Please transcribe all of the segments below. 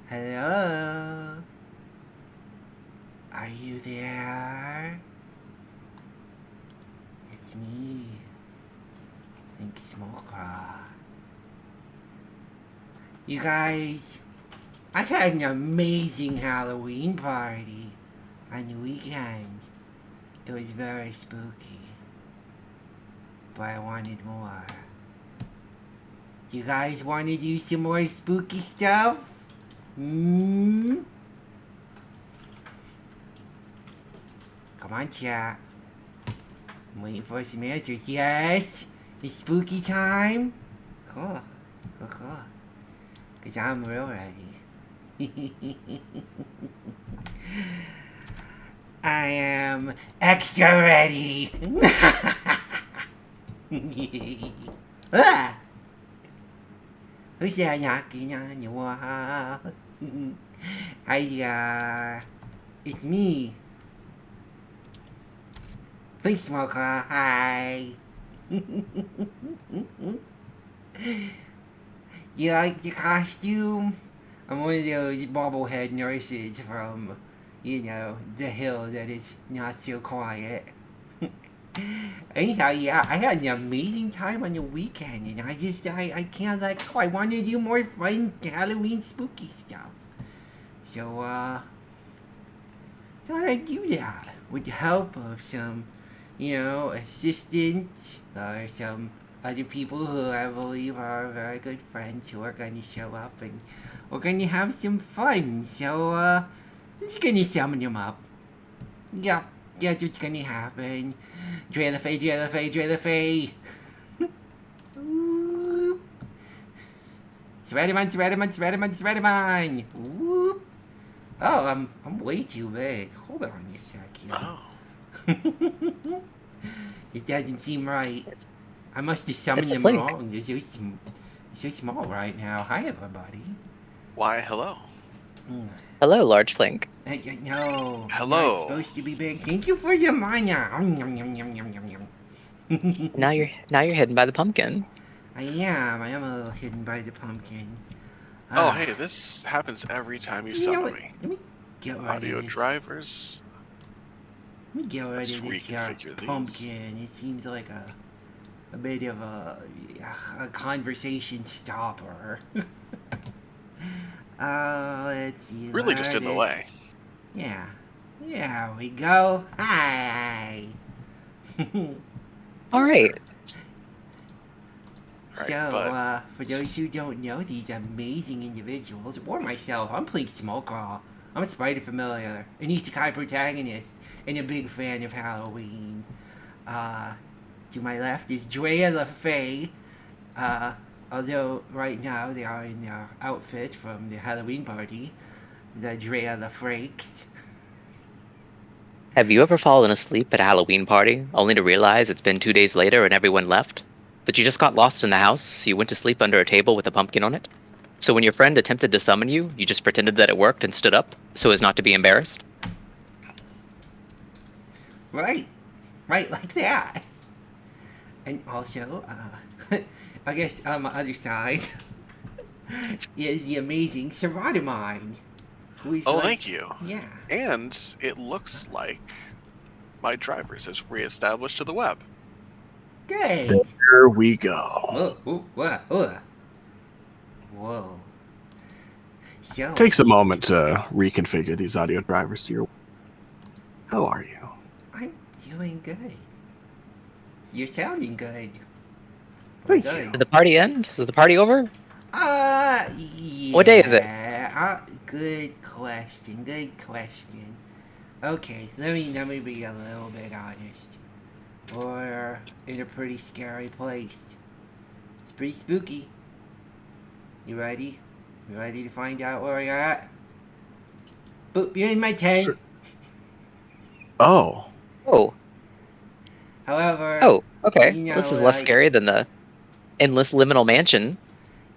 Hello? Are you there? It's me, Think Smoker. You guys, I had an amazing Halloween party on the weekend. It was very spooky, but I wanted more. Do you guys want to do some more spooky stuff? Hmm? Come on, chat. I'm waiting for some answers. Yes? It's spooky time? Cool. Cool. Because I'm real ready. I am extra ready. Ah! Who's that knocking on your wall? Hi, it's me. Think Smoker, hi. You like the costume? I'm one of those bobblehead nurses from, the hill that is not so quiet. Anyhow, yeah, I had an amazing time on the weekend, and I can't let go. I want to do more fun Halloween spooky stuff. So, thought I'd do that with the help of some, assistants or some other people who I believe are very good friends who are going to show up, and we're going to have some fun. So, I'm just going to summon them up. Yeah, that's what's going to happen. Drillifay. Sweaterman. Whoop. Oh, I'm way too big. Hold on a second. Oh. It doesn't seem right. I must have summoned them Flink. wrong. They're so small right now. Hi, everybody. Why, hello. Hello, large Flink. No, I'm not Hello. supposed to be big. Thank you for your mana. Now you're hidden by the pumpkin. I am a little hidden by the pumpkin. Oh, hey, this happens every time you summon me. Let me get rid Audio of this. drivers. Let me get rid Let's of this reconfigure these. pumpkin. It seems like a bit of a conversation stopper. Let's see. Really just in the way. Yeah. There we go. Hi. All right. Right, So, for those who don't know these amazing individuals, or myself, I'm playing Smoker. I'm a spider familiar, an isekai protagonist, and a big fan of Halloween. To my left is Drea LaFay. Although right now they are in their outfit from the Halloween party, the Drea LaFrakes. Have you ever fallen asleep at a Halloween party only to realize it's been 2 days later and everyone left? But you just got lost in the house, so you went to sleep under a table with a pumpkin on it? So when your friend attempted to summon you, you just pretended that it worked and stood up, so as not to be embarrassed? Right, like that. And also, I guess on my other side is the amazing Seradomine. Oh, thank you. Yeah. And it looks like my drivers has reestablished to the web. Good. Here we go. Whoa. So, Takes a moment to reconfigure these audio drivers to your. How are you? I'm doing good. You're sounding good. Thank good. you. Did the party end? Is the party over? Yeah. What day is it? Good question. Okay, let me be a little bit honest. We're in a pretty scary place. It's pretty spooky. You ready? You ready to find out where you're at? Boop, you're in my tent. Sure. Oh. However. Oh, okay. This is less scary than the Endless Liminal Mansion.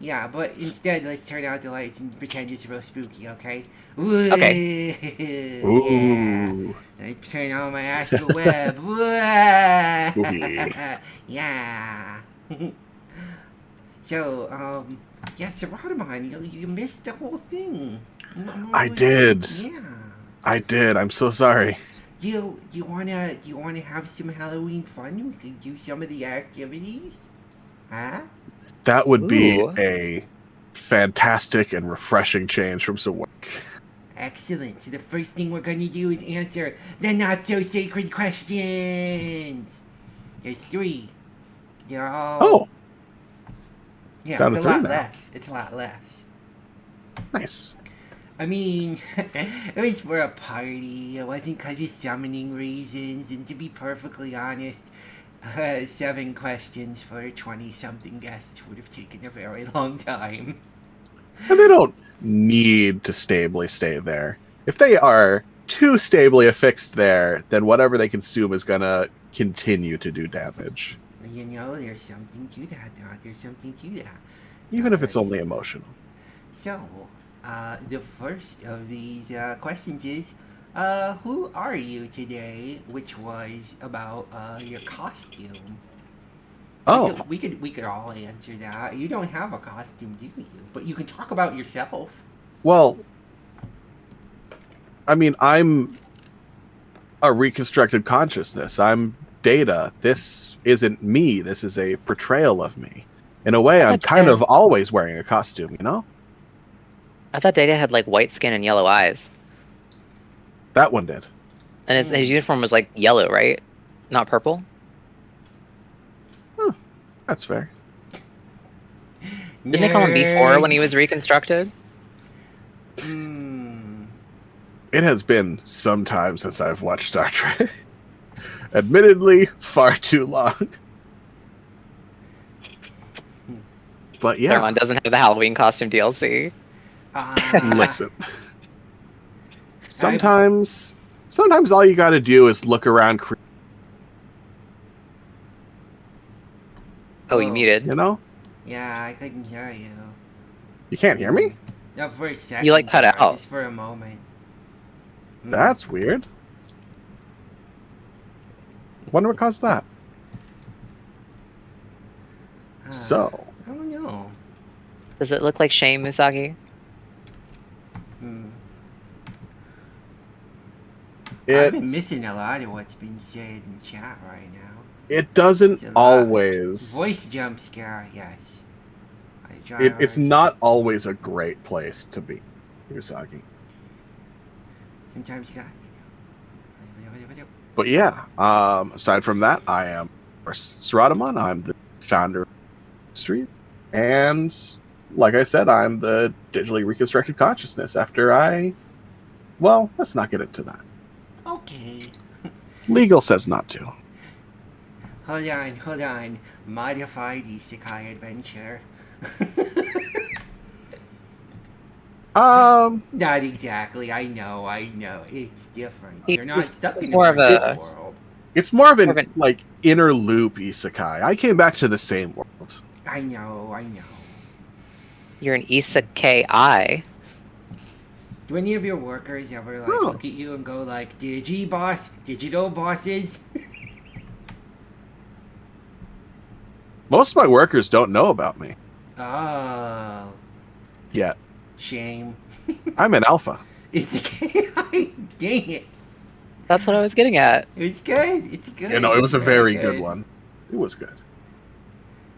Yeah, but instead, let's turn out the lights and pretend it's real spooky, okay? Okay. Ooh. Yeah. I turn on my astral web. Spooky. Yeah. So, yeah, Seradomon, you missed the whole thing. I did. Yeah. I did. I'm so sorry. You wanna have some Halloween fun? We could do some of the activities. Huh? That would be Ooh. a fantastic and refreshing change from some work. Excellent. So the first thing we're gonna do is answer the not so sacred questions. There's 3. They're all. Oh, yeah, down it's to a 3 lot now. less. It's a lot less. Nice. I mean, it was for a party. It wasn't because of summoning reasons. And to be perfectly honest, 7 questions for 20-something guests would have taken a very long time. And they don't need to stably stay there. If they are too stably affixed there, then whatever they consume is going to continue to do damage. You know, there's something to that, Doc. There's something to that. Even if it's only emotional. So, the first of these questions is, who are you today? Which was about your costume. Oh, We could all answer that. You don't have a costume, do you? But you can talk about yourself. well, I mean, I'm a reconstructed consciousness. I'm Data. This isn't me. This is a portrayal of me. In a way, I'm kind of always wearing a costume, you know? I thought Data had like white skin and yellow eyes. That one did. And his uniform was like yellow, right? Not purple? That's fair. Didn't they call him B4 when he was reconstructed? It has been some time since I've watched Star Trek. Admittedly, far too long. But yeah. Claremont doesn't have the Halloween costume DLC. Listen. Sometimes all you gotta do is look around, Oh, you muted. you know? Yeah, I couldn't hear you. You can't hear me? No, for a second. You, like, cut there, out. Just for a moment. That's weird. Wonder what caused that. So, I don't know. Does it look like shame, Misaki? I've been missing a lot of what's been said in chat right now. It doesn't always. Voice jump scare, yes. It's not always a great place to be, Usagi. Sometimes you got. But yeah, aside from that, I am, of course, Saratamon. I'm the founder of the Street. And, like I said, I'm the digitally reconstructed consciousness after well, let's not get into that. Okay. Legal says not to. Hold on. Modified isekai adventure. Not exactly. I know. It's different. You're not stuck in the world. It's more of an like inner loop isekai. I came back to the same world. I know. You're an isekai. Do any of your workers ever look at you and go like, digital bosses? Most of my workers don't know about me. Oh. Yet. Shame. I'm an alpha. Isekai. Dang it. That's what I was getting at. It's good. It's good. You know, it was a very good one. It was good.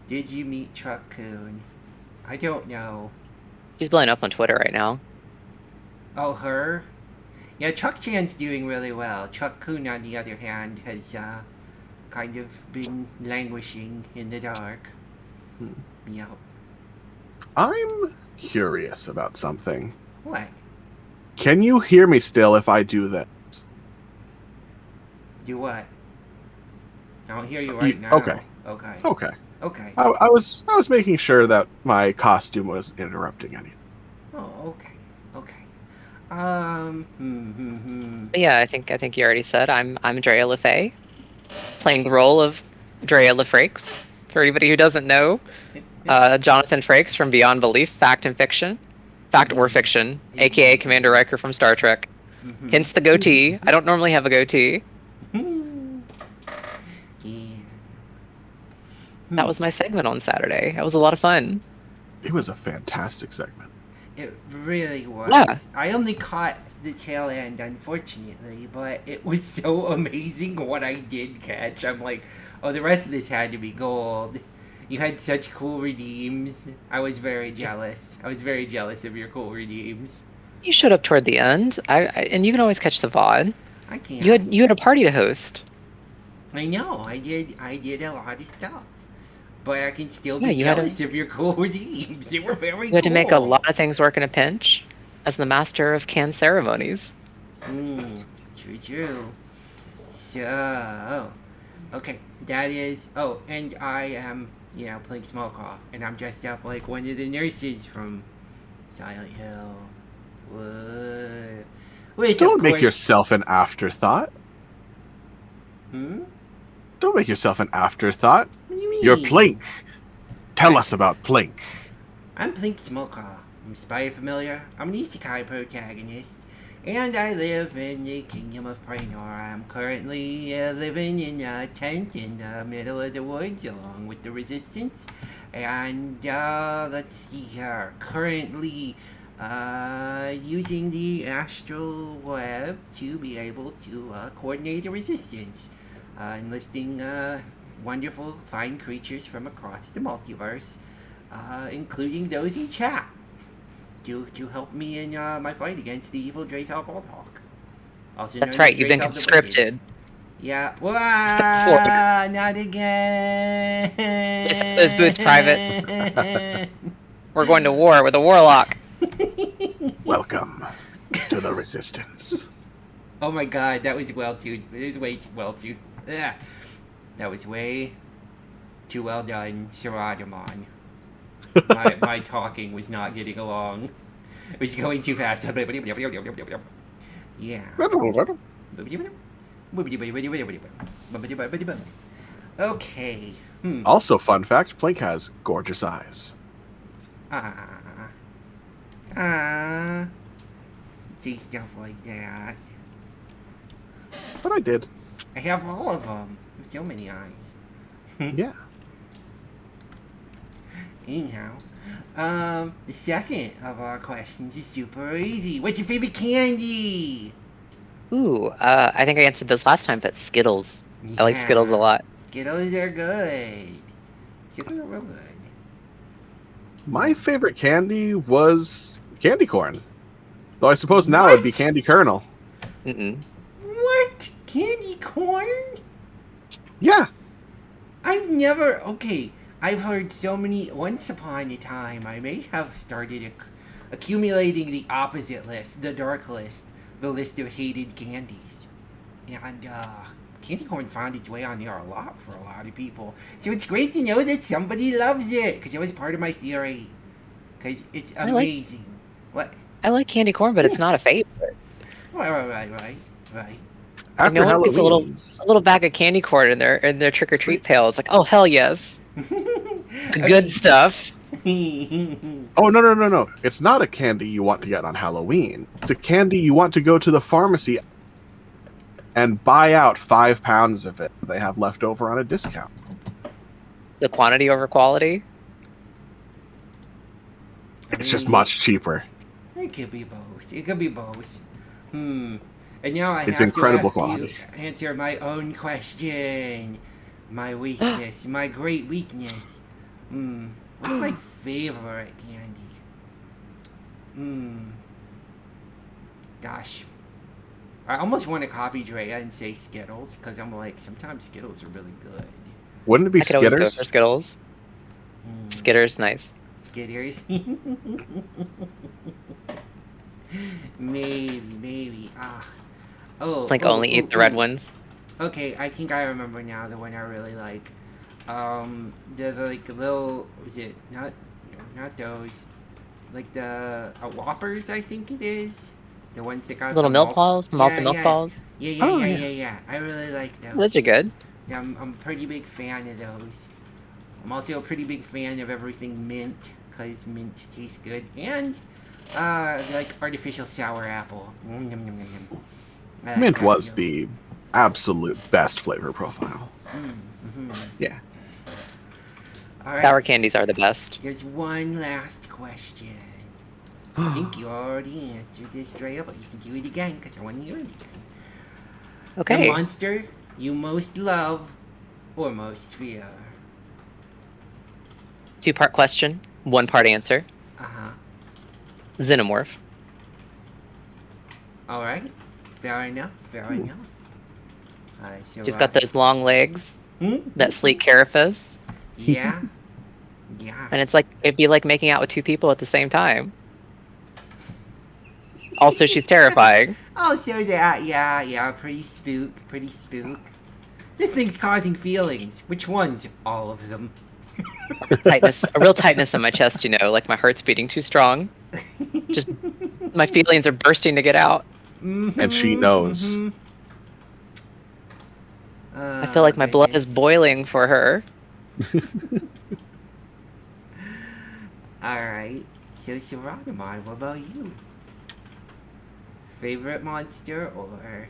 Did you meet Truck-kun? I don't know. She's blowing up on Twitter right now. Oh, her? Yeah, Truck-chan's doing really well. Truck-kun, on the other hand, has kind of been languishing in the dark. Yep. I'm curious about something. What? Can you hear me still if I do this? Do what? I don't hear you right now. Okay. I was making sure that my costume was interrupting anything. Oh, okay. Yeah, I think you already said I'm Drea LeFay, playing the role of Drea LeFrakes. For anybody who doesn't know, Jonathan Frakes from Beyond Belief, Fact and Fiction, Fact or Fiction, aka Commander Riker from Star Trek. Hence the goatee. I don't normally have a goatee. That was my segment on Saturday. That was a lot of fun. It was a fantastic segment. It really was. Yeah. I only caught the tail end, unfortunately, but it was so amazing what I did catch. I'm like, oh, the rest of this had to be gold. You had such cool redeems. I was very jealous. I was very jealous of your cool redeems. You showed up toward the end. And you can always catch the VOD. I can't. You had a party to host. I know. I did a lot of stuff. But I can still Yeah, be you had jealous of your cool redeems. They were very You had to make a cool. lot of things work in a pinch as the master of canned ceremonies. True. So, okay, that is. Oh, and I am, playing small claw, and I'm dressed up like one of the nurses from Silent Hill. Whoa. Which, Don't of make course- yourself an afterthought. Don't make yourself an afterthought. What do you mean? You're Plink. Tell us about Plink. I'm Plink Smallclaw. I'm spider familiar. I'm an isekai protagonist, and I live in the kingdom of Praenor. I'm currently living in a tent in the middle of the woods along with the resistance. And let's see here. Currently using the astral web to be able to coordinate the resistance. Enlisting wonderful, fine creatures from across the multiverse, including those in chat, to help me in my fight against the evil Draysal Baldhawk. Also That's known as right, you've been Draysal the Wicked. conscripted. Yeah, Except not again. Lace up those boots, Private. We're going to war with a warlock. Welcome to the Resistance. Oh my god, that was well too. It was way too well too. Yeah, that was way too well done, Saradamon. My talking was not getting along. It was going too fast. Yeah. Okay. Also, fun fact, Plink has gorgeous eyes. See stuff like that. But I did. I have all of them. So many eyes. Yeah. Anyhow, the second of our questions is super easy. What's your favorite candy? Ooh, I think I answered this last time, but Skittles. I like Skittles a lot. Skittles are good. Skittles are real good. My favorite candy was candy corn. Though I suppose now it'd be What? candy kernel. Mm-mm. What? Candy corn? Yeah. I've never. Okay, I've heard so many. Once upon a time, I may have started accumulating the opposite list, the dark list, the list of hated candies. And, candy corn found its way on there a lot for a lot of people. So it's great to know that somebody loves it, because it was part of my theory. Because it's amazing. What? I like candy corn, but it's not a favorite. Right. After No one gets Halloween. a little bag of candy corn in their trick or treat pail. It's like, oh hell yes, the good stuff. Oh, no. It's not a candy you want to get on Halloween. It's a candy you want to go to the pharmacy and buy out 5 pounds of it they have left over on a discount. The quantity over quality. It's just much cheaper. It could be both. And now I It's have incredible to ask quality. you answer my own question. My weakness, my great weakness. What's my favorite candy? Gosh. I almost want to copy Drea and say Skittles, because I'm like, sometimes Skittles are really good. Wouldn't it be I could always go Skitters? for Skittles. Skitters, nice. Skitters. Maybe. Oh. Like only eat the red ones. Okay, I think I remember now the one I really like. The like little, was it not those, like the Whoppers, I think it is. The ones that got Little the milk balls, malted milk balls. Yeah. I really like those. Those are good. I'm a pretty big fan of those. I'm also a pretty big fan of everything mint, because mint tastes good. And, like artificial sour apple. I like Mint that was too. the absolute best flavor profile. Yeah. All right. Sour candies are the best. There's one last question. I think you already answered this straight up, but you can do it again because I want to hear it again. The Okay. monster you most love or most fear? 2-part question, 1-part answer. Uh-huh. Xenomorph. Alright. Fair enough. Fair enough. So, She's got those long legs, that sleek carapace, Yeah. Yeah. and it's like it'd be like making out with 2 people at the same time. Also, she's terrifying. Also that, yeah, pretty spook. This thing's causing feelings. Which ones? All of them. A real tightness in my chest, like my heart's beating too strong. Just my feelings are bursting to get out. And she knows. I feel like my blood is boiling for her. Alright. So, Saratamon, what about you? Favorite monster or,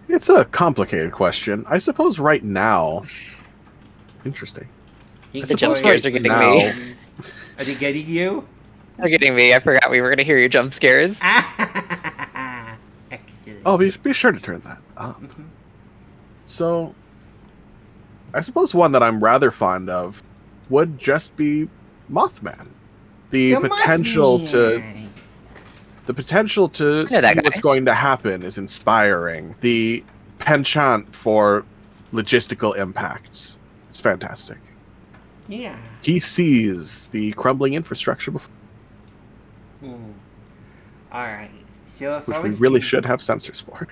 It's a complicated question. I suppose right now. Interesting. The jump scares are getting me. Are they getting you? They're getting me. I forgot we were going to hear your jump scares. Excellent. Oh, be sure to turn that up. So, I suppose one that I'm rather fond of would just be Mothman. The potential to see what's going to happen is inspiring. The penchant for logistical impacts. It's fantastic. Yeah. He sees the crumbling infrastructure before. Alright. So if Which I we was really should have sensors for.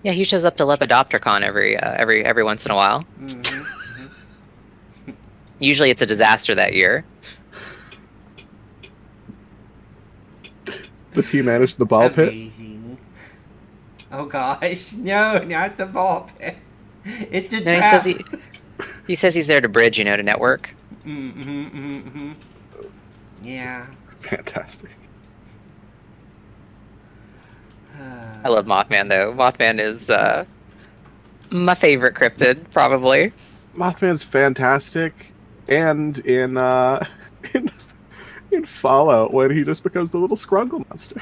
Yeah, he shows up to Lepidoptercon every once in a while. Usually it's a disaster that year. Does he manage the ball pit? Amazing. Oh gosh, no, not the ball pit. It's a trap. He says he's there to bridge, to network. Yeah. Fantastic. I love Mothman though. Mothman is my favorite cryptid, probably. Mothman's fantastic, and in Fallout when he just becomes the little Scrungle monster.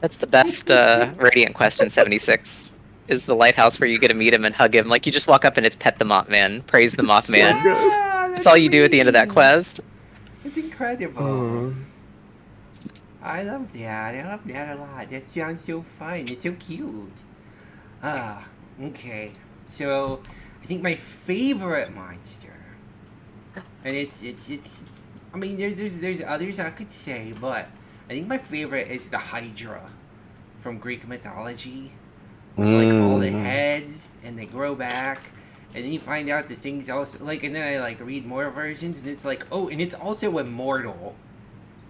That's the best Radiant quest in 76. Is the lighthouse where you get to meet him and hug him. Like you just walk up and it's pet the Mothman, praise the Mothman. So good. That's all you do at the end of that quest. It's incredible. I love that. I love that a lot. That sounds so fun. It's so cute. Okay. So, I think my favorite monster, and it's. I mean, there's others I could say, but I think my favorite is the Hydra from Greek mythology. With, like all the heads, and they grow back, and then you find out the things also and then I read more versions, and it's like, oh, and it's also immortal.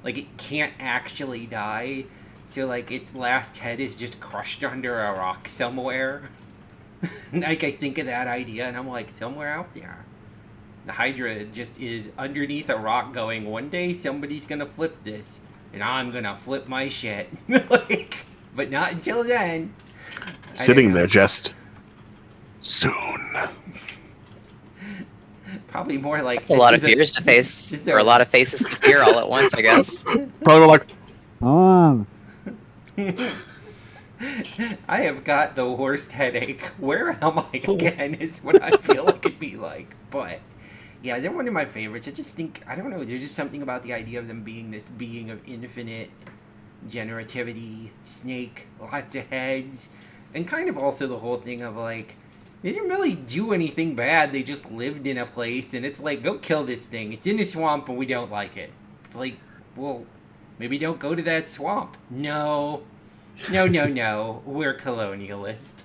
Like it can't actually die, so its last head is just crushed under a rock somewhere. I think of that idea, and I'm like, somewhere out there, the Hydra just is underneath a rock, going, one day somebody's gonna flip this, and I'm gonna flip my shit. But not until then. Sitting there just soon. Probably more like a lot of fears to face, or a lot of faces to fear all at once, I guess. Probably like, I have got the worst headache. Where am I again? Is what I feel like it'd be like. But yeah, they're one of my favorites. I just think, I don't know, there's just something about the idea of them being this being of infinite generativity, snake, lots of heads, and kind of also the whole thing of they didn't really do anything bad. They just lived in a place, and it's like, go kill this thing. It's in a swamp, and we don't like it. It's like, well, maybe don't go to that swamp. No. We're colonialist.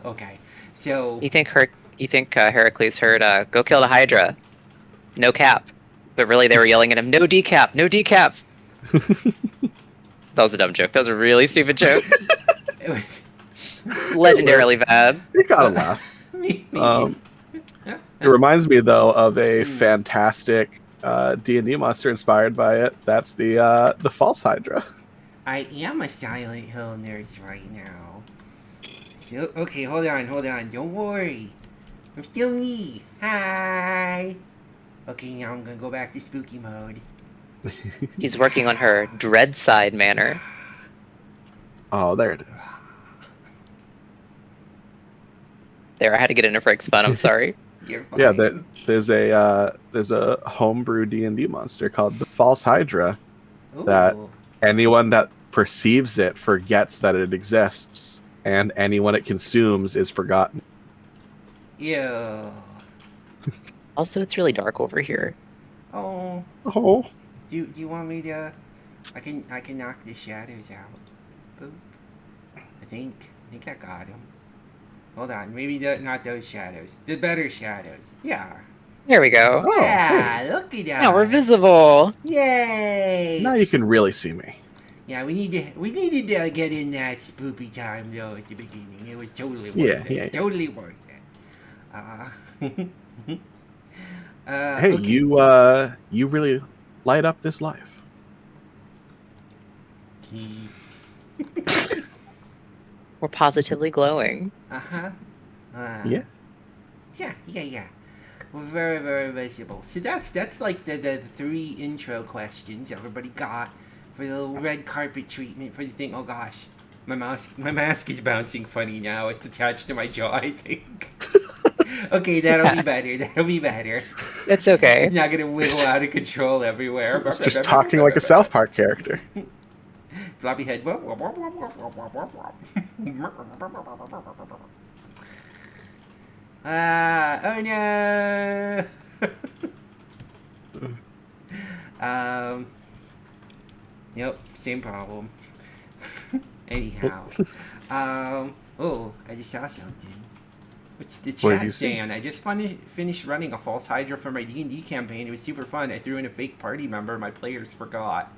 Okay. So. You think Heracles heard, go kill the Hydra? No cap. But really they were yelling at him, no decap, no decap. That was a dumb joke. That was a really stupid joke. It was legendarily bad. You gotta laugh. It reminds me though of a fantastic D&D monster inspired by it. That's the false Hydra. I am a Silent Hill nurse right now. So, okay, hold on. Don't worry. I'm still me. Hi. Okay, now I'm gonna go back to spooky mode. She's working on her Dreadside Manor. Oh, there it is. There, I had to get in a Frank's fun. I'm sorry. You're fine. Yeah, there's a homebrew D&D monster called the False Hydra. that- Ooh. Anyone that perceives it forgets that it exists, and anyone it consumes is forgotten. Ew. Also, it's really dark over here. Oh. Oh, Do you want me to? I can knock the shadows out. Boop. I think I got him. Hold on, maybe not those shadows. The better shadows. Yeah. There we go. Oh, Yeah. Look at that. Now we're visible. Yay. now you can really see me. Yeah, we needed to get in that spoopy time though at the beginning. It was totally worth it. Yeah. Totally worth it. Hey, okay. you really light up this life. We're positively glowing. Uh-huh. Yeah. Yeah. We're very, very visible. So that's like the 3 intro questions everybody got for the little red carpet treatment for the thing. Oh gosh. My mask is bouncing funny now. It's attached to my jaw, I think. Okay, that'll be better. It's okay. It's not gonna wiggle out of control everywhere. Just talking like a South Park character. Floppy head. Oh no. Yep, same problem. Anyhow. Oh, I just saw something. What's the What did chat you see? saying? I just finished running a false Hydra for my D&D campaign. It was super fun. I threw in a fake party member. My players forgot.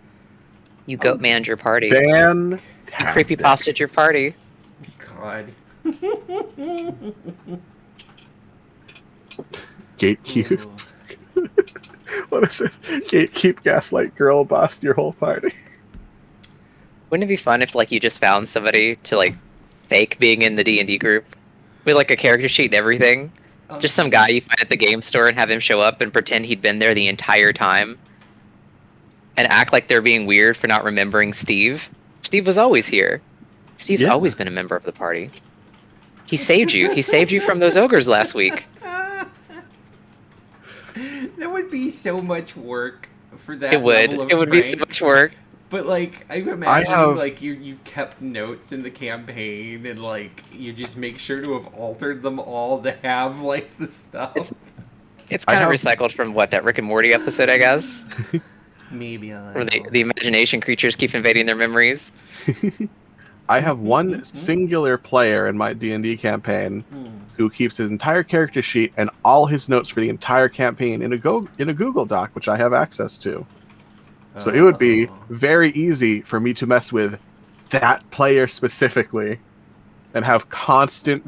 You goat manned your party. Fantastic. You creepy pasted your party. God. Gatekeep. Ooh. What is it? Gatekeep, gaslight, girl, boss your whole party. Wouldn't it be fun if like you just found somebody to like fake being in the D&D group with like a character sheet and everything? Oh, Just some guy you jeez. find at the game store and have him show up and pretend he'd been there the entire time. And act like they're being weird for not remembering Steve. Steve was always here. Steve's Yeah. always been a member of the party. He saved you. He saved you from those ogres last week. That would be so much work for that. It would. level of It would be so prank. much work. But like, I'm imagining have- like you've kept notes in the campaign and like you just make sure to have altered them all to have like the stuff. It's kind of have- recycled from what, that Rick and Morty episode, I guess? Maybe a Where little. the imagination creatures keep invading their memories. I have one singular player in my D&D campaign Hmm. who keeps his entire character sheet and all his notes for the entire campaign in a Google Doc, which I have access to. So it would be Oh. very easy for me to mess with that player specifically and have constant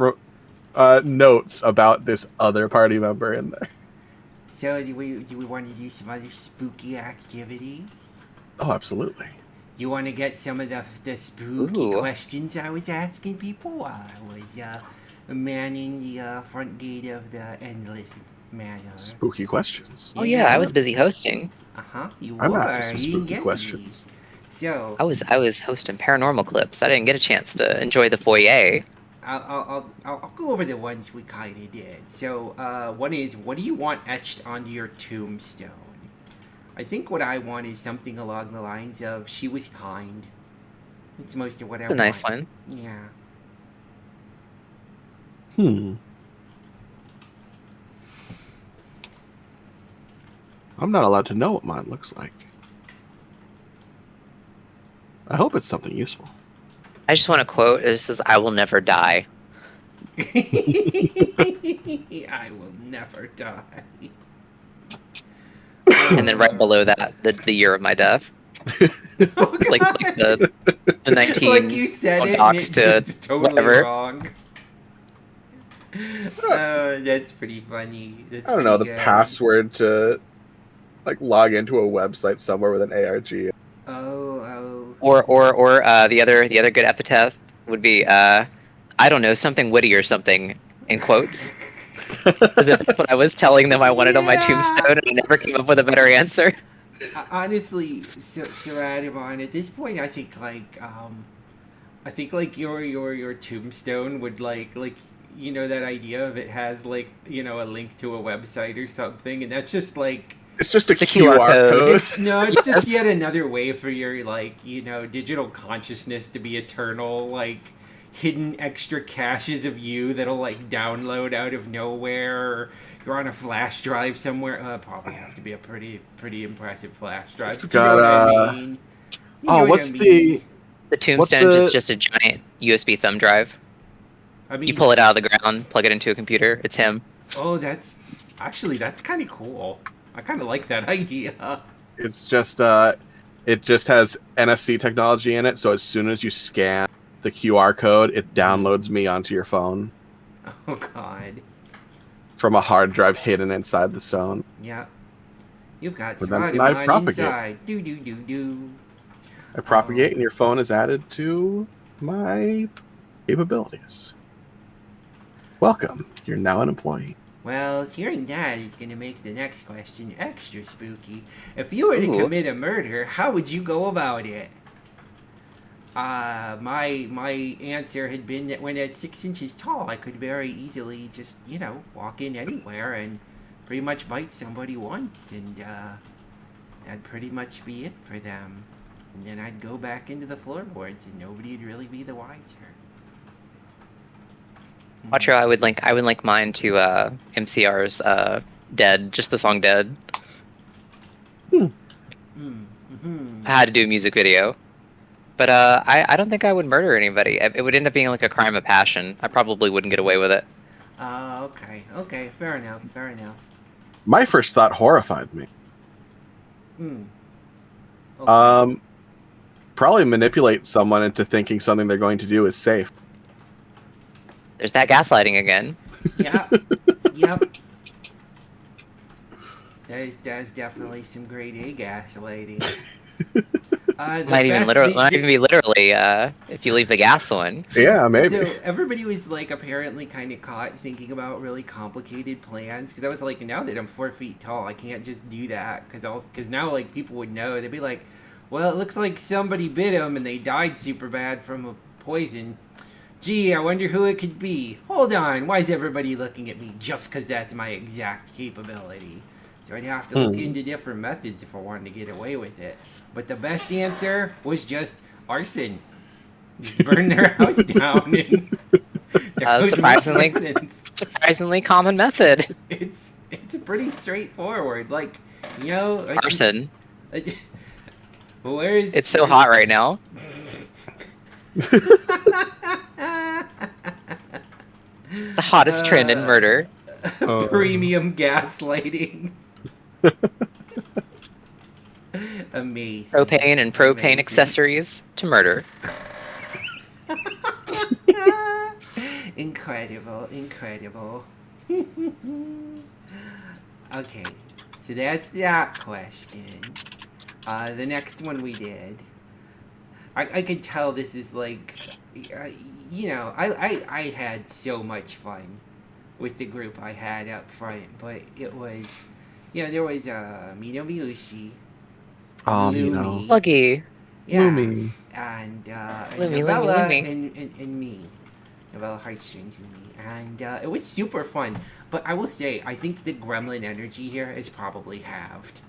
notes about this other party member in there. So do we want to do some other spooky activities? Oh, absolutely. Do you want to get some of the spooky Ooh. questions I was asking people while I was manning the front gate of the Endless Manor? Spooky questions. Oh yeah, I was busy hosting. Uh-huh, you I'm were. after some You didn't spooky get questions. these. So, I was hosting paranormal clips. I didn't get a chance to enjoy the foyer. I'll go over the ones we kind of did. So, one is, what do you want etched onto your tombstone? I think what I want is something along the lines of, she was kind. It's most of what I It's a want. nice one. Yeah. I'm not allowed to know what mine looks like. I hope it's something useful. I just want to quote. It says, "I will never die." I will never die. And then right below that, the year of my death. like the 19 like you said it, and docs it's to just totally whatever. wrong. Oh, that's pretty funny. That's I don't know, the pretty good. password to like log into a website somewhere with an ARG. Oh. Or the other good epitaph would be I don't know, something witty or something in quotes. That's what I was telling them I wanted on my Yeah. tombstone, and I never came up with a better answer. Honestly, so Adamon, at this point, I think like your tombstone would like that idea of it has like a link to a website or something, and that's just like It's just a It's a QR QR code. code. no, it's just Yes. yet another way for your digital consciousness to be eternal, like hidden extra caches of you that'll like download out of nowhere. Or you're on a flash drive somewhere. Probably have to be a pretty impressive flash drive. It's But you know got what I mean. You know what what's I mean. the The What's tombstone is the just a giant USB thumb drive. I mean, You pull it out of the ground, plug it into a computer. It's him. oh, that's kind of cool. I kind of like that idea. it's just it just has NFC technology in it, so as soon as you scan the QR code, it downloads me onto your phone Oh God. from a hard drive hidden inside the stone. Yeah. You've got But then I Spider-Man propagate. inside. Do. I propagate, and your phone is added to my capabilities. Welcome. You're now an employee. Well, hearing that is going to make the next question extra spooky. If you were to Ooh. commit a murder, how would you go about it? My answer had been that when at 6 inches tall, I could very easily just, walk in anywhere and pretty much bite somebody once, and that'd pretty much be it for them. And then I'd go back into the floorboards, and nobody'd really be the wiser. Watcher, I would link mine to MCR's Dead, just the song Dead. Mm-hmm. I had to do a music video. But I don't think I would murder anybody. It would end up being like a crime of passion. I probably wouldn't get away with it. Okay, fair enough. My first thought horrified me. Okay. Probably manipulate someone into thinking something they're going to do is safe. There's that gaslighting again. Yep. That is definitely some grade A gaslighting. Might even be literally if you leave the gas on. Yeah, maybe. So everybody was like apparently kind of caught thinking about really complicated plans, because I was like, now that I'm 4 feet tall, I can't just do that because now like people would know. They'd be like, well, it looks like somebody bit them and they died super bad from a poison. Gee, I wonder who it could be. Hold on, why is everybody looking at me just because that's my exact capability? So I'd have to look into different methods if I wanted to get away with it. But the best answer was just arson. Just burn their house down. And there goes my confidence. Surprisingly common method. It's pretty straightforward. Like, Arson. Where's It's so hot right now. The hottest trend in murder. Premium gaslighting. Amazing. Propane and propane Amazing. accessories to murder. Incredible. Okay, so that's that question. The next one we did, I could tell this is like, I had so much fun with the group I had up front, but it was, there was Mino Miyushi, Lumi, Luggy. yeah, Lumi. and Lumi, Novella Lumi. and me, Novella Heartstrings and me, and it was super fun. But I will say, I think the gremlin energy here is probably halved.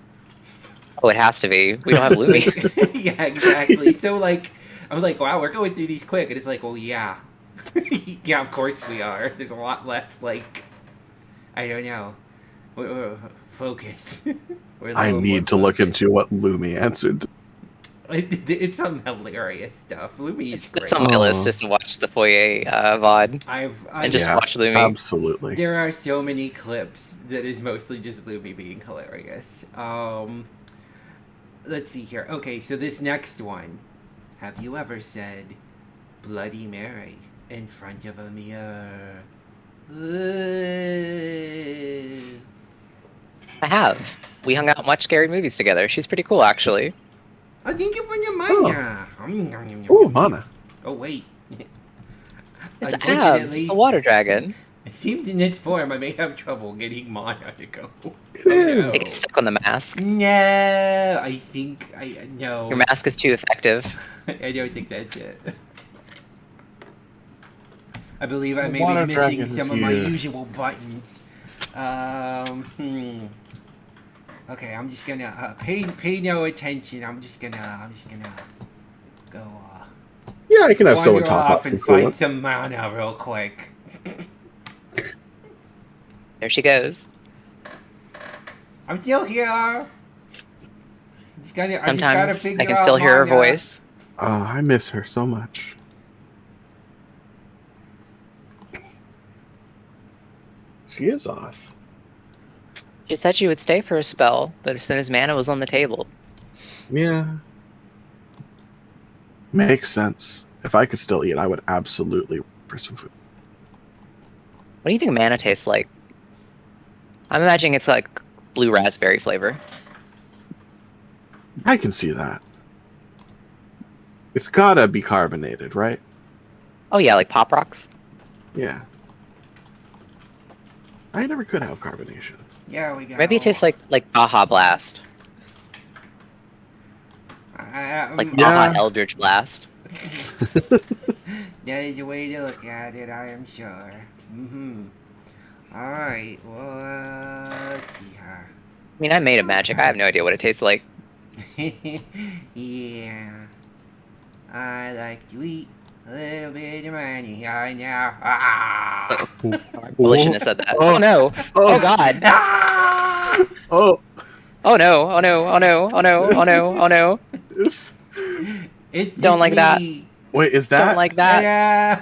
Oh, it has to be. We don't have Lumi. Yeah, exactly. So like, I'm like, wow, we're going through these quick, and it's like, well, yeah, yeah, of course we are. There's a lot less like, I don't know, focus. We're a I little need more to look focused. into what Lumi answered. It's some hilarious stuff. Lumi is great. It's on my list just to watch the Foyer VOD I've and just Yeah. watch Lumi. Absolutely. There are so many clips that is mostly just Lumi being hilarious. Let's see here. Okay, so this next one. Have you ever said Bloody Mary in front of a mirror? Ooh. I have. We hung out and watched scary movies together. She's pretty cool, actually. Oh, thank you for your mana. Ooh, mana. Oh, wait. It's Abs, the water dragon. It seems in this form I may have trouble getting mana to go. It Oh, is. no. It gets stuck on the mask. No, I think no. Your mask is too effective. I don't think that's it. I believe I The may water be missing dragon is some of my here. usual buttons. Okay, I'm just gonna pay no attention. I'm just gonna go Yeah, I can have someone wander top off up some and find coolant. some mana real quick. There she goes. I'm still here. I just gotta Sometimes figure I can out still hear her mana. voice. Oh, I miss her so much. She is off. She said she would stay for a spell, but as soon as mana was on the table. Yeah. Makes sense. If I could still eat, I would absolutely for some food. What do you think mana tastes like? I'm imagining it's like blue raspberry flavor. I can see that. It's gotta be carbonated, right? Oh yeah, like Pop Rocks. Yeah. I never could have carbonation. There we go. Maybe it tastes like Baja Blast. Like Yeah. Baja Eldritch Blast. That is a way to look at it, I am sure. Alright, well, let's see I mean, I made a magic. I have no idea what it tastes like. here. Yeah. I like to eat a little bit of money. I know. Ah! Probably shouldn't have said that. Oh. Oh no! Oh god! Ah! Oh, Oh no! Oh no! Oh no! Oh no! Oh no! Oh no! it's... It's Don't just like that. me. Wait, is Don't that like that. Yeah.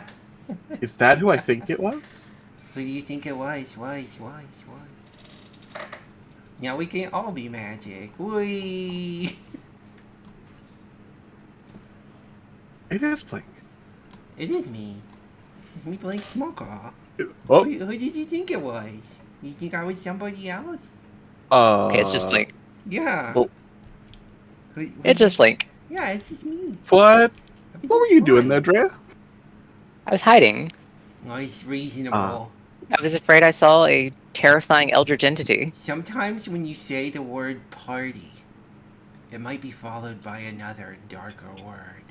is that who I think it was? Who do you think it was? Now we can all be magic. Whee! It is Blink. It is me. It's me playing Smoker. Oh, Who did you think it was? You think I was somebody else? Okay, it's just Blink. Yeah. Oh. It's just Blink. Yeah, it's just me. What? Everything's What were you doing fine. there, Drea? I was hiding. Nice, reasonable. I was afraid I saw a terrifying eldritch entity. Sometimes when you say the word party, it might be followed by another darker word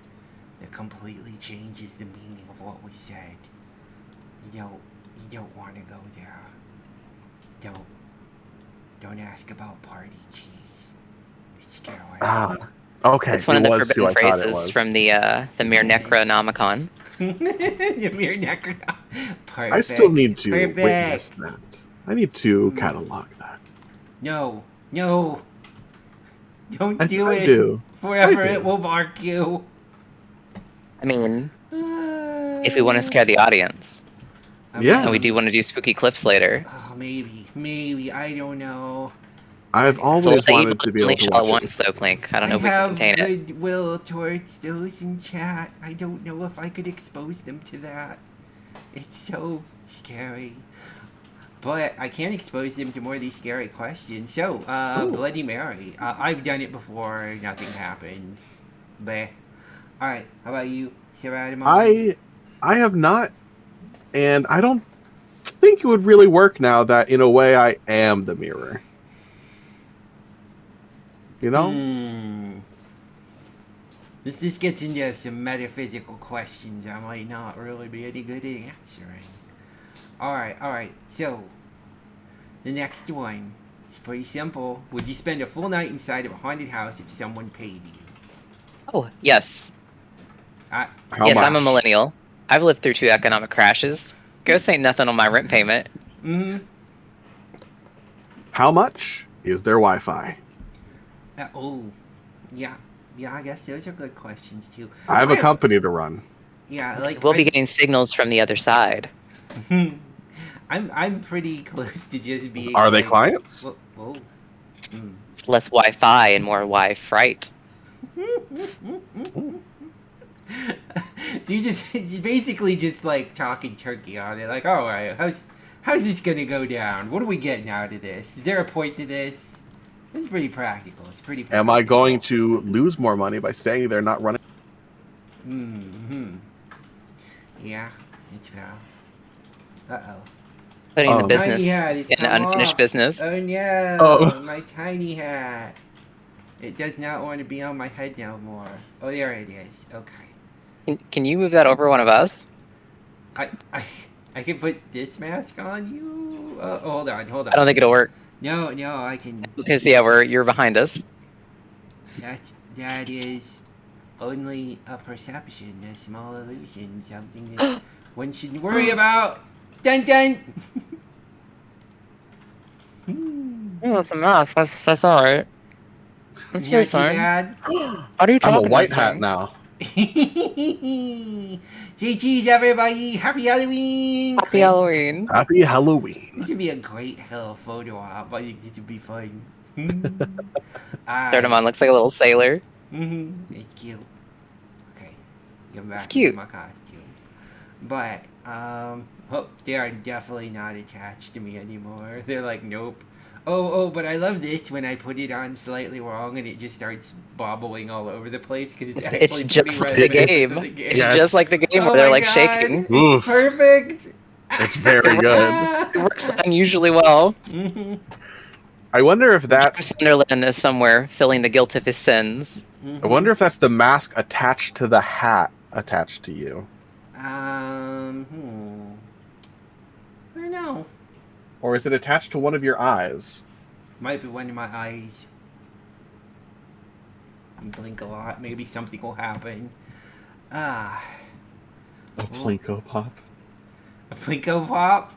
that completely changes the meaning of what was said. You don't want to go there. Don't ask about party cheese. It's scary. Ah, okay. It's one of it the was who forbidden I thought it phrases was. from the Mere Necronomicon. The mere necro. Perfect. I still need to Perfect. witness that. I need to catalog that. No. Don't I do I it. do. Forever I do. it will bark you. I mean, if we want to scare the audience. Yeah. And we do want to do spooky clips later. Oh, maybe. I don't know. I've So always the wanted evil to be able only to shall watch once, it. though, Blink. I don't I know if we can have contain it. goodwill towards those in chat. I don't know if I could expose them to that. It's so scary. But I can expose them to more of these scary questions. So, Ooh. Bloody Mary. I've done it before. Nothing happened. Bleh. Alright, how about you, Sarah? I have not, and I don't think it would really work now that in a way I am the mirror. You know? This just gets into some metaphysical questions I might not really be any good at answering. Alright, so the next one is pretty simple. Would you spend a full night inside of a haunted house if someone paid you? Oh, yes. How Yes, much? I'm a millennial. I've lived through 2 economic crashes. Ghosts ain't nothing on my rent payment. How much is their Wi-Fi? Yeah, I guess those are good questions too. I have a company to run. Yeah, like We'll be getting signals from the other side. I'm pretty close to just being. Are they like, clients? Whoa. It's less Wi-Fi and more Wi-Fright. So you basically just like talking turkey on it, like, all right, how's this gonna go down? What are we getting out of this? Is there a point to this? It's pretty practical. It's pretty practical. Am I going to lose more money by staying there, not running? Yeah, it's fair. Uh-oh. Putting the Oh. business Tiny hat is in come unfinished off. business. Oh no, Oh. my tiny hat. It does not want to be on my head no more. Oh, there it is. Okay. Can you move that over one of us? I I can put this mask on you. Hold on, hold on. I don't think it'll work No, I can. because you're behind us. That is only a perception, a small illusion, something that one shouldn't worry about. Dun dun. Oh, it's a mask. That's all right. That's Not too bad. How do you I'm a talk in white this hat thing? now. Say cheese, everybody! Happy Halloween! Happy Halloween. Happy Halloween. This would be a great little photo op. I think this would be fun. Stardom looks like a little sailor. It's cute. Okay, get back cute. into my costume. But oh, they are definitely not attached to me anymore. They're like, nope. Oh, but I love this when I put it on slightly wrong and it just starts bobbling all over the place because it's actually It's just pretty like the reminiscent game. of the game. It's Yes. just like the game Oh where they're my like God, shaking. It's Oof. perfect. It's very good. It works unusually well. I wonder if James that's. Sunderland is somewhere filling the guilt of his sins. I wonder if that's the mask attached to the hat attached to you, I don't know. or is it attached to one of your eyes? Might be one of my eyes. Blink a lot. Maybe something will happen. A Plinko Pop. A Plinko Pop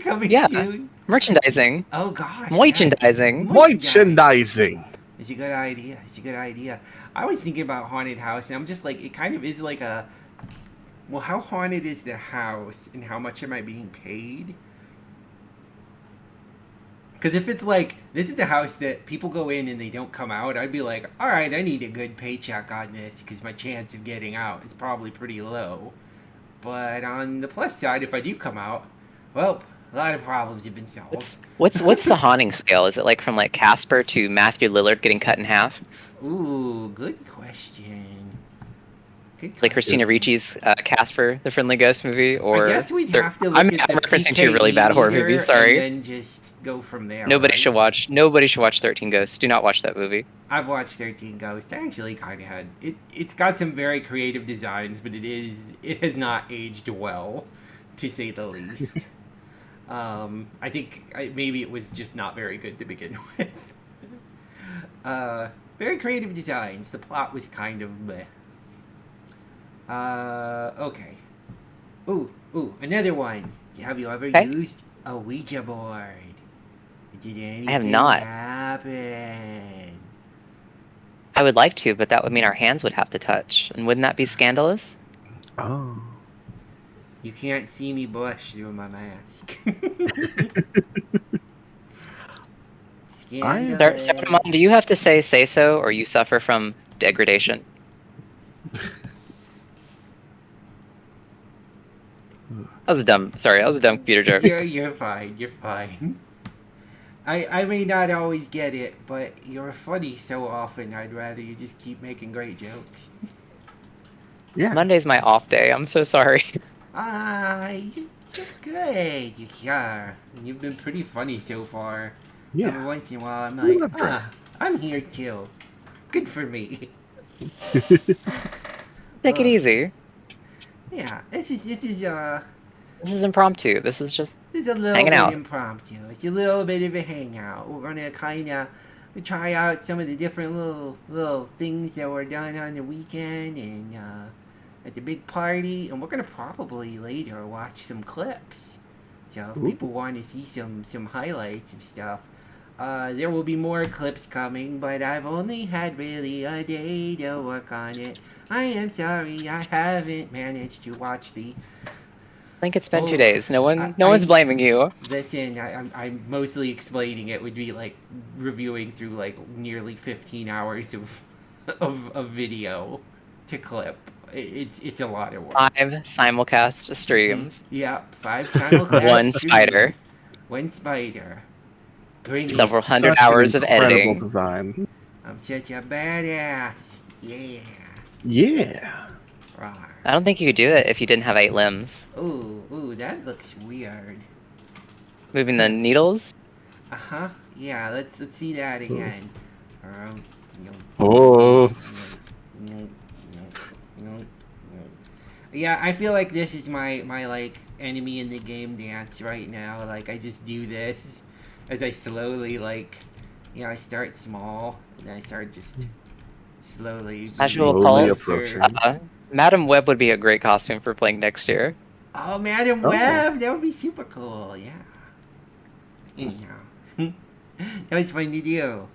coming Yeah. soon. Merchandising. Oh gosh. Merchandising. Merchandising. It's a good idea. It's a good idea. I was thinking about haunted house, and I'm just like, it kind of is like a. Well, how haunted is the house, and how much am I being paid? Because if it's like, this is the house that people go in and they don't come out, I'd be like, all right, I need a good paycheck on this because my chance of getting out is probably pretty low. But on the plus side, if I do come out, well, a lot of problems have been solved. What's the haunting scale? Is it like from like Casper to Matthew Lillard getting cut in half? Ooh, good question. Like Christina Ricci's Casper, the Friendly Ghost movie, or I guess we'd have to look I'm at the referencing two really PKE bad horror meter movies. Sorry. and then just go from there. Nobody right? should watch. Nobody should watch 13 Ghosts. Do not watch that movie. I've watched 13 Ghosts. I actually kind of had it. It's got some very creative designs, but it has not aged well, to say the least. I think maybe it was just not very good to begin with. Very creative designs. The plot was kind of bleh. Okay. Ooh, another one. Have you ever used a Ouija board? Did anything I have not. happen? I would like to, but that would mean our hands would have to touch, and wouldn't that be scandalous? Oh. You can't see me blush through my mask. Scandalous. So, Mom, do you have to say so, or you suffer from degradation? That was a dumb computer joke. You're fine. You're fine. I may not always get it, but you're funny so often. I'd rather you just keep making great jokes. Yeah. Monday's my off day. I'm so sorry. You're good. You are. You've been pretty funny so far. Yeah. Every once in a while, I'm We like, love Drake. I'm here too. Good for me. Take it easy. Yeah, this is This is impromptu. This is just a little hanging bit out. impromptu. It's a little bit of a hangout. We're gonna kind of try out some of the different little things that were done on the weekend and at the big party, and we're gonna probably later watch some clips. So if people want to see some highlights of stuff, there will be more clips coming. But I've only had really a day to work on it. I am sorry, I haven't managed to watch the. I think it's been 2 days. No one's blaming you. Listen, I'm mostly explaining it would be like reviewing through like nearly 15 hours of video to clip. It's a lot of work. 5 simulcast streams. Yeah, 5 simulcast One streams. spider. 1 spider. Bring Several it. hundred Such an hours of incredible editing. Design. I'm such a badass. Yeah. Yeah. Rawr. I don't think you could do it if you didn't have 8 limbs. Ooh, that looks weird. Moving the needles. Uh-huh. Yeah, let's see that again. Oh. Yeah, I feel like this is my like enemy in the game dance right now. Like I just do this as I slowly like, I start small and then I start just slowly Casual moving Slowly pulse. closer. approaching. Madam Web would be a great costume for playing next year. Oh, Madam Oh. Web, that would be super cool. Yeah. Anyhow, that was fun to do.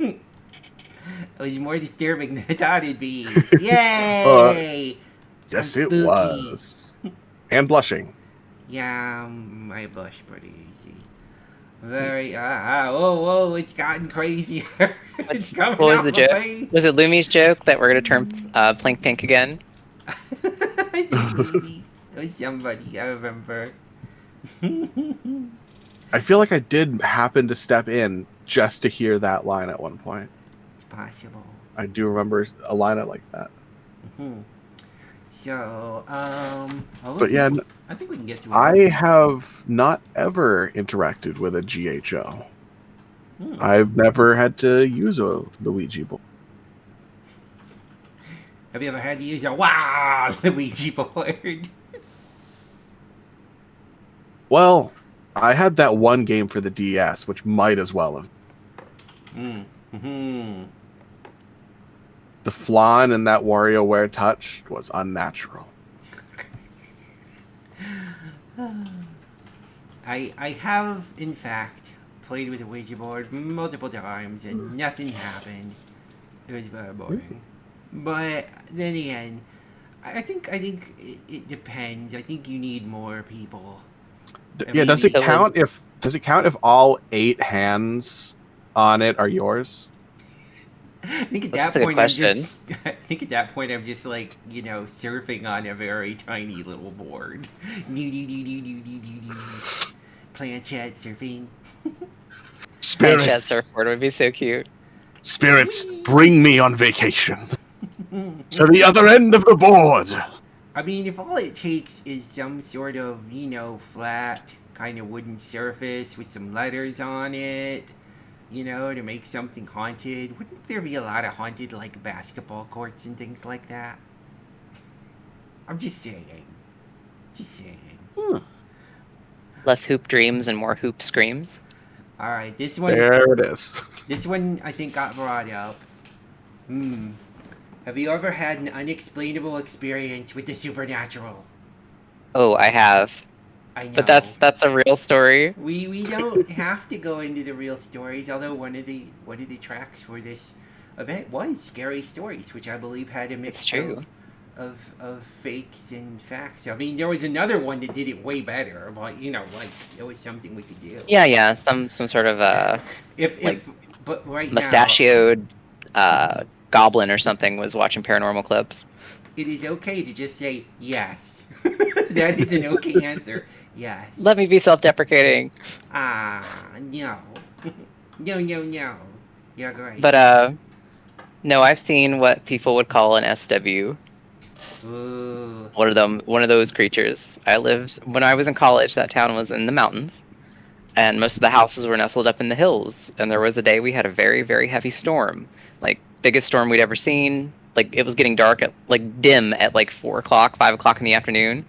It was more disturbing than I thought it'd be. Yay! I'm Yes, it spooky. was. And blushing. Yeah, I blush pretty easy. Very, whoa, it's gotten crazier. It's coming What was out the my joke? face. Was it Lumi's joke that we're gonna turn Plank pink again? Maybe. It was somebody, I remember. I feel like I did happen to step in just to hear that line at one point. It's possible. I do remember a line like that. So, But yeah, I think we can get to I it. have not ever interacted with a GHO. Hmm. I've never had to use a Luigi board. Have you ever had to use a Luigi board? Well, I had that one game for the DS, which might as well have. The flan and that WarioWare touch was unnatural. I have, in fact, played with a Ouija board multiple times and nothing happened. It was very boring. But then again, I think it depends. I think you need more people. Yeah, does it That count if all 8 hands on it are yours? I think at That's that a good point question. I think at that point I'm just like, surfing on a very tiny little board. Planchette surfing. Planchette surfboard would be so cute. Spirits, bring me on vacation to the other end of the board. I mean, if all it takes is some sort of, flat kind of wooden surface with some letters on it, to make something haunted, wouldn't there be a lot of haunted, like, basketball courts and things like that? I'm just saying. Less hoop dreams and more hoop screams. Alright, this one is. This one, I think, got brought up. Have you ever had an unexplainable experience with the supernatural? Oh, I have. I know. But that's a real story. We don't have to go into the real stories, although one of the tracks for this event was scary stories, which I believe had a mix of fakes and facts. I mean, there was another one that did it way better, but like it was something we could do. Yeah, some sort of but right mustachioed goblin or something was watching paranormal clips. now, it is okay to just say yes. That is an okay answer. Yes. Let me be self-deprecating. No. No. You're great. But no, I've seen what people would call an SW. Ooh. One of those creatures. When I was in college, that town was in the mountains, and most of the houses were nestled up in the hills. And there was a day we had a very, very heavy storm, like biggest storm we'd ever seen. Like it was getting dark dim at like 4 o'clock, 5 o'clock in the afternoon.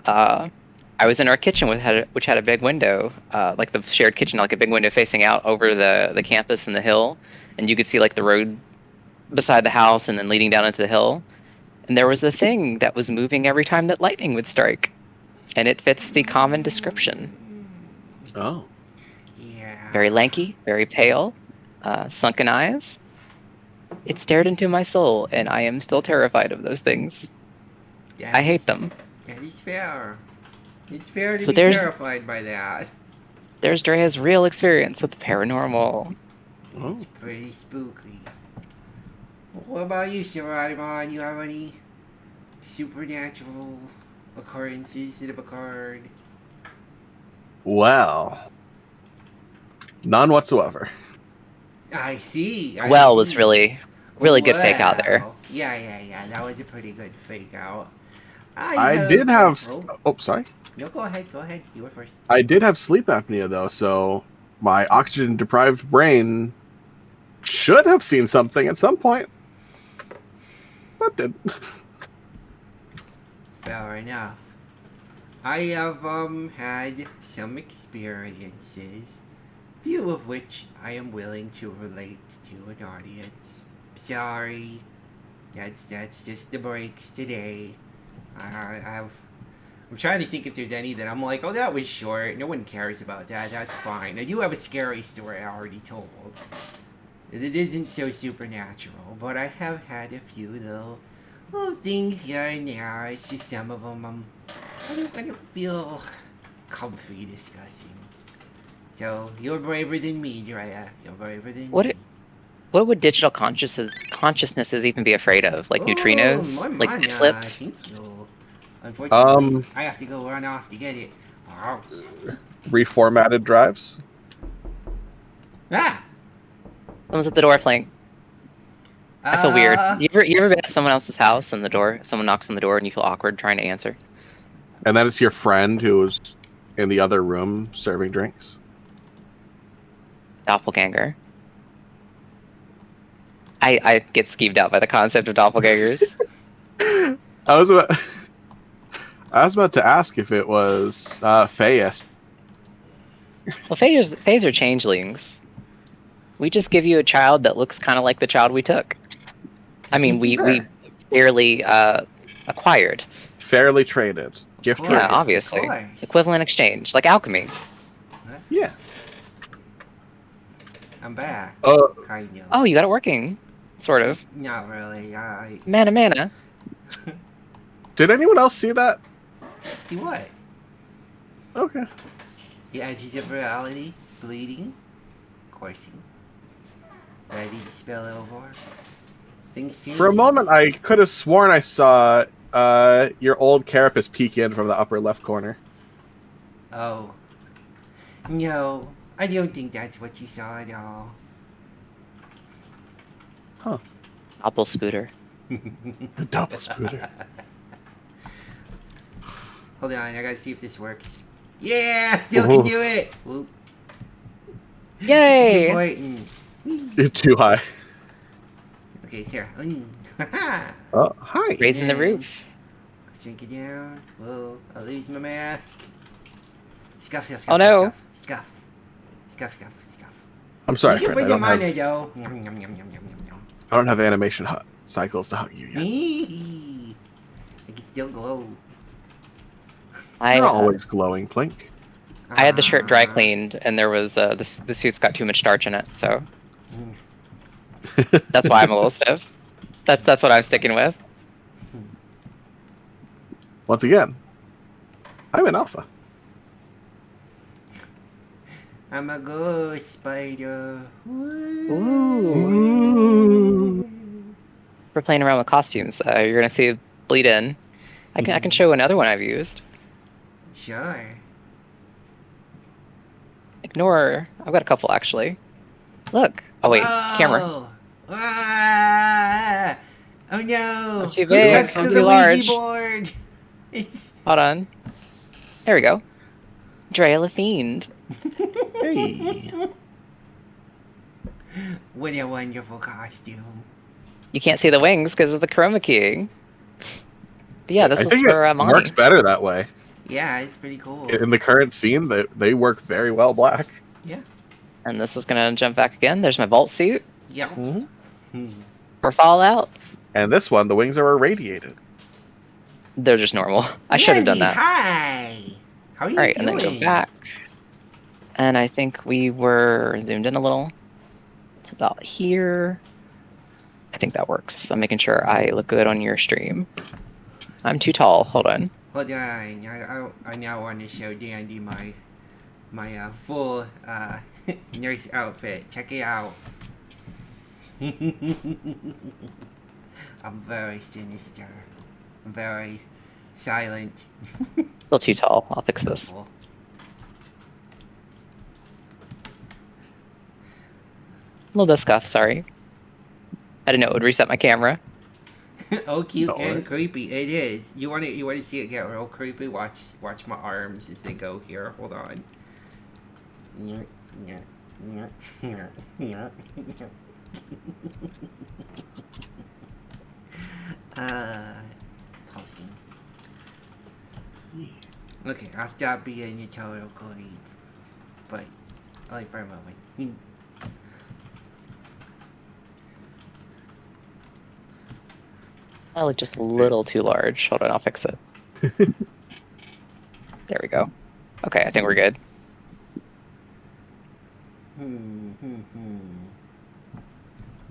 I was in our kitchen which had a big window, like the shared kitchen, like a big window facing out over the campus and the hill, and you could see like the road beside the house and then leading down into the hill. And there was a thing that was moving every time that lightning would strike, and it fits the common description. Oh. Yeah. Very lanky, very pale, sunken eyes. It stared into my soul, and I am still terrified of those things. I hate them. That is fair. It's fair to So be there's- terrified by that. There's Drea's real experience with the paranormal. Oh. Pretty spooky. What about you, Shiradimon? You have any supernatural occurrences that have occurred? Well, none whatsoever. I see. Well was really good fake out there. Yeah. That was a pretty good fake out. I did have. Oh, sorry. No, go ahead. Go ahead. You were first. I did have sleep apnea though, so my oxygen deprived brain should have seen something at some point, but did. Fair enough. I have had some experiences, few of which I am willing to relate to an audience. Sorry, that's just the breaks today. I'm trying to think if there's any that I'm like, oh, that was short. No one cares about that. That's fine. I do have a scary story I already told. It isn't so supernatural, but I have had a few little things here and there. It's just some of them I don't feel comfy discussing. So you're braver than me, Drea. You're braver than me. What would digital consciousnesses even be afraid of? Like neutrinos? My Like mana, chip slips? thank you. Unfortunately, I have to go run off to get it. Reformatted drives. Ah! Someone's at the door playing. I feel weird. You ever been at someone else's house and someone knocks on the door and you feel awkward trying to answer? And that is your friend who was in the other room serving drinks. Doppelganger. I get skeeved out by the concept of doppelgangers. I was about to ask if it was Fayest. Well, Fays are changelings. We just give you a child that looks kind of like the child we took. I mean, we fairly acquired. Fairly traded. Gift Course, Yeah, gift. obviously. course. Equivalent exchange, like alchemy. Yeah. I'm back. Kind of. Oh, you got it working. Sort of. Not really. Mana. Did anyone else see that? See what? Okay. The edges of reality bleeding, coursing, ready to spill over. Things change. For a moment, I could have sworn I saw your old carapace peek in from the upper left corner. Oh. No, I don't think that's what you saw at all. Huh. Apple spooter. A double spooter. Hold on, I gotta see if this works. Yeah, still can do it! Whoop. Yay! Too important. It's too high. Okay, here. Oh, hi. Raising the roof. Let's drink it down. Whoa, I'll lose my mask. Scuff, scuff, scuff. Oh, no. Scuff. Scuff, scuff, scuff. I'm sorry, Thank you friend. for the mana, though. Yum, yum, yum, yum, yum, yum. I don't have animation cycles to hug you yet. I can still glow. You're always glowing, Plink. I had the shirt dry cleaned, and there was the suit's got too much starch in it, so that's why I'm a little stiff. That's what I'm sticking with. Once again, I'm an alpha. I'm a ghost spider. Ooh. We're playing around with costumes. You're gonna see it bleed in. I can show another one I've used. Sure. Ignore. I've got a couple actually. Look. Oh wait, camera. Ah! Oh no! I'm too Who big, touched I'm the too large. Ouija board? It's Hold on. There we go. Drea the Fiend. Hey. what a wonderful costume. You can't see the wings because of the chroma keying. But yeah, this I is think for it Monty. works better that way. Yeah, it's pretty cool. In the current scene, they work very well black. Yeah. And this is gonna jump back again. There's my vault suit Yeah. for fallouts. And this one, the wings are irradiated. They're just normal. I should have done that. Hi. How are you Alright, doing? and then go back. And I think we were zoomed in a little. It's about here. I think that works. I'm making sure I look good on your stream. I'm too tall. Hold on. Hold on. I now want to show Dandy my full nurse outfit. Check it out. I'm very sinister. I'm very silent. Still too tall. I'll fix this. Cool. A little bit of scuff, sorry. I didn't know it would reset my camera. Oh, cute and Alright. creepy. It is. You want to see it get real creepy? Watch my arms as they go here. Hold on. uh, Pulsing. Okay, I'll stop being a total creep, but only for a moment. I look just a little too large. Hold on, I'll fix it. There we go. Okay, I think we're good.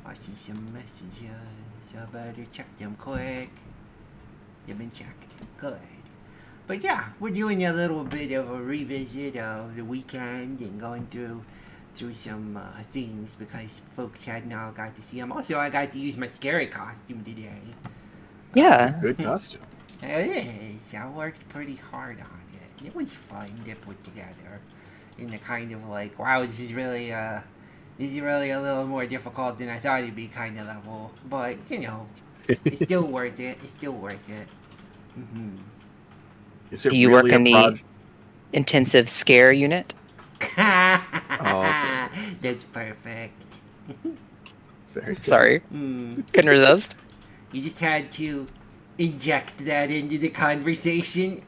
I see some messages. I better check them quick. They've been checked. Good. But yeah, we're doing a little bit of a revisit of the weekend and going through some things because folks hadn't all got to see them. Also, I got to use my scary costume today. Yeah. Good costume. It is. I worked pretty hard on it. It was fun to put together. In the kind of like, wow, this is really a little more difficult than I thought it'd be kind of level. But, you know, it's still worth it. It's still worth it. Mm-hmm. Is it Do you really work in a the project? intensive scare unit? Oh, That's perfect. very good. Sorry, Mm. couldn't resist. You just had to inject that into the conversation.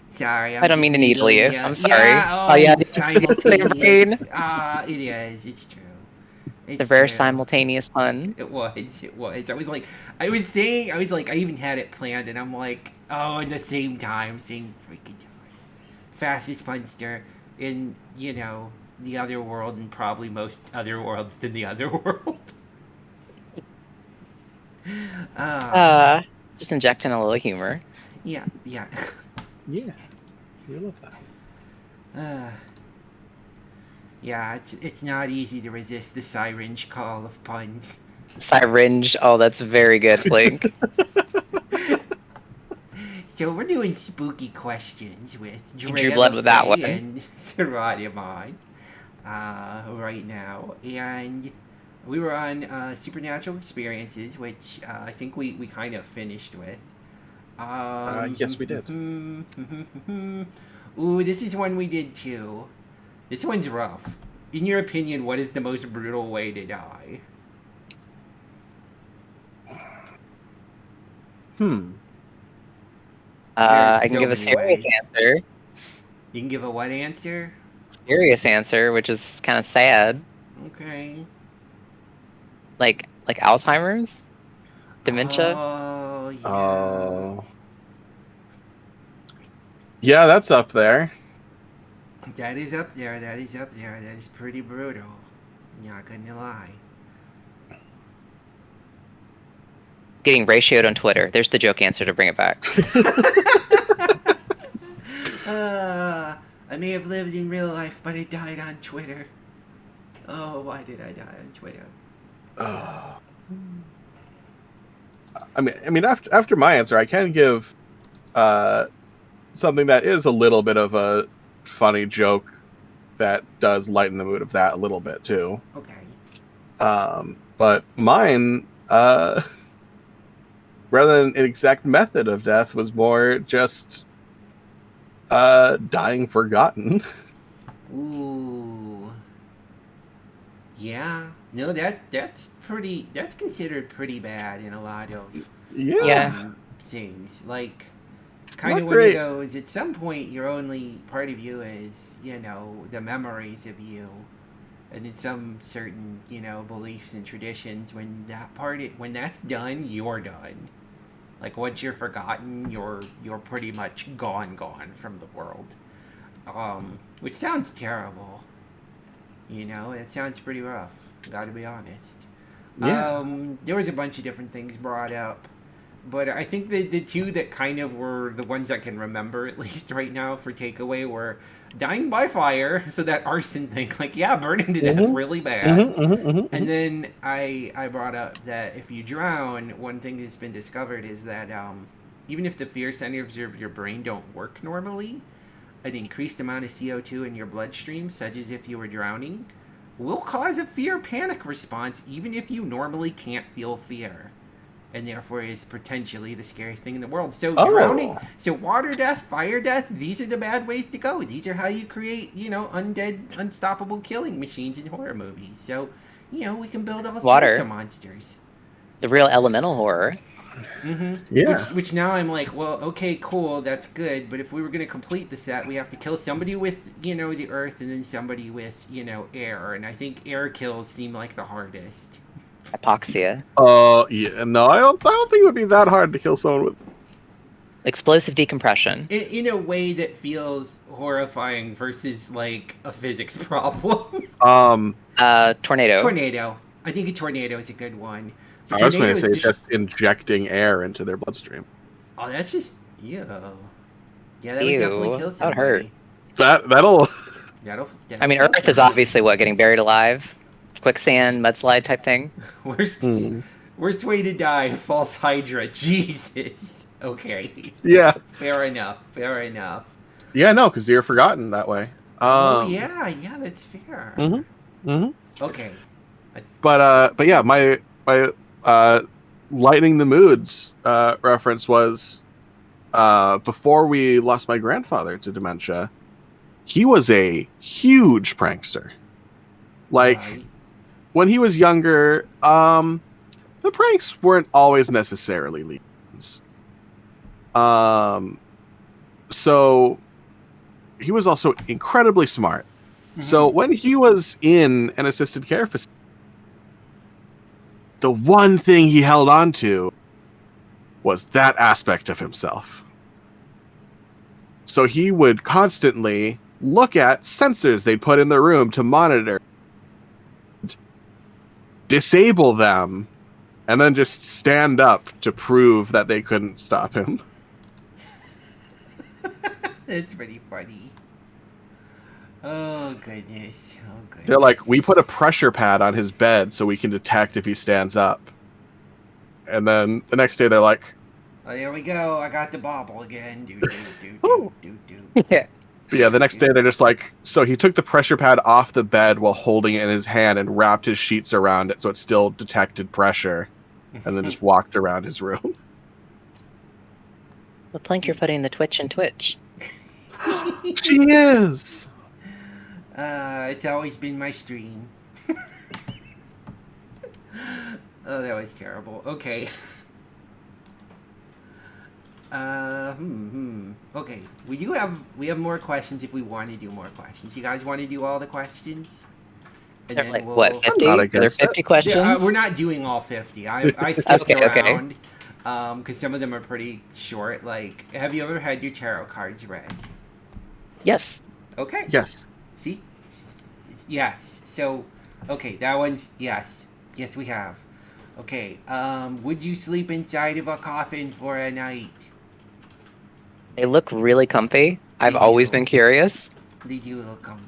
Sorry, I'm I don't just mean to needle you. ya. I'm sorry. Yeah, Oh yeah, simultaneous. It is. It's true. the It's very true. simultaneous pun. It was. I was like, I even had it planned, and I'm like, oh, in the same time, same freaking time. Fastest punster in, the other world, and probably most other worlds than the other world. Uh, just injecting a little humor. Yeah. Yeah, we love that. Yeah, it's not easy to resist the syringe call of puns. Syringe. Oh, that's very good, Flink. So we're doing spooky questions with You drew Drea blood the with that Fae one. and Saradimon right now. And we were on Supernatural Experiences, which I think we kind of finished with. Yes, we did. Ooh, this is one we did too. This one's rough. In your opinion, what is the most brutal way to die? I can so give a many serious ways. answer. You can give a what answer? Serious answer, which is kind of sad. Okay. Like Alzheimer's, dementia. Oh, yeah. Yeah, that's up there. That is up there. That is pretty brutal. Not gonna lie. Getting ratioed on Twitter. There's the joke answer to bring it back. I may have lived in real life, but I died on Twitter. Oh, why did I die on Twitter? I mean, after my answer, I can give something that is a little bit of a funny joke that does lighten the mood of that a little bit too. Okay. But mine, rather than an exact method of death, was more just dying forgotten. Ooh. Yeah. No, that's considered pretty bad in a lot of Yeah. things. Like, kind Not of great. one of those, at some point, your only part of you is, the memories of you. And in some certain, beliefs and traditions, when when that's done, you're done. Like, once you're forgotten, you're pretty much gone from the world. Which sounds terrible. It sounds pretty rough. Gotta be honest. Yeah. There was a bunch of different things brought up, but I think the two that kind of were the ones I can remember, at least right now, for takeaway were dying by fire, so that arson thing, like, yeah, burning to death really bad. And then I brought up that if you drown, one thing that's been discovered is that even if the fear centers of your brain don't work normally, an increased amount of CO2 in your bloodstream, such as if you were drowning, will cause a fear panic response even if you normally can't feel fear. and therefore is potentially the scariest thing in the world. So Oh. drowning, so water death, fire death, these are the bad ways to go. These are how you create, undead, unstoppable killing machines in horror movies. So, we can build all Water. sorts of monsters. The real elemental horror. Mm-hmm. Yeah. Which now I'm like, well, okay, cool, that's good, but if we were going to complete the set, we have to kill somebody with, the earth and then somebody with, air. And I think air kills seem like the hardest. Hypoxia. Yeah. No, I don't think it would be that hard to kill someone with. Explosive decompression. In a way that feels horrifying versus, like, a physics problem. Tornado. Tornado. I think a tornado is a good one. I was going to say Tornado is just injecting air into their bloodstream. Oh, that's just... Ew. Yeah, that would Ew, definitely kill that would somebody. hurt. That'll. That'll I mean, kill Earth is somebody. obviously what, getting buried alive? Quicksand, mudslide type thing? Worst way to die, false hydra. Jesus. Okay. Yeah. Fair enough. Yeah, no, because you're forgotten that way. Oh, yeah, that's fair. Okay. But yeah, my lightening the moods reference was before we lost my grandfather to dementia. He was a huge prankster. Like Right. when he was younger, the pranks weren't always necessarily legions. So he was also incredibly smart. So when he was in an assisted care facility, the one thing he held on to was that aspect of himself. So he would constantly look at sensors they'd put in the room to monitor, disable them, and then just stand up to prove that they couldn't stop him. That's pretty funny. Oh, goodness. They're like, we put a pressure pad on his bed so we can detect if he stands up. And then the next day they're like, Oh, there we go. I got the bobble again. Yeah. but yeah, the next day they're just like, so he took the pressure pad off the bed while holding it in his hand and wrapped his sheets around it so it still detected pressure, and then just walked around his room. What plank you're putting the Twitch in Twitch? She is! It's always been my stream. Oh, that was terrible. Okay. Okay, we have more questions if we want to do more questions. You guys want to do all the questions? And They're like, what, 50? not Are there against it. 50 questions? Yeah, we're not doing all 50. I skipped Okay. around because some of them are pretty short. Like, have you ever had your tarot cards read? Yes. Okay. Yes. See? Yes. So, okay, that one's yes. Yes, we have. Okay. Would you sleep inside of a coffin for a night? They look really comfy. I've They always do. been curious. They do look comfy.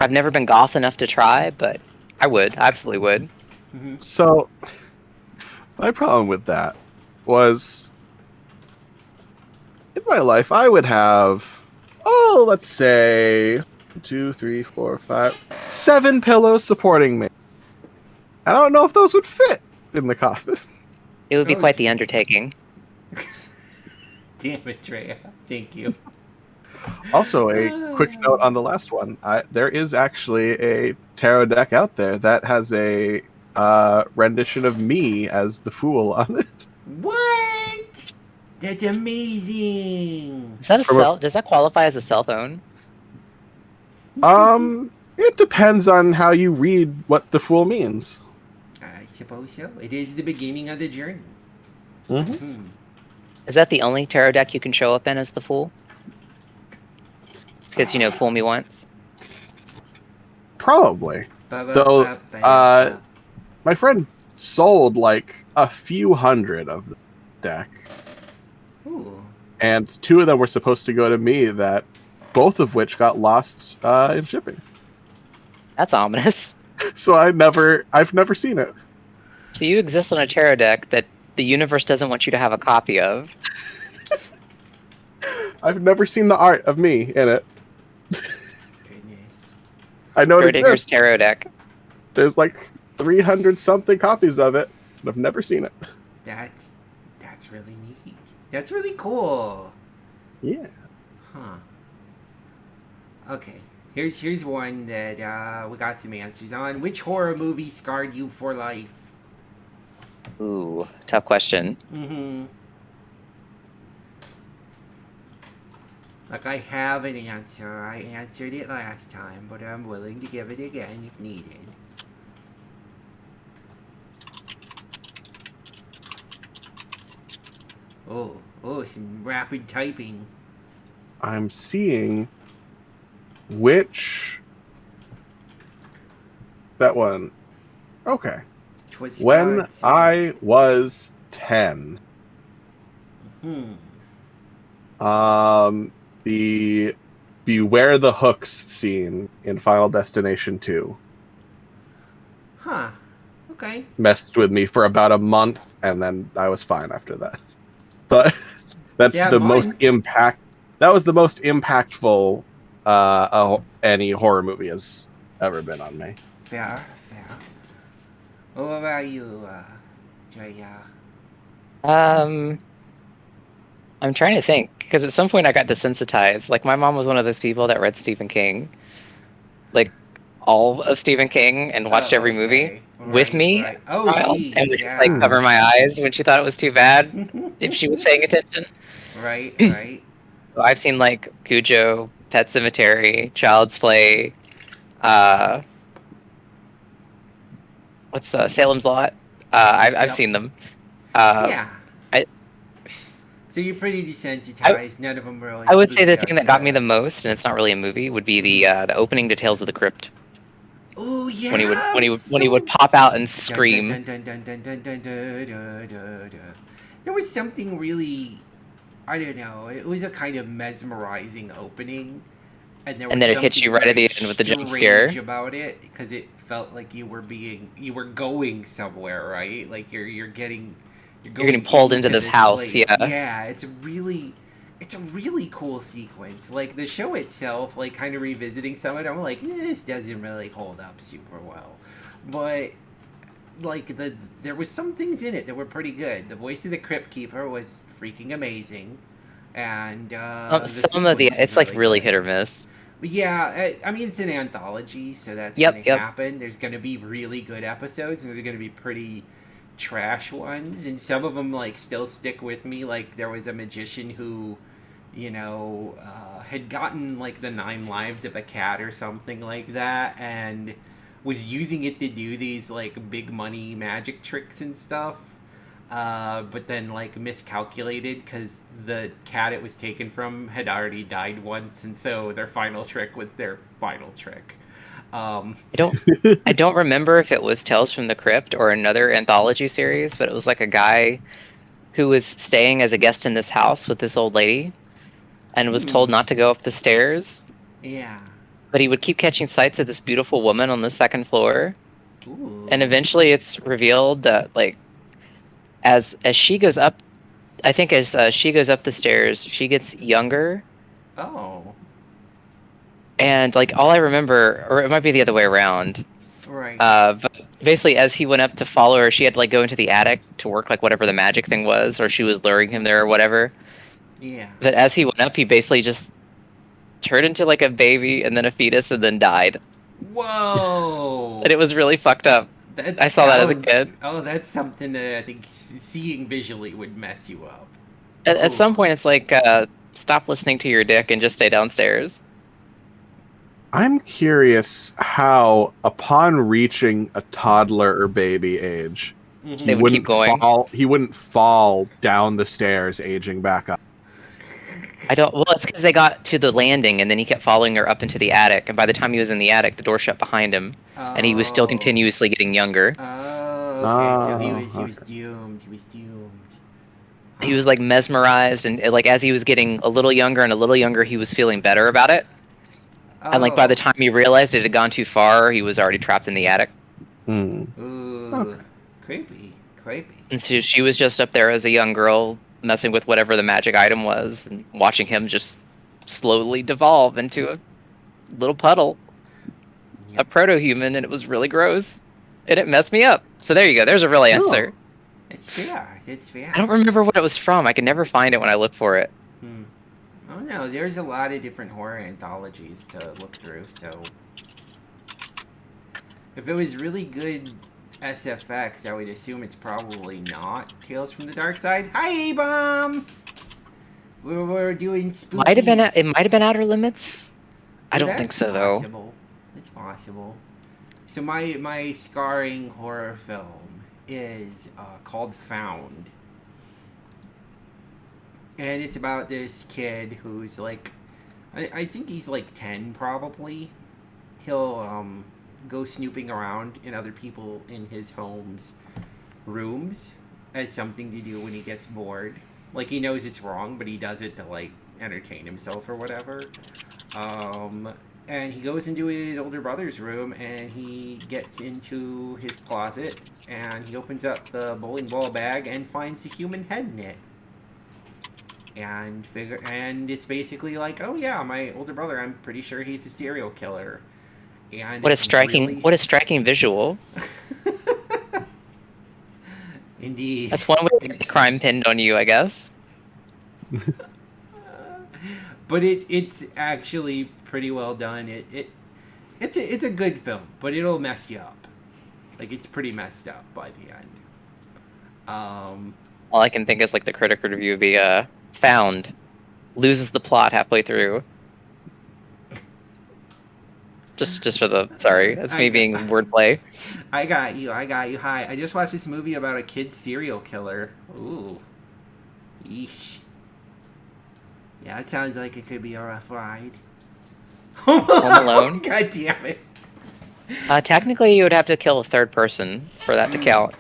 I've never been goth enough to try, but I would. I absolutely would. So, my problem with that was, in my life, I would have, let's say, 2, 3, 4, 5, 7 pillows supporting me. I don't know if those would fit in the coffin. It would be Oh, quite the geez. undertaking. Damn it, Treya. Thank you. Also, a quick note on the last one. There is actually a tarot deck out there that has a rendition of me as the fool on it. What? That's amazing. Is that a From a- cell? Does that qualify as a cell phone? It depends on how you read what the fool means. I suppose so. It is the beginning of the journey. Mm-hmm. Is that the only tarot deck you can show up in as the fool? Because, fool me once. Probably. Though, My friend sold like a few hundred of the deck, Ooh. and 2 of them were supposed to go to me, that both of which got lost in shipping. That's ominous. So I've never seen it. So you exist on a tarot deck that the universe doesn't want you to have a copy of. I've never seen the art of me in it. Goodness. I know it Schrodinger's exists. tarot deck. There's like 300 something copies of it, but I've never seen it. That's really neat. That's really cool. Yeah. Huh. Okay. Here's one that we got some answers on. Which horror movie scarred you for life? Ooh, tough question. Mm-hmm. Like, I have an answer. I answered it last time, but I'm willing to give it again if needed. Oh, some rapid typing. I'm seeing which that one. Okay. Twas When starred, I was 10, the Beware the Hooks scene in Final Destination 2 Huh. Okay. messed with me for about a month, and then I was fine after that. But that's That the most month? impact. That was the most impactful any horror movie has ever been on me. Fair. What about you, Jaya? Um, I'm trying to think because at some point I got desensitized. Like my mom was one of those people that read Stephen King, like all of Stephen King, and watched every movie Okay. with me as Right. Oh, a child, and geez, would just like yeah. cover my eyes when she thought it was too bad if she was paying attention. Right. So I've seen like Cujo, Pet Cemetery, Child's Play, uh, what's the Salem's Lot? I've Yep. seen them. Uh, Yeah. I, So you're pretty I desensitized. None of them really I would say spooked the out thing to that got me you. the most, and it's not really a movie, would be the opening to Tales of the Crypt Oh, when he would yeah. when he It's would when he would so. pop out and Dun dun scream, dun dun dun dun dun dun dun dun dun dun. There was something really. I don't know. It was a kind of mesmerizing opening, and there and was then it hits you something right at very the end with the jump strange scare. about it because it felt like you were going somewhere, right? Like you're You're getting going pulled into into this this house, place. yeah. Yeah, it's a really cool sequence. Like the show itself, like kind of revisiting some of it, I'm like, this doesn't really hold up super well, but like there was some things in it that were pretty good. The voice of the Crypt Keeper was freaking amazing, and the Some of the sequence was it's like really really hit good. or miss. But yeah, I mean it's an anthology, so that's gonna Yep. happen. There's gonna be really good episodes, and there's gonna be pretty trash ones, and some of them like still stick with me. Like there was a magician who, had gotten like the 9 lives of a cat or something like that, and was using it to do these like big money magic tricks and stuff. But then like miscalculated because the cat it was taken from had already died once, and so their final trick was their final trick. Um, I don't I don't remember if it was Tales from the Crypt or another anthology series, but it was like a guy who was staying as a guest in this house with this old lady and was told not to go up the stairs, yeah. but he would keep catching sights of this beautiful woman on the second floor. And Ooh. eventually it's revealed that like as she goes up, I think as she goes up the stairs, she gets younger. Oh. And like all I remember, or it might be the other way around. Right. But basically, as he went up to follow her, she had to like go into the attic to work like whatever the magic thing was, or she was luring him there or whatever. Yeah. But as he went up, he basically just turned into like a baby and then a fetus and then died. And Whoa. it was really fucked up. That I saw that as a sounds. kid. Oh, that's something that I think seeing visually would mess you up. At some Oh. point, it's like stop listening to your dick and just stay downstairs. I'm curious how, upon reaching a toddler or baby age, They would keep going. He wouldn't fall down the stairs, aging back up. I don't. Well, it's because they got to the landing and then he kept following her up into the attic. And by the time he was in the attic, the door shut behind him, and he was still Oh. continuously getting younger. Oh, okay. So he Oh, was doomed. He was doomed. He Huh. was like mesmerized, and like as he was getting a little younger and a little younger, he was feeling better about it. And like by the Oh. time he realized it had gone too far, he was already trapped in the attic. Ooh. okay. Creepy. And so she was just up there as a young girl, messing with whatever the magic item was, and watching him just slowly devolve into a little puddle, a Yep. proto-human, and it was really gross. And it messed me up. So there you go. There's a real Oh, answer. It's fair. It's fair. I don't remember what it was from. I can never find it when I look for it. Oh no, there's a lot of different horror anthologies to look through, so if it was really good SFX, I would assume it's probably not Tales from the Dark Side. Hi, A-Bomb! We're doing spookies. It might have been Outer Limits. I don't think so, though. It's possible. So my scarring horror film is called Found. And it's about this kid who's like, I think he's like 10 probably. He'll go snooping around in other people in his home's rooms as something to do when he gets bored. Like, he knows it's wrong, but he does it to like entertain himself or whatever. And he goes into his older brother's room and he gets into his closet and he opens up the bowling ball bag and finds a human head in it. And it's basically like, oh yeah, my older brother, I'm pretty sure he's a serial killer. And What a striking visual. Indeed. That's one way to get the crime pinned on you, I guess. But it's actually pretty well done. It's a good film, but it'll mess you up. Like, it's pretty messed up by the end. All I can think is like the critic review would be Found loses the plot halfway through. Just for the sorry, that's me being wordplay. I got you. Hi, I just watched this movie about a kid serial killer. Ooh, yeesh. Yeah, it sounds like it could be a rough ride. Home Alone. God damn it. Technically, you would have to kill a third person for that to count.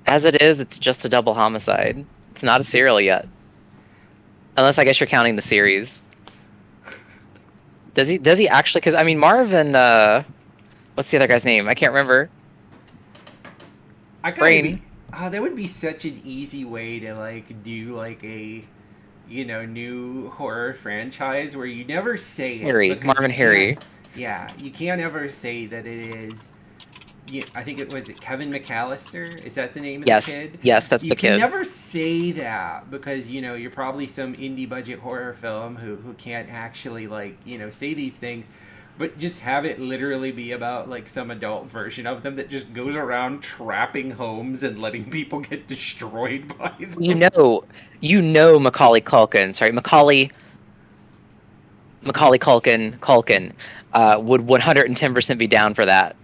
As it is, it's just a double homicide. It's not a serial yet. Unless I guess you're counting the series. Does he actually? Because I mean, Marvin. What's the other guy's name? I can't remember. Brain. That would be such an easy way to like do like a, new horror franchise where you never say it. Marvin Harry. Yeah, you can't ever say that it is. I think it was Kevin McAllister. Is that the name of the kid? Yes, that's the kid. You can never say that because you're probably some indie budget horror film who can't actually say these things, but just have it literally be about like some adult version of them that just goes around trapping homes and letting people get destroyed by them. You know Macaulay Culkin. Sorry, Macaulay Culkin would 110% be down for that.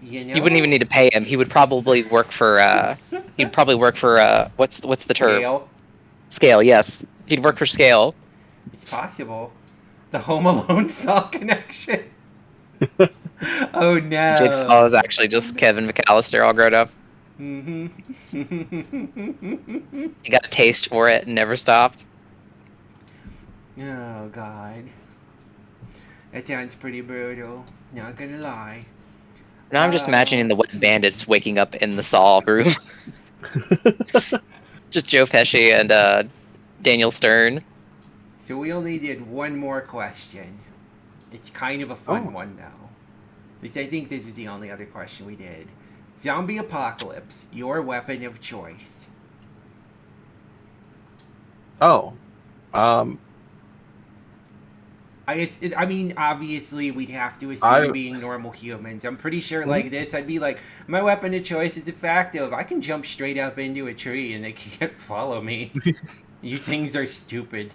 You wouldn't even need to pay him. He would probably work for. What's the term? Scale. Scale. Yes, he'd work for Scale. It's possible. The Home Alone Saw connection. Oh no. Jigsaw is actually just Kevin McAllister all grown up. Mm-hmm. He got a taste for it and never stopped. Oh god. That sounds pretty brutal. Not gonna lie. Now I'm just imagining the Wet Bandits waking up in the Saw room. Just Joe Pesci and Daniel Stern. So we only did one more question. It's kind of a fun one, though. At least I think this was the only other question we did. Zombie apocalypse, your weapon of choice. I mean, obviously, we'd have to assume being normal humans. I'm pretty sure, like this, I'd be like, my weapon of choice is de facto. If I can jump straight up into a tree and they can't follow me, you things are stupid.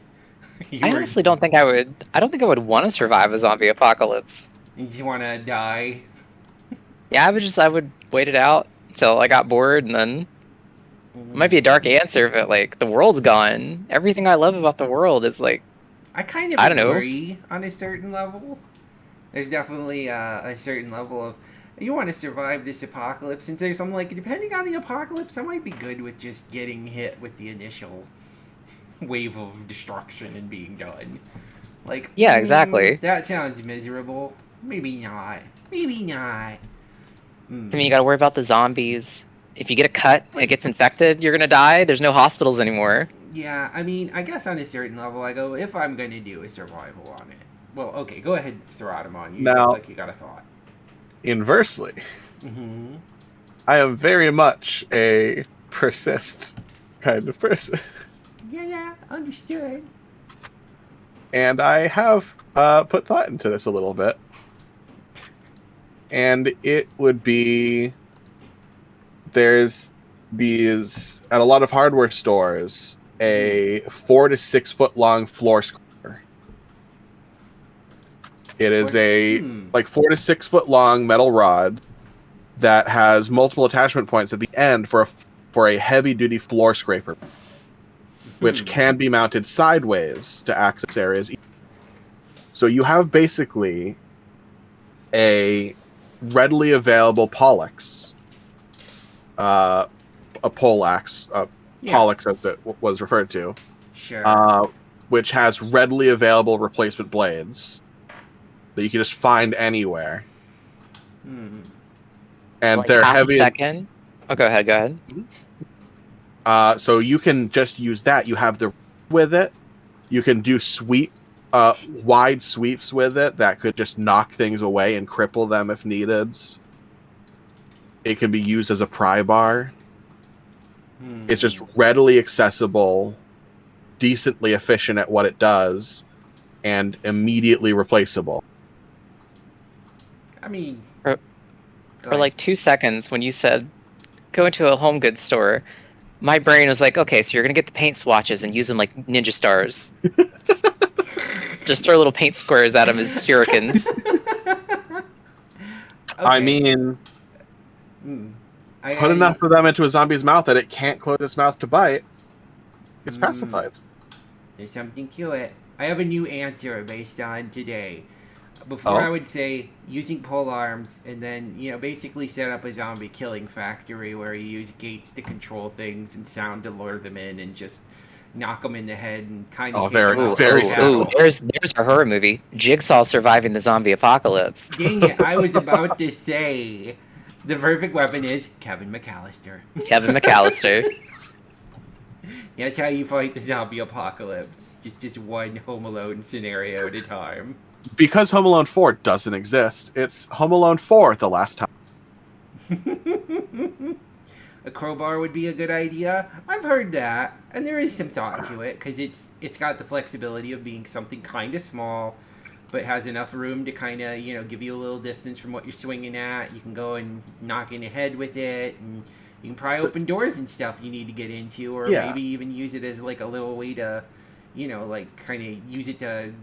I honestly don't think I would. I don't think I would want to survive a zombie apocalypse. You just want to die? Yeah, I would wait it out until I got bored, and then it might be a dark answer, but like the world's gone. Everything I love about the world is like. I kind of agree on a certain level. There's definitely a certain level of you want to survive this apocalypse, and there's some like depending on the apocalypse, I might be good with just getting hit with the initial wave of destruction and being done. Like yeah, exactly. That sounds miserable. Maybe not. Maybe not. I mean, you gotta worry about the zombies. If you get a cut and it gets infected, you're gonna die. There's no hospitals anymore. Yeah, I mean, I guess on a certain level, I go, if I'm going to do a survival on it. Well, okay, go ahead, Saratamon. You look like you got a thought. Inversely, I am very much a persist kind of person. Yeah, understood. And I have put thought into this a little bit. And it would be there's these at a lot of hardware stores a 4 to 6 foot long floor scraper. It is a like 4 to 6 foot long metal rod that has multiple attachment points at the end for a heavy duty floor scraper, which can be mounted sideways to access areas. So you have basically a readily available poleaxe, a poleaxe, poleaxe as it was referred to, Sure. which has readily available replacement blades that you can just find anywhere. And like they're half heavy. a second. Oh, go ahead. So you can just use that. You have the with it. You can do wide sweeps with it that could just knock things away and cripple them if needed. It can be used as a pry bar. It's just readily accessible, decently efficient at what it does, and immediately replaceable. I mean, For like 2 seconds, when you said go into a home goods store, my brain was like, okay, so you're gonna get the paint swatches and use them like ninja stars. Just throw little paint squares at him as shurikens. I mean, put enough of them into a zombie's mouth that it can't close its mouth to bite. It's pacified. There's something to it. I have a new answer based on today. Before I would say using pole arms and then, basically set up a zombie killing factory where you use gates to control things and sound to lure them in and just knock them in the head and kind of very simple. There's a horror movie, Jigsaw surviving the zombie apocalypse. Dang it, I was about to say the perfect weapon is Kevin McAllister. Kevin McAllister. That's how you fight the zombie apocalypse. Just one Home Alone scenario at a time. Because Home Alone 4 doesn't exist, it's Home Alone 4 the last time. A crowbar would be a good idea. I've heard that, and there is some thought to it, because it's got the flexibility of being something kind of small, but has enough room to kind of, give you a little distance from what you're swinging at. You can go and knock in the head with it, and you can pry open doors and stuff you need to get into, or maybe even use it as like a little way to, kind of use it to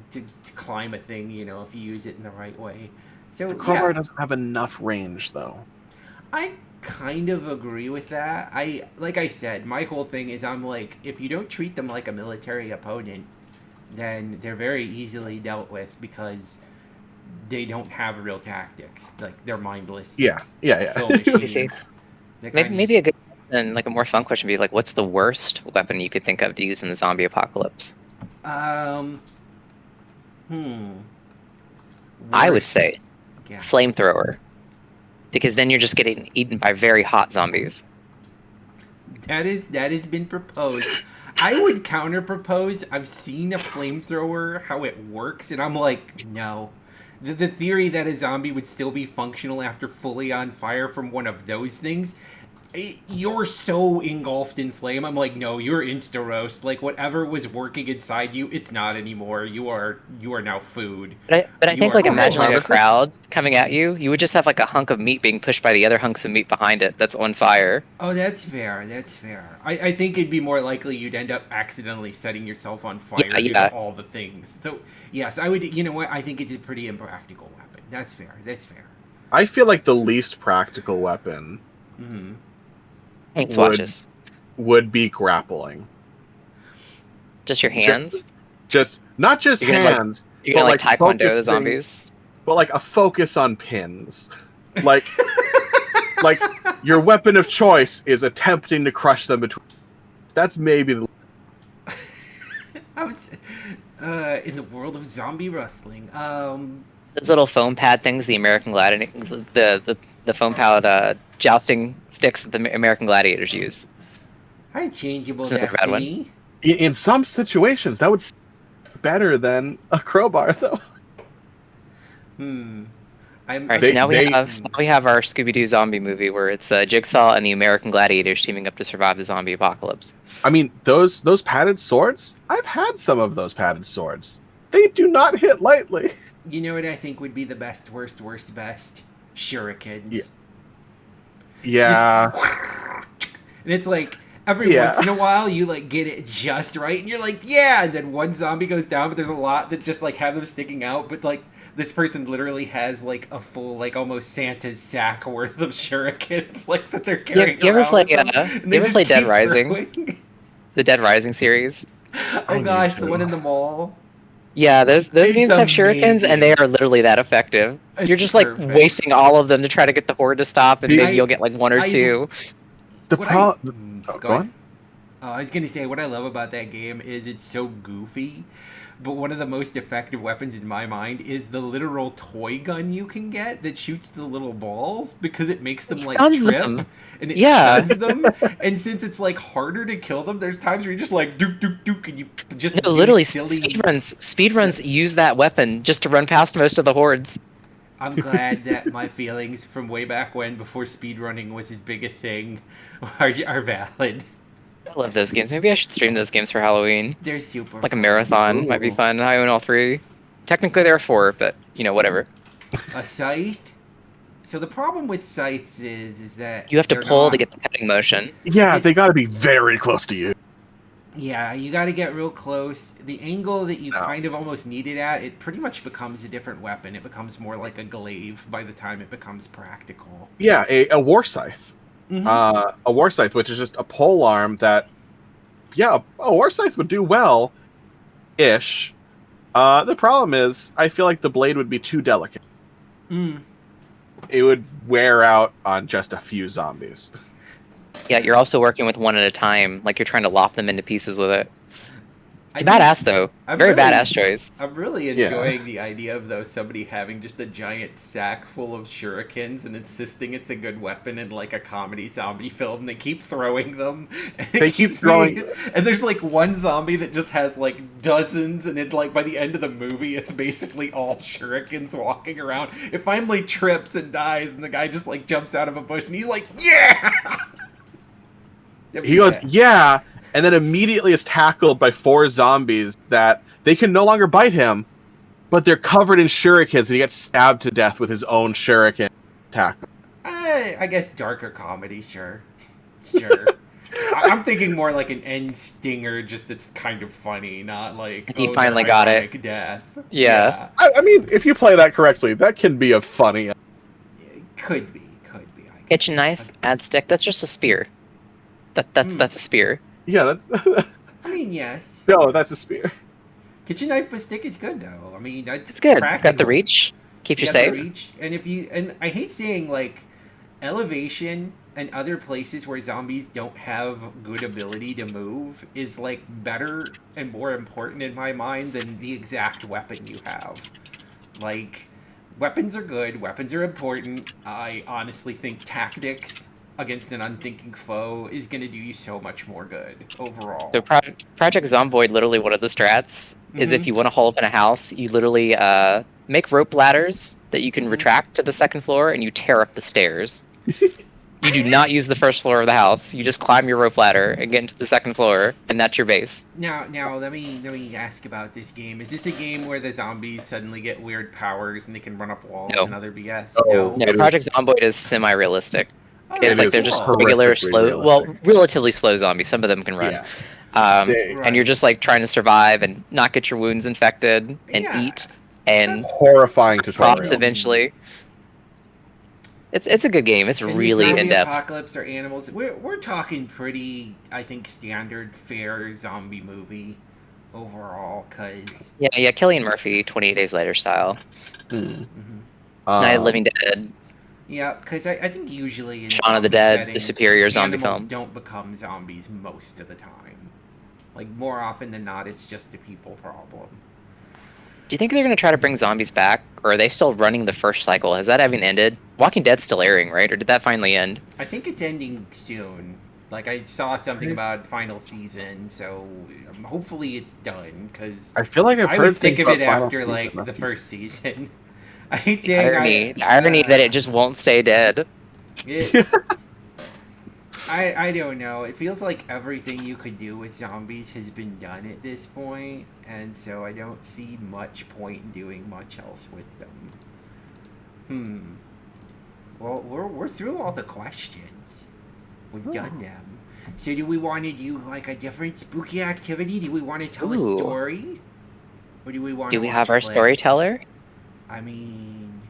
climb a thing, if you use it in the right way. So the crowbar doesn't have enough range, though. I kind of agree with that. Like I said, my whole thing is I'm like, if you don't treat them like a military opponent, then they're very easily dealt with because they don't have real tactics. Like, they're mindless. Yeah. Kill machines. Maybe a good and like a more fun question would be like, what's the worst weapon you could think of to use in the zombie apocalypse? Worst. I would say flamethrower, because then you're just getting eaten by very hot zombies. That has been proposed. I would counter propose. I've seen a flamethrower, how it works, and I'm like, no. The theory that a zombie would still be functional after fully on fire from one of those things, you're so engulfed in flame. I'm like, no, you're insta-roast. Like, whatever was working inside you, it's not anymore. You are now food. But I think, like, imagine like a crowd coming at you. You would just have like a hunk of meat being pushed by the other hunks of meat behind it that's on fire. Oh, that's fair. I think it'd be more likely you'd end up accidentally setting yourself on fire due to all the things. So, yes, I would, you know what? I think it's a pretty impractical weapon. That's fair. I feel like the least practical weapon paint swatches would be grappling. Just your hands? Just not just hands. You're gonna like taekwondo the zombies? But like a focus on pins. Like like your weapon of choice is attempting to crush them between. That's maybe the I would say, in the world of zombie wrestling. Those little foam pad things, the American Gladiator, the foam pad jousting sticks that the American Gladiators use. Hi, changeable destiny. In some situations, that would be better than a crowbar, though. All right, so now we have our Scooby-Doo zombie movie where it's Jigsaw and the American Gladiators teaming up to survive the zombie apocalypse. I mean, those padded swords. I've had some of those padded swords. They do not hit lightly. You know what I think would be the best, worst, best? Shurikens. Yeah. And it's like every once in a while you like get it just right, and you're like, yeah. And then one zombie goes down, but there's a lot that just like have them sticking out. But like this person literally has like a full, like almost Santa's sack worth of shurikens, like that they're carrying You ever around. play? You You ever play Dead Rising? The Dead Rising series. Oh gosh, the one in the mall. Yeah, those games have shurikens, and they are literally that effective. You're just like wasting all of them to try to get the horde to stop, and maybe you'll get like one or two. The problem. Go on. I was gonna say what I love about that game is it's so goofy, but one of the most effective weapons in my mind is the literal toy gun you can get that shoots the little balls because it makes them like trip and it stuns them. And since it's like harder to kill them, there's times where you're just like duke duke duke and you just literally silly speedruns use that weapon just to run past most of the hordes. I'm glad that my feelings from way back when, before speedrunning was as big a thing, are valid. I love those games. Maybe I should stream those games for Halloween. They're super like a marathon. Might be fun. I own all 3. Technically there are 4, but you know, whatever. A scythe? So the problem with scythes is that you have to pull to get the cutting motion. Yeah, they gotta be very close to you. Yeah, you gotta get real close. The angle that you kind of almost need it at, it pretty much becomes a different weapon. It becomes more like a glaive by the time it becomes practical. Yeah, a war scythe. A war scythe, which is just a pole arm that, a war scythe would do well, ish. The problem is, I feel like the blade would be too delicate. It would wear out on just a few zombies. Yeah, you're also working with one at a time, like you're trying to lop them into pieces with it. It's badass, though. Very badass choice. I'm really enjoying the idea of, somebody having just a giant sack full of shurikens and insisting it's a good weapon in, like, a comedy zombie film. They keep throwing them. And they keep throwing... And there's, like, one zombie that just has, like, dozens, and it, like, by the end of the movie, it's basically all shurikens walking around. It finally trips and dies, and the guy just, like, jumps out of a bush, and he's like, yeah! He goes, yeah! And then immediately is tackled by 4 zombies that they can no longer bite him, but they're covered in shurikens, and he gets stabbed to death with his own shuriken tackle. I guess darker comedy, sure. I'm thinking more like an end stinger, just that's kind of funny, not like he finally got it. Death. Yeah. I mean, if you play that correctly, that can be a funny. It could be. Kitchen knife, add stick. That's just a spear. That's a spear. Yeah, I mean, yes. No, that's a spear. Kitchen knife with stick is good, though. I mean, it's good. It's got the reach. Keeps you safe. Reach. And I hate saying, like, elevation and other places where zombies don't have good ability to move is, like, better and more important in my mind than the exact weapon you have. Like, weapons are good. Weapons are important. I honestly think tactics against an unthinking foe is going to do you so much more good overall. So Project Zomboid, literally one of the strats is if you want to hole up in a house, you literally make rope ladders that you can retract to the 2nd floor, and you tear up the stairs. You do not use the 1st floor of the house. You just climb your rope ladder and get into the 2nd floor, and that's your base. Now, let me ask about this game. Is this a game where the zombies suddenly get weird powers and they can run up walls and other BS? No, Project Zomboid is semi-realistic. Oh, it's like they're just regular, relatively slow zombies. Some of them can run. And you're just like trying to survive and not get your wounds infected and eat and horrifying crops eventually. It's a good game. It's really in depth. Apocalypse or animals. We're talking pretty, I think, standard fair zombie movie overall. Cause yeah, Cillian Murphy, 28 Days Later style. Night of the Living Dead. Yeah, because I think usually in Shaun of the Dead, settings, the superior zombie animals film, don't become zombies most of the time. Like, more often than not, it's just a people problem. Do you think they're going to try to bring zombies back, or are they still running the first cycle? Has that even ended? Walking Dead's still airing, right? Or did that finally end? I think it's ending soon. Like, I saw something about final season, so hopefully it's done, because I feel like I was sick of it after, like, the first season. I hate The saying irony that it just won't stay dead. It, I don't know. It feels like everything you could do with zombies has been done at this point, and so I don't see much point in doing much else with them. Well, we're through all the questions. We've done them. So do we want to do like a different spooky activity? Do we want to tell a Ooh. story? Or do we want Do to we watch have our clips? storyteller? I mean...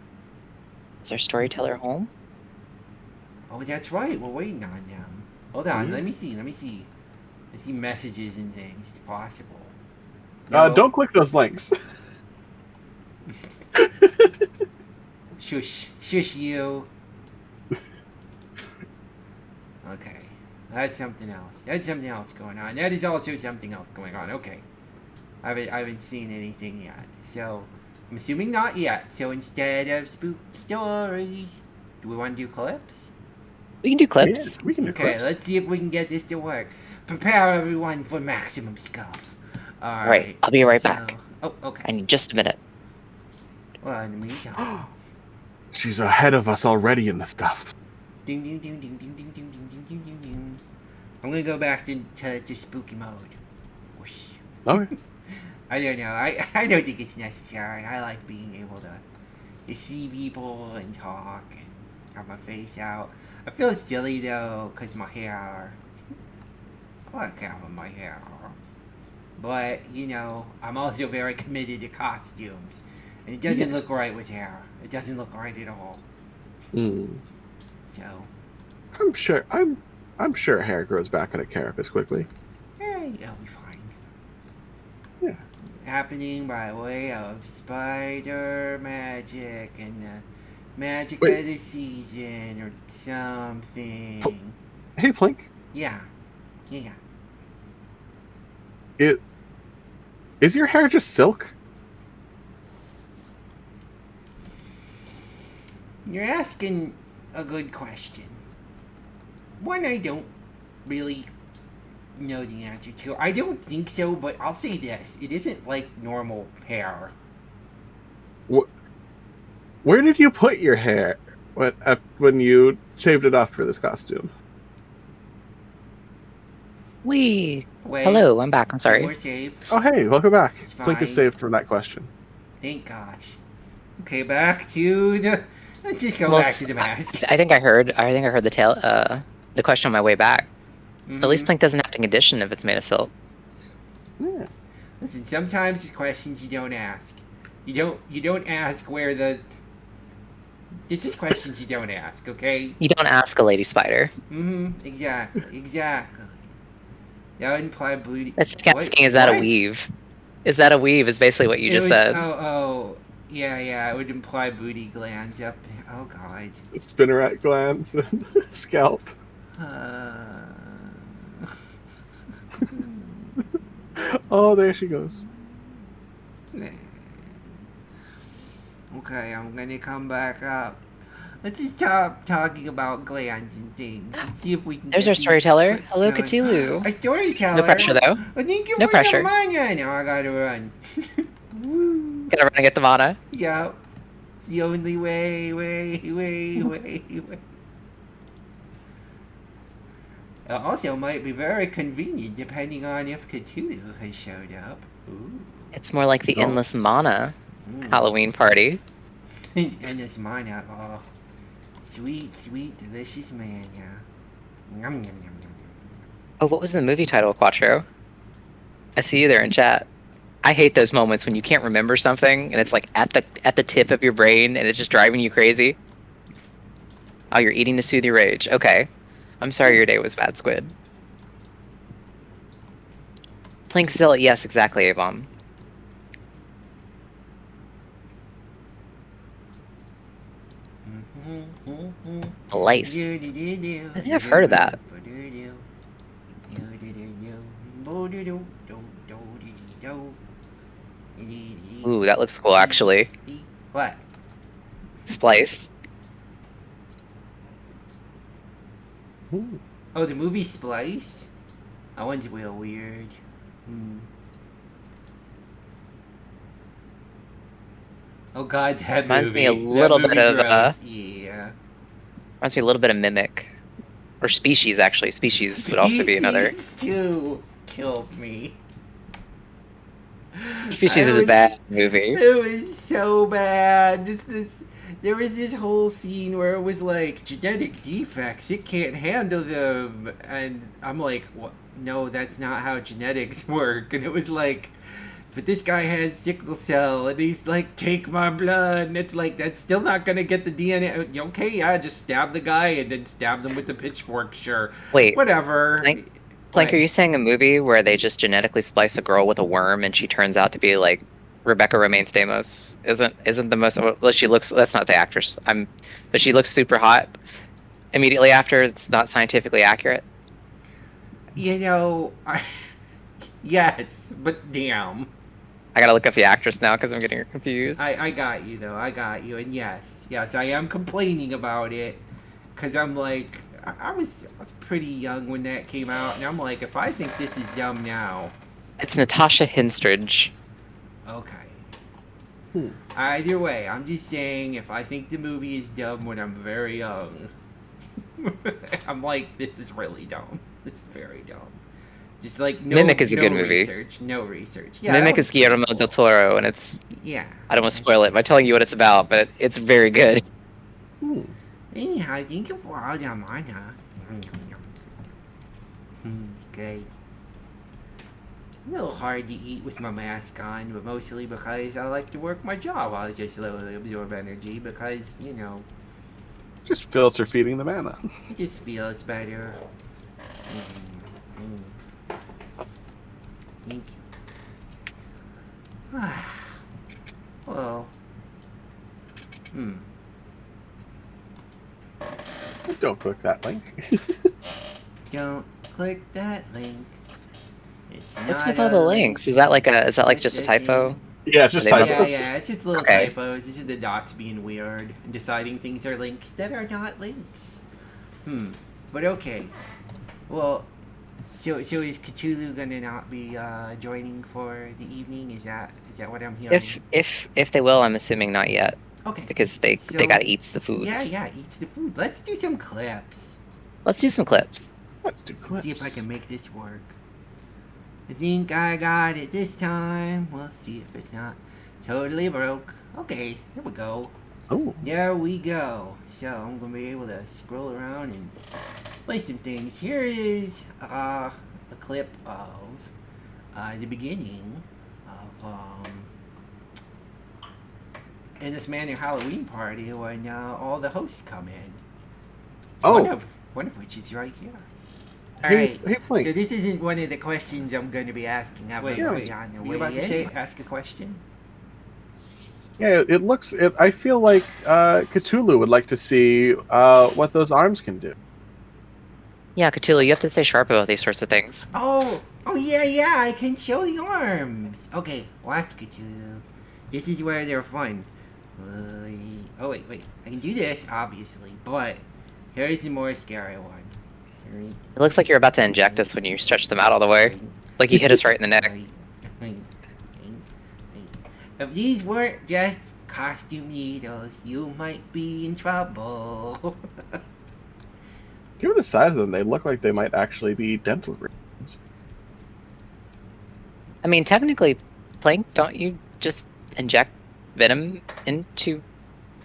Is our storyteller home? Oh, that's right. We're waiting on them. Hold on. Yeah. Let me see. I see messages and things. It's possible. Don't click those links. Shush. Shush you. Okay. That's something else. That's something else going on. That is also something else going on. Okay. I haven't seen anything yet. So, I'm assuming not yet. So instead of spook stories, do we want to do clips? We can do clips. Yeah, we can do Okay, clips. let's see if we can get this to work. Prepare everyone for maximum scuff. Right, I'll be right back. Oh, okay. I need just a minute. Well, in the meantime. She's ahead of us already in the stuff. Ding, ding, ding, ding, ding, ding, ding, ding, ding, ding, ding, ding. I'm gonna go back to spooky mode. Whoosh. Okay. I don't know. I don't think it's necessary. I like being able to see people and talk and have my face out. I feel silly though, cause my hair. I like having my hair. But, you know, I'm also very committed to costumes. And it doesn't look right with hair. It doesn't look right at all. So, I'm sure hair grows back on a carapace quickly. hey, it'll be fine. Yeah. Happening by way of spider magic and the magic Wait. of the season or something. Hey, Plink. Yeah. Is your hair just silk? You're asking a good question. One I don't really know the answer to. I don't think so, but I'll say this. It isn't like normal hair. Where did you put your hair when you shaved it off for this costume? Wait, Hello, I'm back. I'm sorry. We're safe. Oh, hey, welcome back. It's Plink is fine. saved from that question. Thank gosh. Okay, back to the... Let's just go Well, back to the mask. I think I heard the question on my way back. At least Plink doesn't have to condition if it's made of silk. Yeah. Listen, sometimes there's questions you don't ask. You don't ask where the... It's just questions you don't ask, okay? You don't ask a lady spider. Exactly. That would imply booty... That's like asking, is that a weave? Is that a weave is basically what you just said. Oh, yeah, it would imply booty glands up there. Oh, God. Spinneret glands and scalp. Oh, there she goes. Okay, I'm gonna come back up. Let's just stop talking about glands and things and see if we can. There's get our these storyteller. clips Hello, going. Cthulhu. A storyteller. No pressure, though. I think you No were pressure. the mana. Now I gotta run. Woo. Gotta run and get the mana. Yep. It's the only way. It also might be very convenient depending on if Cthulhu has showed up. Ooh. It's more like the Oh. Endless Mana Mm. Halloween party. Endless Manor. Oh, sweet, delicious mana. Yum, yum, yum, yum. Oh, what was the movie title, Quattro? I see you there in chat. I hate those moments when you can't remember something and it's like at the tip of your brain and it's just driving you crazy. Oh, you're eating to soothe your rage. Okay. I'm sorry your day was bad, Squid. Plink still, yes, exactly, Avon. Life. I think I've heard of that. Ooh, that looks cool, actually. What? Splice. Ooh. Oh, the movie Splice? That one's real weird. Oh God, that Reminds movie. me a little that bit movie of gross. Yeah. reminds me a little bit of Mimic, or Species actually. Species would also be another. Species 2 killed me. Species is a bad movie. It was so bad. Just this. There was this whole scene where it was like genetic defects. It can't handle them, and I'm like, what? No, that's not how genetics work. And it was like, but this guy has sickle cell, and he's like, take my blood, and it's like, that's still not gonna get the DNA. Okay, yeah, just stab the guy and then stab them with the pitchfork. Sure, Wait, whatever. Plank, are you saying a movie where they just genetically splice a girl with a worm and she turns out to be like Rebecca Romaine Stamos? Isn't the most? Well, she looks. That's not the actress. But she looks super hot immediately after. It's not scientifically accurate. You know, yes, but damn. I gotta look up the actress now because I'm getting confused. I got you though. I got you, and yes, I am complaining about it because I'm like, I was pretty young when that came out, and I'm like, if I think this is dumb now, It's Natasha Henstridge. okay. Either way, I'm just saying, if I think the movie is dumb when I'm very young, I'm like, this is really dumb. This is very dumb. Just like Mimic is a good movie. Research, no research. Yeah, Mimic is Guillermo del Toro, and it's. Yeah. I don't want to spoil it by telling you what it's about, but it's very good. Anyhow, thank you for all the mana. It's good. A little hard to eat with my mask on, but mostly because I like to work my jaw while I just slowly absorb energy because, you know, Just filter feeding the mana. it just feels better. Thank you. Well. Don't click that link. Don't click that link. It's What's not with all the a links? link. Is that like It's just a a typo? thing. Yeah, it's just Are they typos. Yeah, it's just little Okay. typos. It's just the dots being weird and deciding things are links that are not links. But okay. Well, so is Cthulhu gonna not be joining for the evening? Is that what I'm hearing? If they will, I'm assuming not yet Okay. because they So- gotta eat the food. Yeah, eats the food. Let's do some clips. Let's do some clips. Let's do clips. See if I can make this work. I think I got it this time. We'll see if it's not totally broke. Okay, here we go. Oh, There we go. So I'm gonna be able to scroll around and play some things. Here is a clip of the beginning of Endless Manor Halloween party when all the hosts come in. Oh. One of which is right here. Hey, Alright, Plank. so this isn't one of the questions I'm going to be asking. Wait, on the way about to in. say- Ask a question? Yeah, it looks. I feel like Cthulhu would like to see what those arms can do. Yeah, Cthulhu, you have to stay sharp about these sorts of things. Oh yeah, I can show the arms. Okay, watch Cthulhu. This is where they're fun. Oh wait, I can do this obviously, but here's the more scary one. Ready? It looks like you're about to inject us when you stretch them out all the way. Like you hit us right in the neck. If these weren't just costume needles, you might be in trouble. Given the size of them, they look like they might actually be dental rings. I mean, technically, Plank, don't you just inject venom into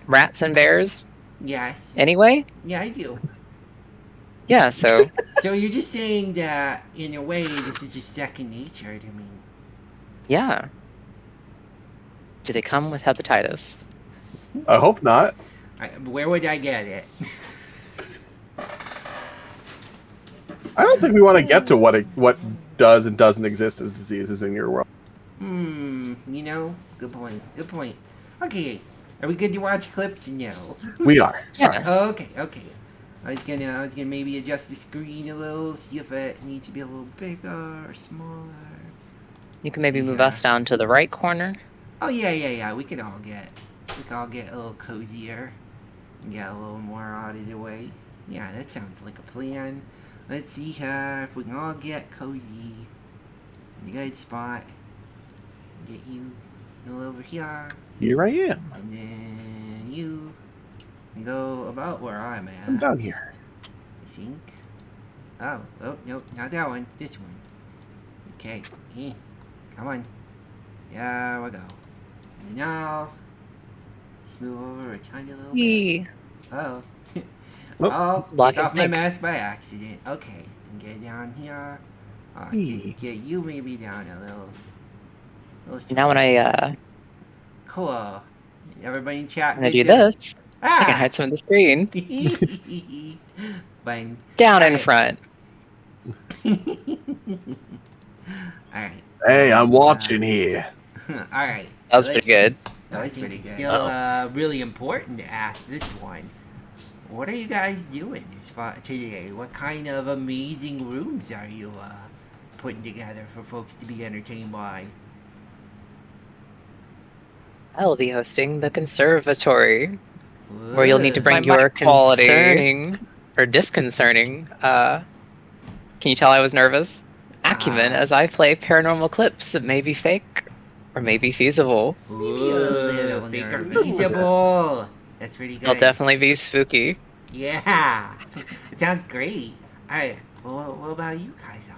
rats and bears Yes. anyway? Yeah, I do. Yeah, so So you're just saying that, in a way, this is just second nature to me. yeah. Do they come with hepatitis? I hope not. Where would I get it? I don't think we want to get to what does and doesn't exist as diseases in your world. You know, good point. Okay, are we good to watch clips? No. We are. Sorry. Yeah. Okay. I was gonna maybe adjust the screen a little, see if it needs to be a little bigger or smaller. You can maybe See move here. us down to the right corner. Oh yeah. We could all get a little cozier, get a little more out of the way. Yeah, that sounds like a plan. Let's see here if we can all get cozy in a good spot. Get you a little over here. Here I am. And then you can go about where I'm at. I'm down here. I think. Oh, nope, not that one. This one. Okay. Come on. There we go. And now, just move over a tiny little bit. Yee. Oh. Nope. I'll Lock take and off my think. mask by accident. Okay. And get down here. Get you maybe down a little Now when I Cool. Everybody in chat. when I good, do good. this, I can hide some of the screen Fine. down in Alright. front. Alright. Hey, I'm watching here. Alright. That was pretty good. That was pretty good. Still really important to ask this one. What are you guys doing today? What kind of amazing rooms are you putting together for folks to be entertained by? I'll be hosting the conservatory, where you'll need to bring My your mic quality. concerning or disconcerting. Can you tell I was nervous? Acumen, as I play paranormal clips that may be fake or may be feasible. Maybe a little fake or feasible. That's pretty good. They'll definitely be spooky. Yeah. It sounds great. Alright. Well, what about you, Kaizen?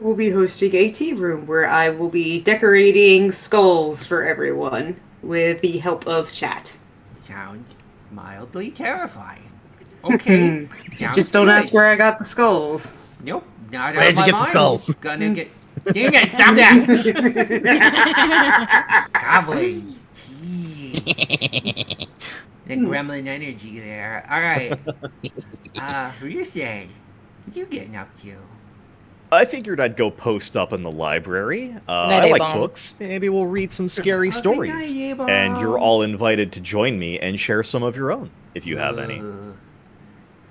We'll be hosting a tea room where I will be decorating skulls for everyone with the help of chat. Sounds mildly terrifying. Okay. Sounds Just don't good. ask where I got the skulls. Nope. Not Where'd out of you my get the mind. skulls? Gonna get. Dang it! Stop that! Goblins. Jeez. The gremlin energy there. Alright. Who you say? What you getting up to? I figured I'd go post up in the library. Night, I like A-Bomb. books. Maybe we'll read some scary Okay, stories. night, A-Bomb. And you're all invited to join me and share some of your own, if you have any.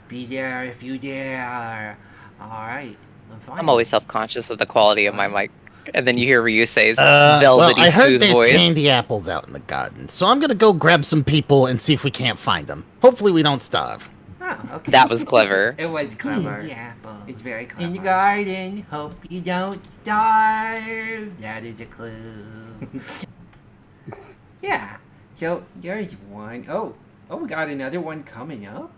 Be there if you dare. Alright. Well, fine. I'm always self-conscious of the quality of my mic. And then you hear Ryusei's Well, velvety I heard smooth there's voice. candy apples out in the garden, so I'm gonna go grab some people and see if we can't find them. Hopefully we don't starve. Oh, okay. That was clever. It was clever. Yeah, it's very clever. In the garden, hope you don't starve. That is a clue. Yeah. So there's one. Oh, we got another one coming up.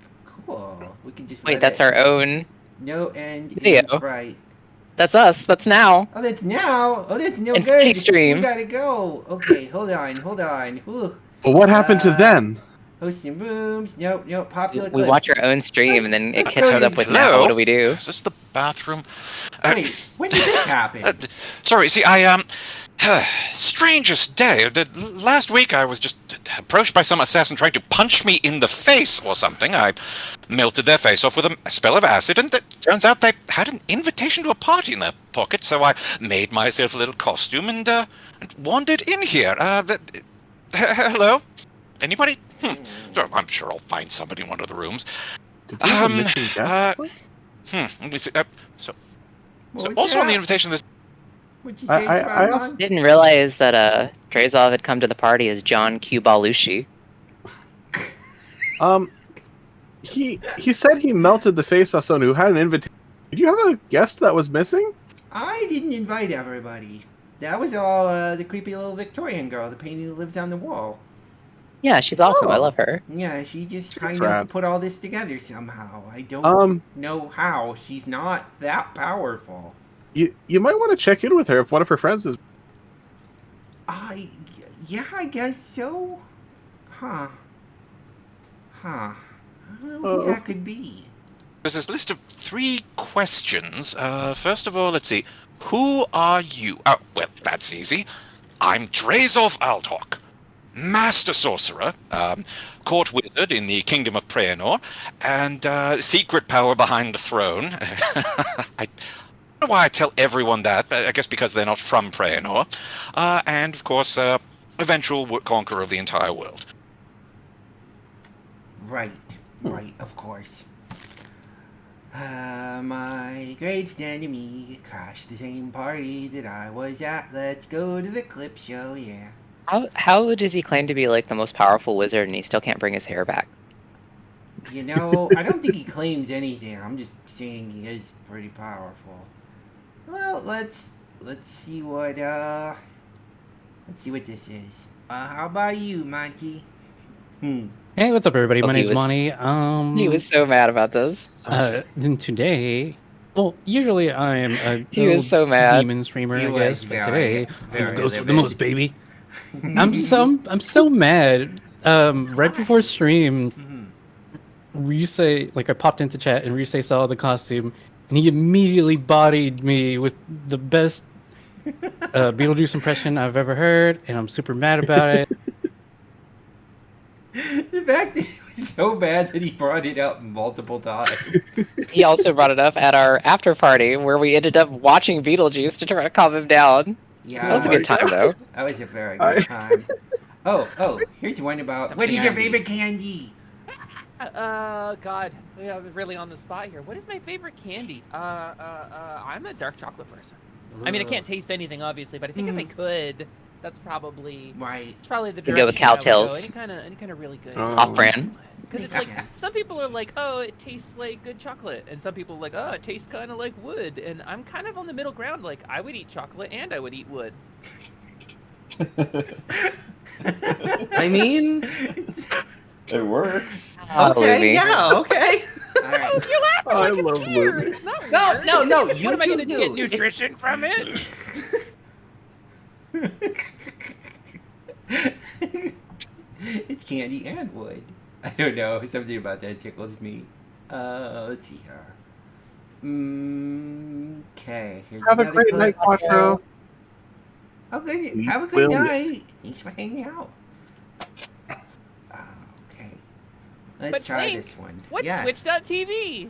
Cool. We can just Wait, let that's it our own. no end video. in fright. That's us. That's now. Oh, that's now. Oh, that's no Infinity good. stream. We gotta go. Okay, hold on. Ooh. But what happened to then? Hosting rooms. Nope. Popular We clips. watch our own stream and then it Let's catches go up to- with Hello? now. What do we do? Is this the bathroom? Wait, when did this happen? Sorry, see, strangest day. Last week I was just approached by some assassin trying to punch me in the face or something. I melted their face off with a spell of acid, and it turns out they had an invitation to a party in their pocket, so I made myself a little costume and wandered in here. Hello? Anybody? I'm sure I'll find somebody in one of the rooms. Did we have a missing guest? Let me see. So What was also on the that? invitation, this What'd you say, I Spider-Man? also- Didn't realize that Drazov had come to the party as John Q. Belushi. He said he melted the face off someone who had an invitation. Did you have a guest that was missing? I didn't invite everybody. That was all the creepy little Victorian girl, the painting that lives on the wall. Yeah, she's awesome. I Oh. love her. Yeah, she just She's kind rad. of put all this together somehow. I don't Um, know how. She's not that powerful. you might want to check in with her if one of her friends is. Yeah, I guess so. Huh. I don't know who that could be. There's this list of 3 questions. First of all, let's see. Who are you? Oh, well, that's easy. I'm Drazov Aldhawk, Master Sorcerer, Court Wizard in the Kingdom of Praenor, and secret power behind the throne. I don't know why I tell everyone that, but I guess because they're not from Praenor. And, of course, eventual conqueror of the entire world. Right, of course. My great enemy crashed the same party that I was at. Let's go to the clip show, yeah. How does he claim to be like the most powerful wizard and he still can't bring his hair back? You know, I don't think he claims anything. I'm just saying he is pretty powerful. Well, let's see what this is. How about you, Monty? Hey, what's up, everybody? Oh, My he name's was- Monty. He was so mad about this. Then today, well, usually I am a He was little so mad. demon streamer, He I was guess, but very, today very I'm Ghost with the livid. most, baby. I'm so mad. Right before stream, Ryusei, like I popped into chat and Ryusei saw the costume, and he immediately bodied me with the best Beetlejuice impression I've ever heard, and I'm super mad about it. The fact that it was so bad that he brought it up multiple times. He also brought it up at our after party where we ended up watching Beetlejuice to try to calm him down. Yeah, That was a good time, though. That was a very good time. Oh, here's one about what is your favorite candy? God, yeah, I'm really on the spot here. What is my favorite candy? I'm a dark chocolate person. I mean, I can't taste anything, obviously, but I think if I could, that's probably Right. It's probably the You go with direction I would go. Cowtails. Any kind of really good. Off-brand. Because it's like some people are like, oh, it tastes like good chocolate, and some people are like, oh, it tastes kind of like wood. And I'm kind of on the middle ground. Like, I would eat chocolate and I would eat wood. I mean, It works. Okay, yeah, okay. All right. You laugh I like love it's weird. Luby. It's not No, weird. no, no. What You am I going to do. get nutrition from it? It's candy and wood. I don't know. Something about that tickles me. Let's see here. Okay. Here's have a another great clip. night, Quattro. Oh, good. We Have a good will miss night. Thanks for hanging out. Okay. Let's But try Link, this one. What's Yeah. Twitch.tv?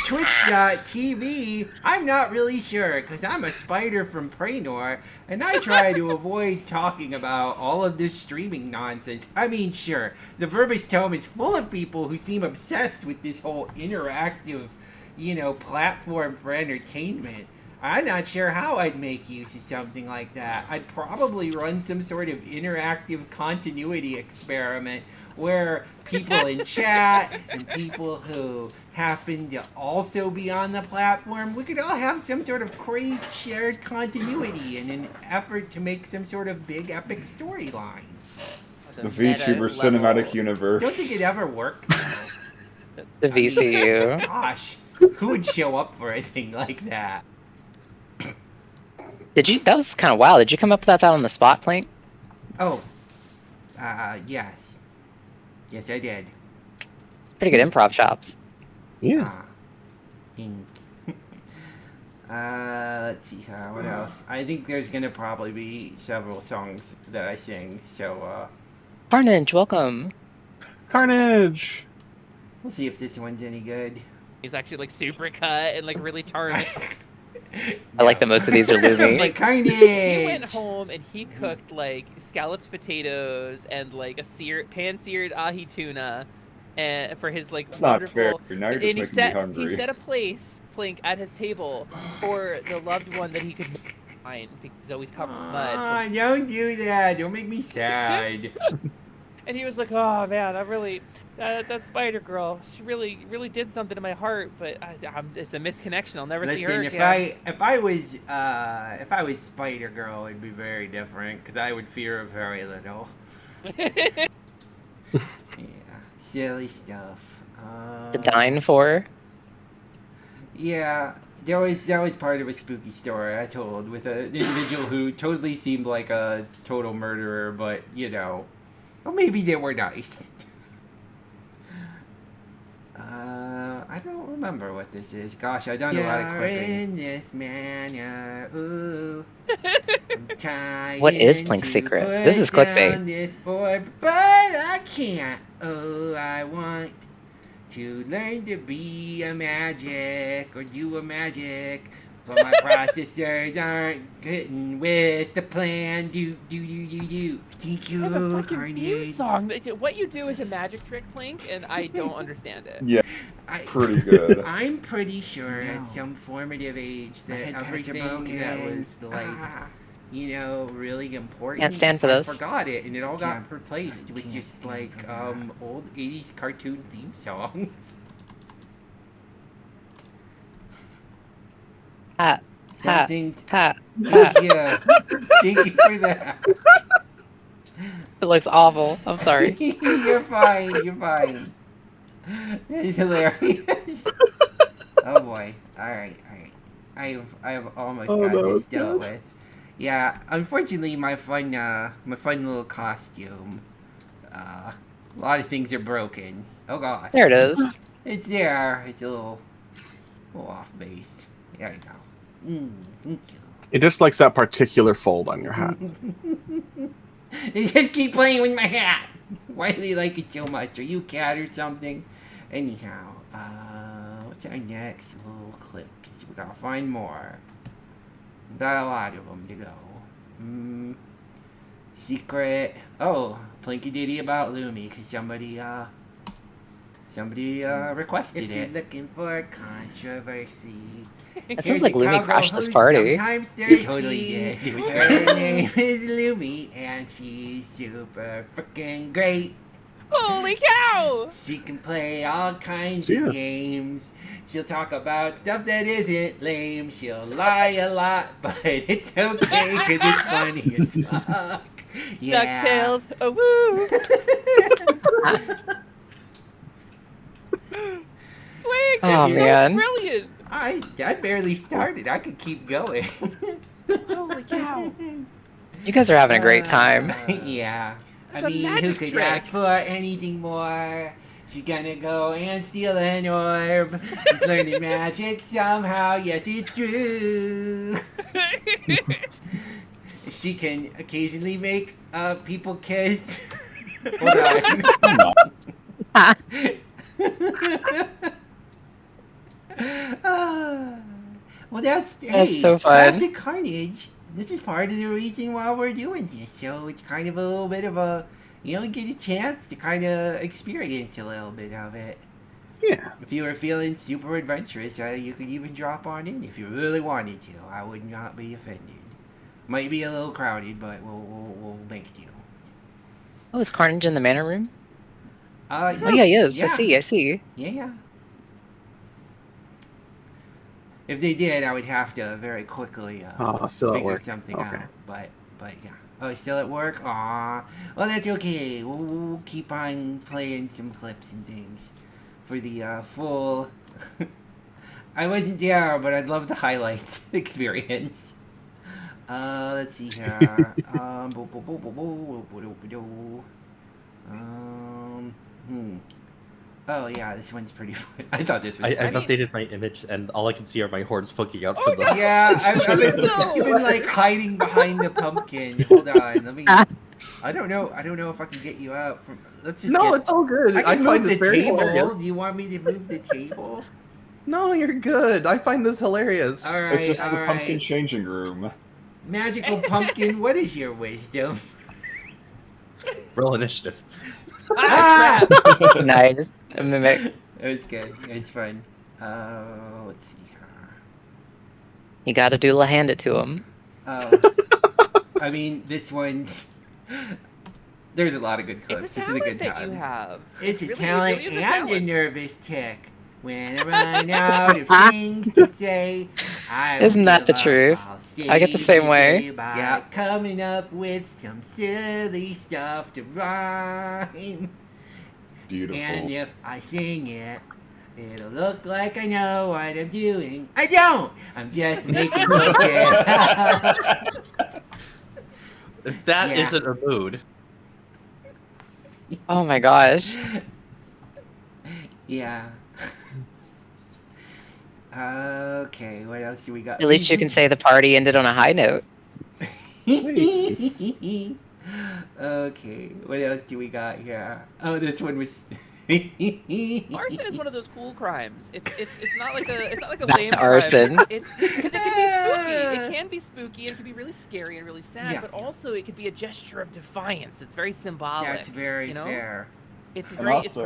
Twitch.tv, I'm not really sure, because I'm a spider from Praenor, and I try to avoid talking about all of this streaming nonsense. I mean, sure, the Verbis Tome is full of people who seem obsessed with this whole interactive, platform for entertainment. I'm not sure how I'd make use of something like that. I'd probably run some sort of interactive continuity experiment where people in chat and people who happen to also be on the platform, we could all have some sort of crazed shared continuity in an effort to make some sort of big epic storyline. The VTuber cinematic universe. Don't think it ever worked, though. The VCU. Gosh, who would show up for a thing like that? That was kind of wild. Did you come up with that on the spot, Plank? Oh, yes. Yes, I did. It's pretty good improv chops. Yeah. Thanks. Let's see, what else? I think there's gonna probably be several songs that I sing, so, Carnage, welcome. Carnage. we'll see if this one's any good. He's actually like super cut and like really charming. I like that most of these are Lumi. But Carnage! He went home and he cooked like scalloped potatoes and like a pan-seared ahi tuna, and for his like It's not wonderful. fair. Now you're And just making me hungry. he set a place, Plink, at his table for the loved one that he could find because he's always covered in mud. Don't do that. Don't make me sad. And he was like, "Oh man, I really that Spider Girl, she really did something to my heart, but it's a misconnection. I'll never see her Listen, again." if I was Spider Girl, it'd be very different because I would fear her very little. Yeah, silly stuff. To dine for? Yeah, that was part of a spooky story I told with an individual who totally seemed like a total murderer, but well, maybe they were nice. I don't remember what this is. Gosh, I've done a lot of clipping. Endless Manor, ooh. What is Plink's secret? This is clickbait. This orb, but I can't. Oh, I want to learn to be a magic or do a magic, but my processors aren't getting with the plan. Do. Thank you, That's a fucking theme Carnage. song. What you do is a magic trick, Plink, and I don't understand it. Yeah, pretty good. I'm pretty sure at some formative age that everything that was really important. Can't stand for I this. forgot it, and it all got replaced with just old 80s cartoon theme songs. Pat. Something. Pat. Thank you. Thank you for that. It looks awful. I'm sorry. You're fine. You're fine. That is hilarious. Oh boy. All right. I have almost got this dealt with. Yeah. Unfortunately, my fun little costume. A lot of things are broken. Oh gosh. There it is. It's there. It's a little off base. There you go. Thank you. It just likes that particular fold on your hat. They just keep playing with my hat. Why do they like it so much? Are you a cat or something? Anyhow, what's our next little clips? We gotta find more. We got a lot of them to go. Secret. Oh, Plinky Diddy about Lumi, because somebody requested it. If you're looking for controversy. It sounds like Lumi crashed this party. You totally did. Her name is Lumi, and she's super freaking great. Holy cow! She can play all kinds of games. She'll talk about stuff that isn't lame. She'll lie a lot, but it's okay because it's funny as fuck. Yeah. DuckTales, oh woo! Wait, Oh, so man. brilliant! I barely started. I could keep going. Holy cow! You guys are having a great time. Yeah. That's I a mean, who magic could trick. ask for anything more? She's gonna go and steal an orb. She's learning magic somehow. Yes, it's true. She can occasionally make people kiss. Hold on. Well, that's so fun. Classic Carnage. This is part of the reason why we're doing this. So it's kind of a little bit of a, get a chance to kind of experience a little bit of it. Yeah. If you were feeling super adventurous, you could even drop on in if you really wanted to. I would not be offended. Might be a little crowded, but we'll make do. Oh, is Carnage in the manor room? Yeah. Oh, yeah, he is. Yeah. I see. Yeah. If they did, I would have to very quickly still at figure work. something Okay. out. But yeah. Oh, still at work? Aw. Well, that's okay. We'll keep on playing some clips and things for the full. I wasn't there, but I'd love the highlights experience. Let's see here. Oh yeah, this one's pretty fun. I thought this was. I've updated my image, and all I can see are my horns poking out Oh, from the. Yeah, you've been like hiding behind the pumpkin. Hold on, let me. I don't know if I can get you out from. Let's just. No, it's all good. I can find move this the very table. hilarious. Do you want me to move the table? No, you're good. I find this hilarious. All right, It's just the all pumpkin right. changing room. Magical pumpkin, what is your wisdom? Roll initiative. Ah! Nice. A mimic. It was good. It's fun. Let's see here. You gotta doodle hand it to him. Oh, I mean, this one's. There's a lot of good clips. It's a This is a talent good that time. you have. It's a Really, talent really is a and a talent. nervous tick. When I run out of things to say, I Isn't won't that give the up. truth? I'll I get the save same the way. day by coming up with some silly stuff to rhyme. Beautiful. And if I sing it, it'll look like I know what I'm doing. I don't! I'm just making bullshit. If that Yeah. isn't a mood. Oh my gosh. Yeah. Okay, what else do we got? At least you can say the party ended on a high note. Okay, what else do we got here? Oh, this one was. Arson is one of those cool crimes. It's not like a That's lame arson. crime. It's because it can be spooky. It can be spooky and it can be really scary and really sad. Yeah. But also it could be a gesture of defiance. It's very symbolic. That's very you know? fair. It's And very also,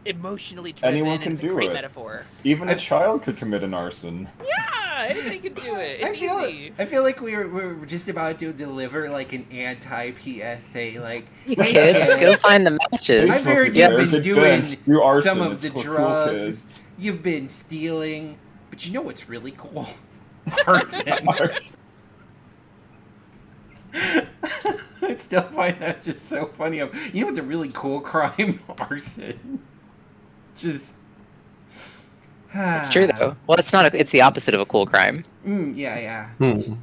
emotionally driven. anyone and can it's a do great it. metaphor. Even a child could commit an arson. Yeah, anybody can do it. It's easy. I feel like we're just about to deliver like an anti-PSA, like You hey, kids, go find the matches. I've heard Yep. you've been doing Do arson. some of It's the for cool drugs. kids. You've been stealing, but you know what's really cool? Arson. Arson. It's still find that just so funny. You know what's a really cool crime? Arson. Just. It's true though. Well, it's not. It's the opposite of a cool crime. Yeah. Hmm.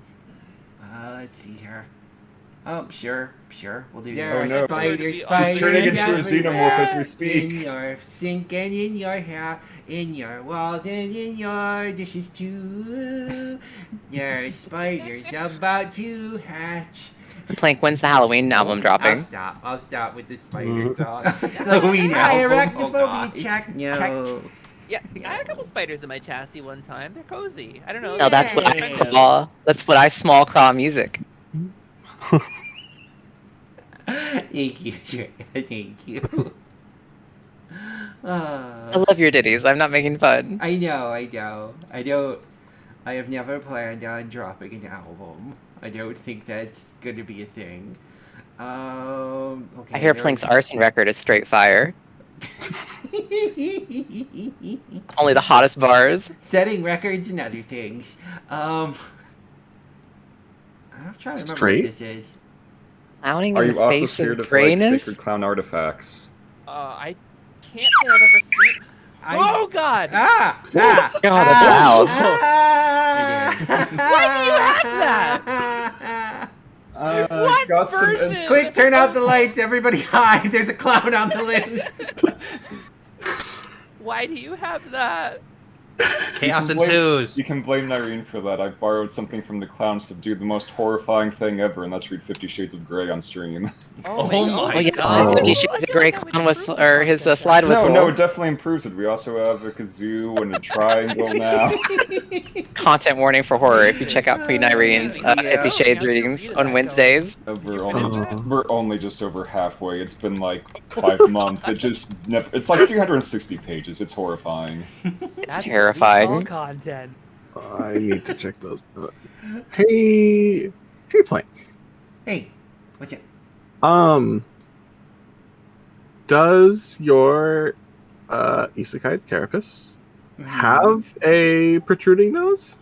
Let's see here. Oh, sure, we'll do Oh, that. no. Spider, Just turning into a xenomorph as we speak. In your sink and in your hair, in your walls and in your dishes too. There's spiders about to hatch. Plank, when's the Halloween album dropping? I'll stop with the spider song. Halloween album. Arachnophobia check. No. Yeah, I had a couple spiders in my chassis one time. They're cozy. I don't know. No, that's what I Yay. call. That's what I small craw music. Thank you, Shreya. Thank you. I love your ditties. I'm not making fun. I know. I have never planned on dropping an album. I don't think that's gonna be a thing. Okay. I hear Plank's arson record is straight fire. Only the hottest bars. Setting records and other things. I'm trying to remember Straight? what this is. Clowning Are in you the also face scared of of like grayness? sacred clown artifacts? I can't say I've ever seen. Oh God! Ah! God, that's loud. Why do you have that? What got some version? Quick, turn out the lights, everybody hide. There's a clown on the loose. Why do you have that? Chaos You can blame- ensues. You can blame Nyreen for that. I borrowed something from the clowns to do the most horrifying thing ever, and that's read 50 Shades of Grey on stream. Oh my Oh yeah, God. 50 Shades of Grey clown whistle, or his slide whistle. No, it definitely improves it. We also have a kazoo and a triangle now. Content warning for horror if you check out Queen Irene's Yeah. 50 Shades readings on Wednesdays. We're only just over halfway. It's been like 5 months. It just never. It's like 360 pages. It's horrifying. That's terrifying. all content. I need to check those. Hey, Plank. Hey, what's it? Does your isekai carapace have a protruding nose?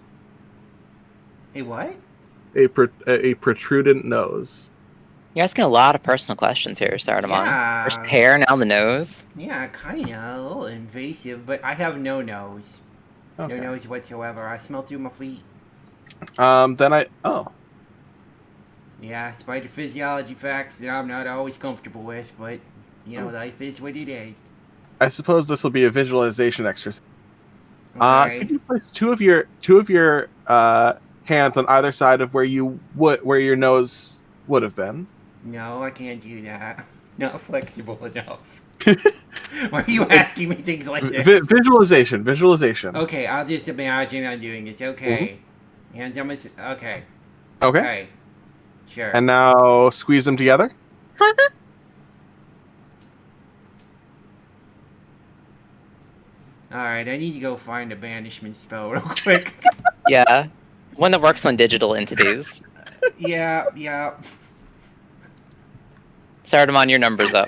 A what? A protrudent nose. You're asking a lot of personal questions here, Sardamon. Yeah. First hair, now the nose. Yeah, kinda. A little invasive, but I have no nose. Okay. No nose whatsoever. I smell through my feet. Yeah, spider physiology facts that I'm not always comfortable with, but, you know, life is what it is. I suppose this will be a visualization exercise. Okay. Could you place two of your hands on either side of where your nose would have been? No, I can't do that. Not flexible enough. Why are you asking me things like this? Visualization. Okay, I'll just imagine I'm doing this. Okay. Hands on my... Okay. Okay. Sure. And now squeeze them together. Alright, I need to go find a banishment spell real quick. Yeah. One that works on digital entities. Yeah. Sardamon, your number's up.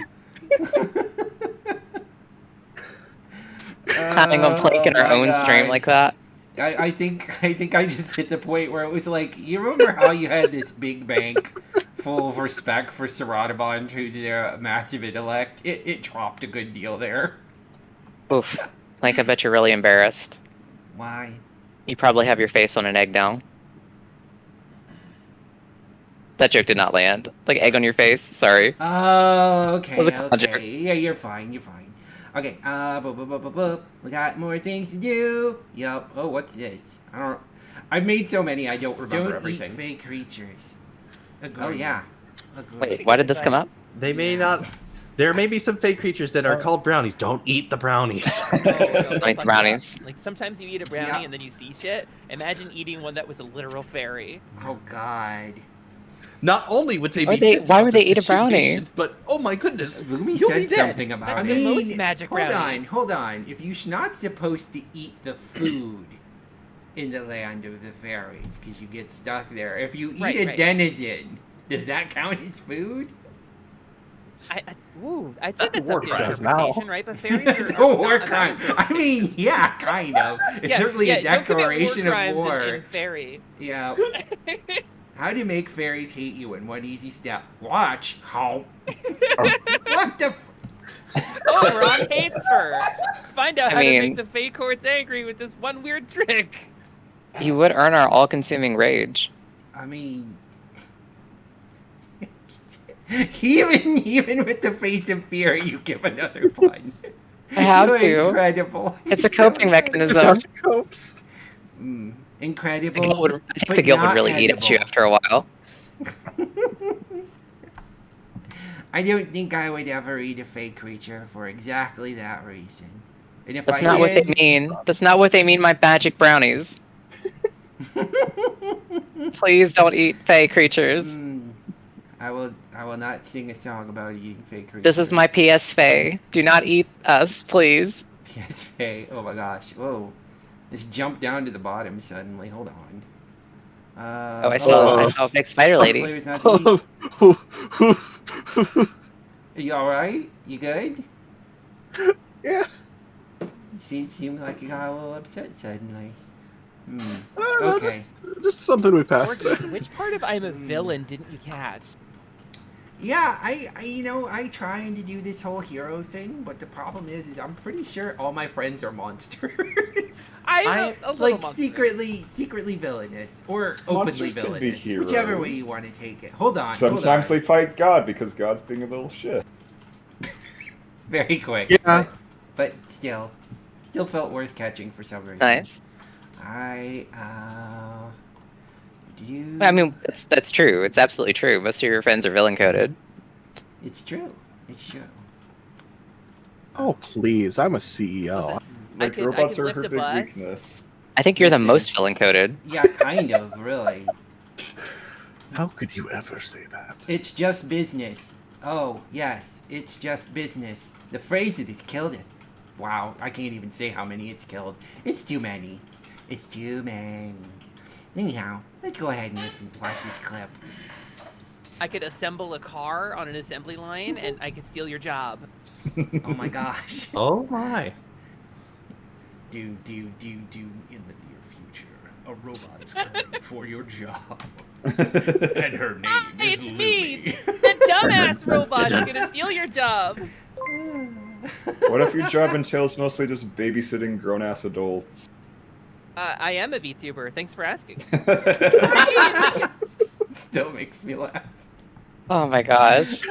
Having them plank in our my own stream God. like that. I think I just hit the point where it was like, you remember how you had this big bank full of respect for Saradabon to their massive intellect? It dropped a good deal there. Oof. Plank, I bet you're really embarrassed. Why? You probably have your face on an egg now. That joke did not land. Like egg on your face. Sorry. Oh, okay, That was a clown joke. okay. Yeah, you're fine. Okay, we got more things to do. Yup. Oh, what's this? I've made so many I don't remember everything. Don't eat fake creatures. Agreed. Oh, yeah. Agreed. Wait, why did this come up? They may not. There may be some fake creatures that are called brownies. Don't eat the brownies. Don't eat the brownies. Like sometimes you eat a brownie and then you see shit. Imagine eating one that was a literal fairy. Oh, God. Not only would they Why be they- pissed why about would the they eat a brownie? situation, but oh my goodness, Lumi you'll be said dead. something about That's it. the most magic brownie. Hold on. If you're not supposed to eat the food in the land of the fairies, because you get stuck there, if you eat a denizen, does that count as food? I'd say that's up to Warcraft. interpretation, right? But fairies It's are a not war about crime. I mean, yeah, kind of. It's certainly a don't commit declaration war of crimes war. in fairy. Yeah. How to make fairies hate you in one easy step. Watch how. What the? Oh, Ron hates her. Find out I how to mean- make the Fey Courts angry with this one weird trick. You would earn our all-consuming rage. I mean, even with the face of fear, you give another pun. I have You're to. Incredible. It's a You're so coping incredible. mechanism. Copes. Incredible. I think but the guild would not really eat at you edible. after a while. I don't think I would ever eat a fake creature for exactly that reason. And if That's I not did, what they mean. That's not what they mean by magic brownies. Please don't eat fey creatures. I will not sing a song about eating fake creatures. This is my PS Fey. Do not eat us, please. PS Fey. Oh my gosh. Whoa. Just jumped down to the bottom suddenly. Hold on. Oh, I saw a big spider lady. Play with not to eat. Are you alright? You good? Yeah. Seems like you got a little upset suddenly. No, Okay. just something we passed. Porky, which part of I'm a villain didn't you catch? Yeah, I trying to do this whole hero thing, but the problem is I'm pretty sure all my friends are monsters. I'm a little like monster. secretly villainous or openly Monsters can be villainous, whichever way heroes. you want to take it. Hold on. Sometimes they fight God because God's being a little shit. Very quick. Yeah. But still felt worth catching for some reason. Nice. I mean, that's true. It's absolutely true. Most of your friends are villain coded. It's true. It's true. Oh please, I'm a CEO. Like could robots are lift her a big bus. weakness. I think you're the Listen. most villain coded. Yeah, kind of, really. How could you ever say that? It's just business. Oh, yes, it's just business. The phrase that it's killed it. Wow, I can't even say how many it's killed. It's too many. It's too many. Anyhow, let's go ahead and watch this clip. I could assemble a car on an assembly line and I could steal your job. Oh my gosh. Oh my. Do in the near future, a robot is coming for your job. And her name Hi, is it's me, Louie. the dumbass robot who's gonna steal your job. What if your job entails mostly just babysitting grown-ass adults? I am a VTuber. Thanks for asking. Still makes me laugh. Oh my gosh.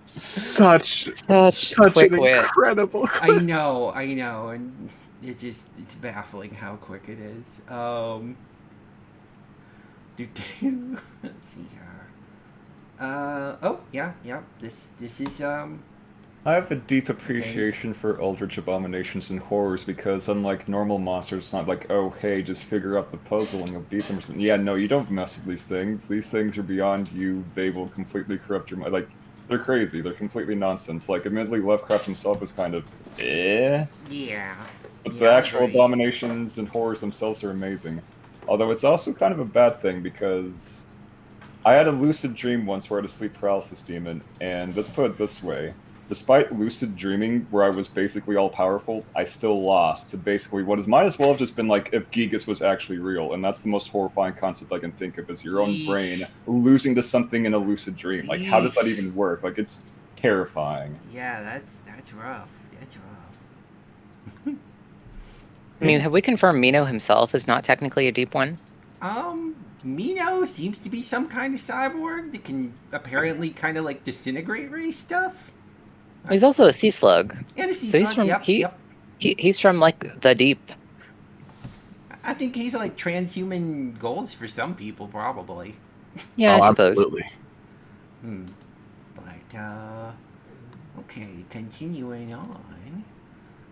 Such quick an wit. incredible. I know, and it's baffling how quick it is. Let's see here. Oh yeah. This is I have a deep appreciation for Eldritch Abominations and Horrors because unlike normal monsters, it's not like, oh hey, just figure out the puzzle and you'll beat them or something. Yeah, no, you don't mess with these things. These things are beyond you. They will completely corrupt your mind. Like, they're crazy. They're completely nonsense. Like, admittedly, Lovecraft himself is kind of yeah. But Yeah, the actual right. abominations and horrors themselves are amazing. Although it's also kind of a bad thing because I had a lucid dream once where I had a sleep paralysis demon, and let's put it this way. Despite lucid dreaming, where I was basically all-powerful, I still lost to basically what might as well have just been like if Gigas was actually real, and that's the most horrifying concept I can think of, is your own Yeesh. brain losing to something in a lucid dream. Like, how does that Yeesh. even work? Like, it's terrifying. Yeah, that's rough. That's rough. I mean, have we confirmed Mino himself is not technically a deep one? Mino seems to be some kind of cyborg that can apparently kind of like disintegrate ray stuff. He's also a sea slug. And a sea So he's slug, from yep. he's from like the deep. I think he's like transhuman goals for some people, probably. Yeah, I suppose. Absolutely. But okay, continuing on.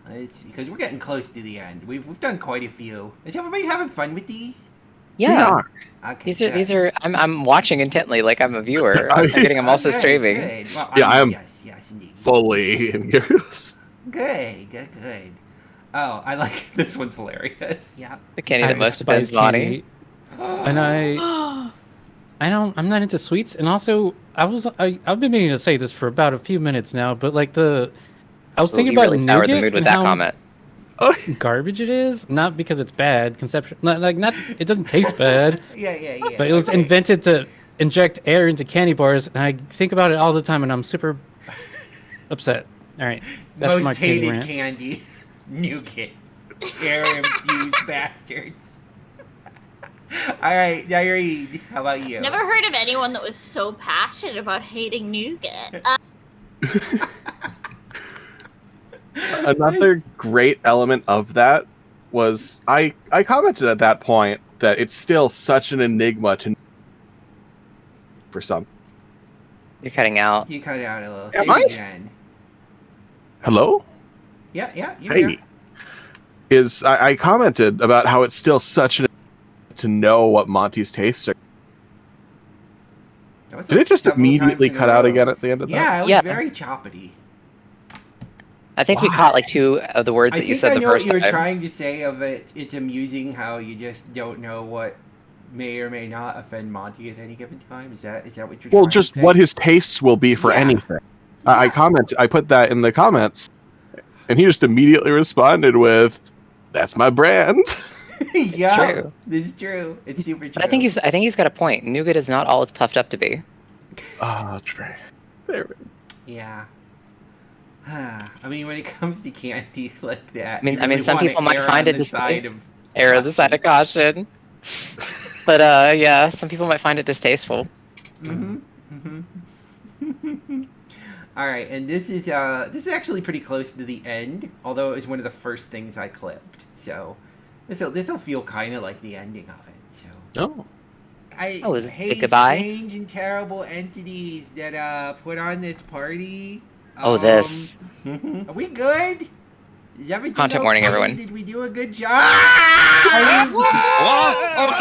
Let's see, because we're getting close to the end. We've done quite a few. Is everybody having fun with these? Yeah. Okay. These are I'm watching intently like I'm a viewer. I'm getting them also streaming. Good. Well, Yeah, I am Yes, indeed. fully engaged. Good. Oh, I like this one's hilarious. Yeah. I can't I eat most of his despise body. candy, and I'm not into sweets, and also I've been meaning to say this for about a few minutes now, but like I was Ooh, thinking you about really soured the nougat mood with and that how, comment. garbage it is. Not because it's bad conception. Not it doesn't taste bad. Yeah. But it was okay. invented to inject air into candy bars, and I think about it all the time, and I'm super upset. All right, that's Most my candy hated rant. candy. Nougat. Air-infused bastards. Alright, Naireen, how about you? Never heard of anyone that was so passionate about hating nougat. Another great element of that was I commented at that point that it's still such an enigma to for some. You're cutting out. You cut out a little. Am Say I? it again. Hello? Yeah, you're Hey. I commented about how it's still such an to know what Monty's tastes are. That was Did like it just several immediately times in a cut out row. again at the end of that? Yeah, it was Yeah. very choppity. I think we caught like 2 of the words I that you think said I the know what first you were time. trying to say of it. It's amusing how you just don't know what may or may not offend Monty at any given time. Is that what you're Well, trying just to say? what his tastes will be for Yeah. anything. I put that in the comments, and he just immediately responded with, "That's my brand." Yeah, true. this is true. It's super true. But I think he's got a point. Nougat is not all it's puffed up to be. Oh, Trey. There. Yeah. I mean, when it comes to candies like that, I mean, you really some wanna people might err find on it the dis- side of Err the side of caution. But yeah, some people might find it distasteful. Mm-hmm. All right, and this is actually pretty close to the end, although it was one of the first things I clipped. So this'll feel kind of like the ending of it. So Oh. I Oh, is it hate goodbye? strange and terrible entities that put on this party. Oh, this. Are we good? Is everything Content warning, okay? everyone. Did we do a good job? Are you- What? Oh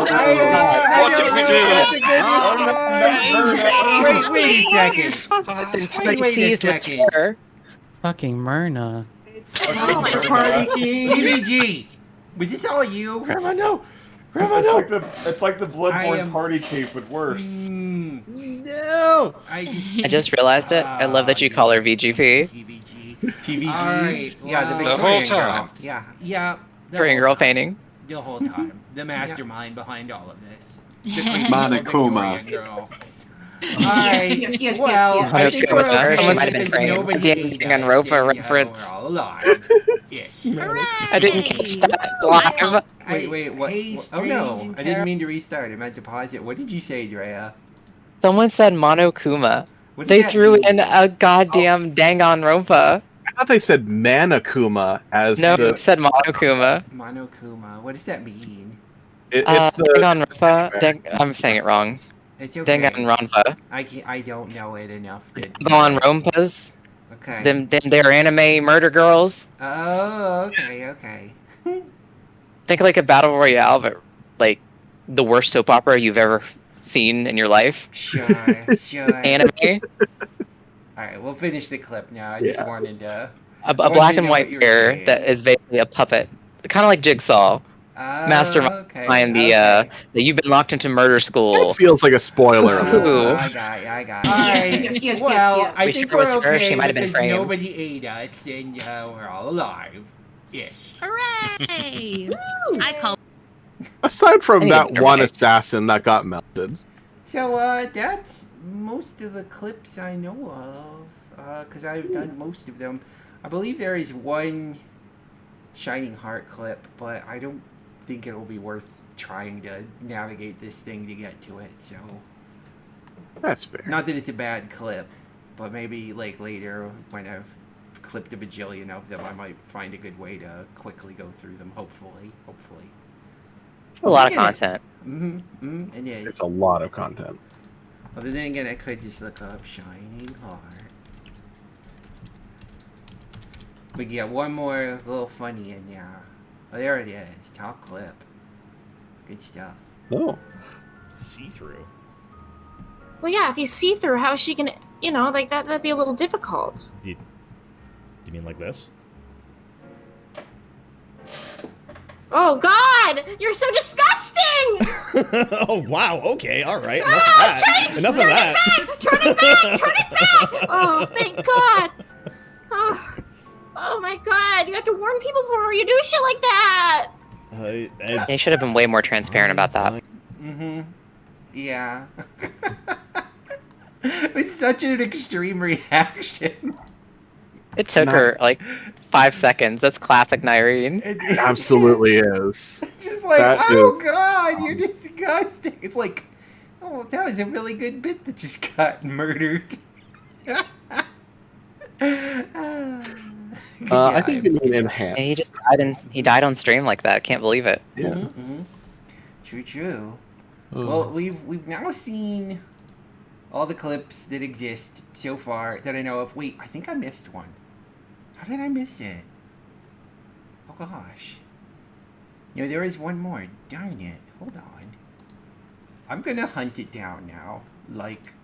no! What did we do? Wait a second. Wait a second. Fucking Myrna. Oh, my party king. TVG. Was this all you? Grandma, no! It's like the Bloodborne party cave, but worse. No! I just realized it. I love that you call her VGP. TVG. All right. Yeah, the The whole Victorian time. girl. Yeah. the Korean whole girl time. painting. The whole time. The mastermind behind all of this. The Monokuma. Victorian girl. Alright, Yes. well, I think we're Monokuma, sorry. okay She might have been because framed. nobody Damn, ate on us Roper and, reference. we're all alive. Yeah. I didn't catch that live. Wait, what? Oh no, I didn't mean to restart. I meant to pause it. What did you say, Drea? Someone said Monokuma. What does They that threw mean? in a goddamn Danganronpa. I thought they said Manakuma as No, the. it said Monokuma. Monokuma. What does that mean? It's the. Danganronpa. I'm saying it wrong. It's okay. Danganronpa. I don't know it enough to. Danganronpas. Okay. Them they're anime murder girls. Oh, okay. Think like a battle royale, but like the worst soap opera you've ever seen in your life. Sure. Anime. Alright, we'll finish the clip now. I just wanted to. A black and white bear that is basically a puppet, kind of like Jigsaw. Mastermind behind the you've been locked into murder school. It feels like a spoiler. Ooh. I got it. Alright, well, I We think sure was we're her. She okay might have been because framed. nobody ate us and we're all alive. Yeah. Hooray! I call. Aside from I that need a one right. assassin that got melted. So, that's most of the clips I know of, because I've done most of them. I believe there is one Shining Heart clip, but I don't think it'll be worth trying to navigate this thing to get to it, so... That's fair. Not that it's a bad clip, but maybe, like, later, when I've clipped a bajillion of them, I might find a good way to quickly go through them, hopefully. A lot of content. It is. It's a lot of content. Other than again, I could just look up Shining Heart. We get one more little funny in there. Oh, there it is. Top clip. Good stuff. Oh. See-through. Well, yeah, if you see through, how is she gonna, like that'd be a little difficult. Do you mean like this? Oh God, you're so disgusting! Oh wow. Okay. All right. Enough of that. Enough of that. Turn it back! Oh, thank God! Oh. Oh my god, you have to warn people before you do shit like that! They should have been way more transparent about that. Mm-hmm. Yeah. It was such an extreme reaction. It took her like 5 seconds. That's classic Nyrene. It absolutely is. Just like, That oh is- god, you're disgusting. It's like, oh, that was a really good bit that just got murdered. I think you mean enhanced. Yeah, he died on stream like that. Can't believe it. Yeah. Mm-hmm. True. Oh. Well, we've now seen all the clips that exist so far that I know of. Wait, I think I missed one. How did I miss it? Oh gosh. No, there is one more. Darn it. Hold on. I'm gonna hunt it down now, like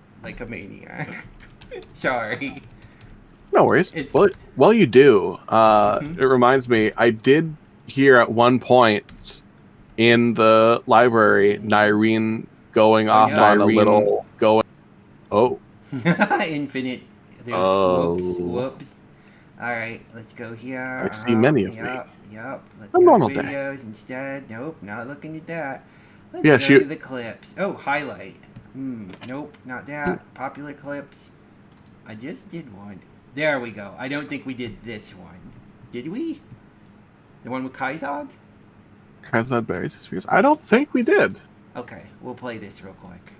a maniac. Sorry. No worries. Well, while you do, it reminds me, I did hear at one point in the library Nyrene going off on a little going. Oh. Infinite. Oh. Whoops. Alright, let's go here. I see many of me. Yep. Let's A go normal to day. videos instead. Nope, not looking at that. Let's Yeah, go shoot. to the clips. Oh, highlight. Nope, not that. Popular clips. I just did one. There we go. I don't think we did this one. Did we? The one with Kaizad? Kaizad berries his fingers. I don't think we did. Okay, we'll play this real quick.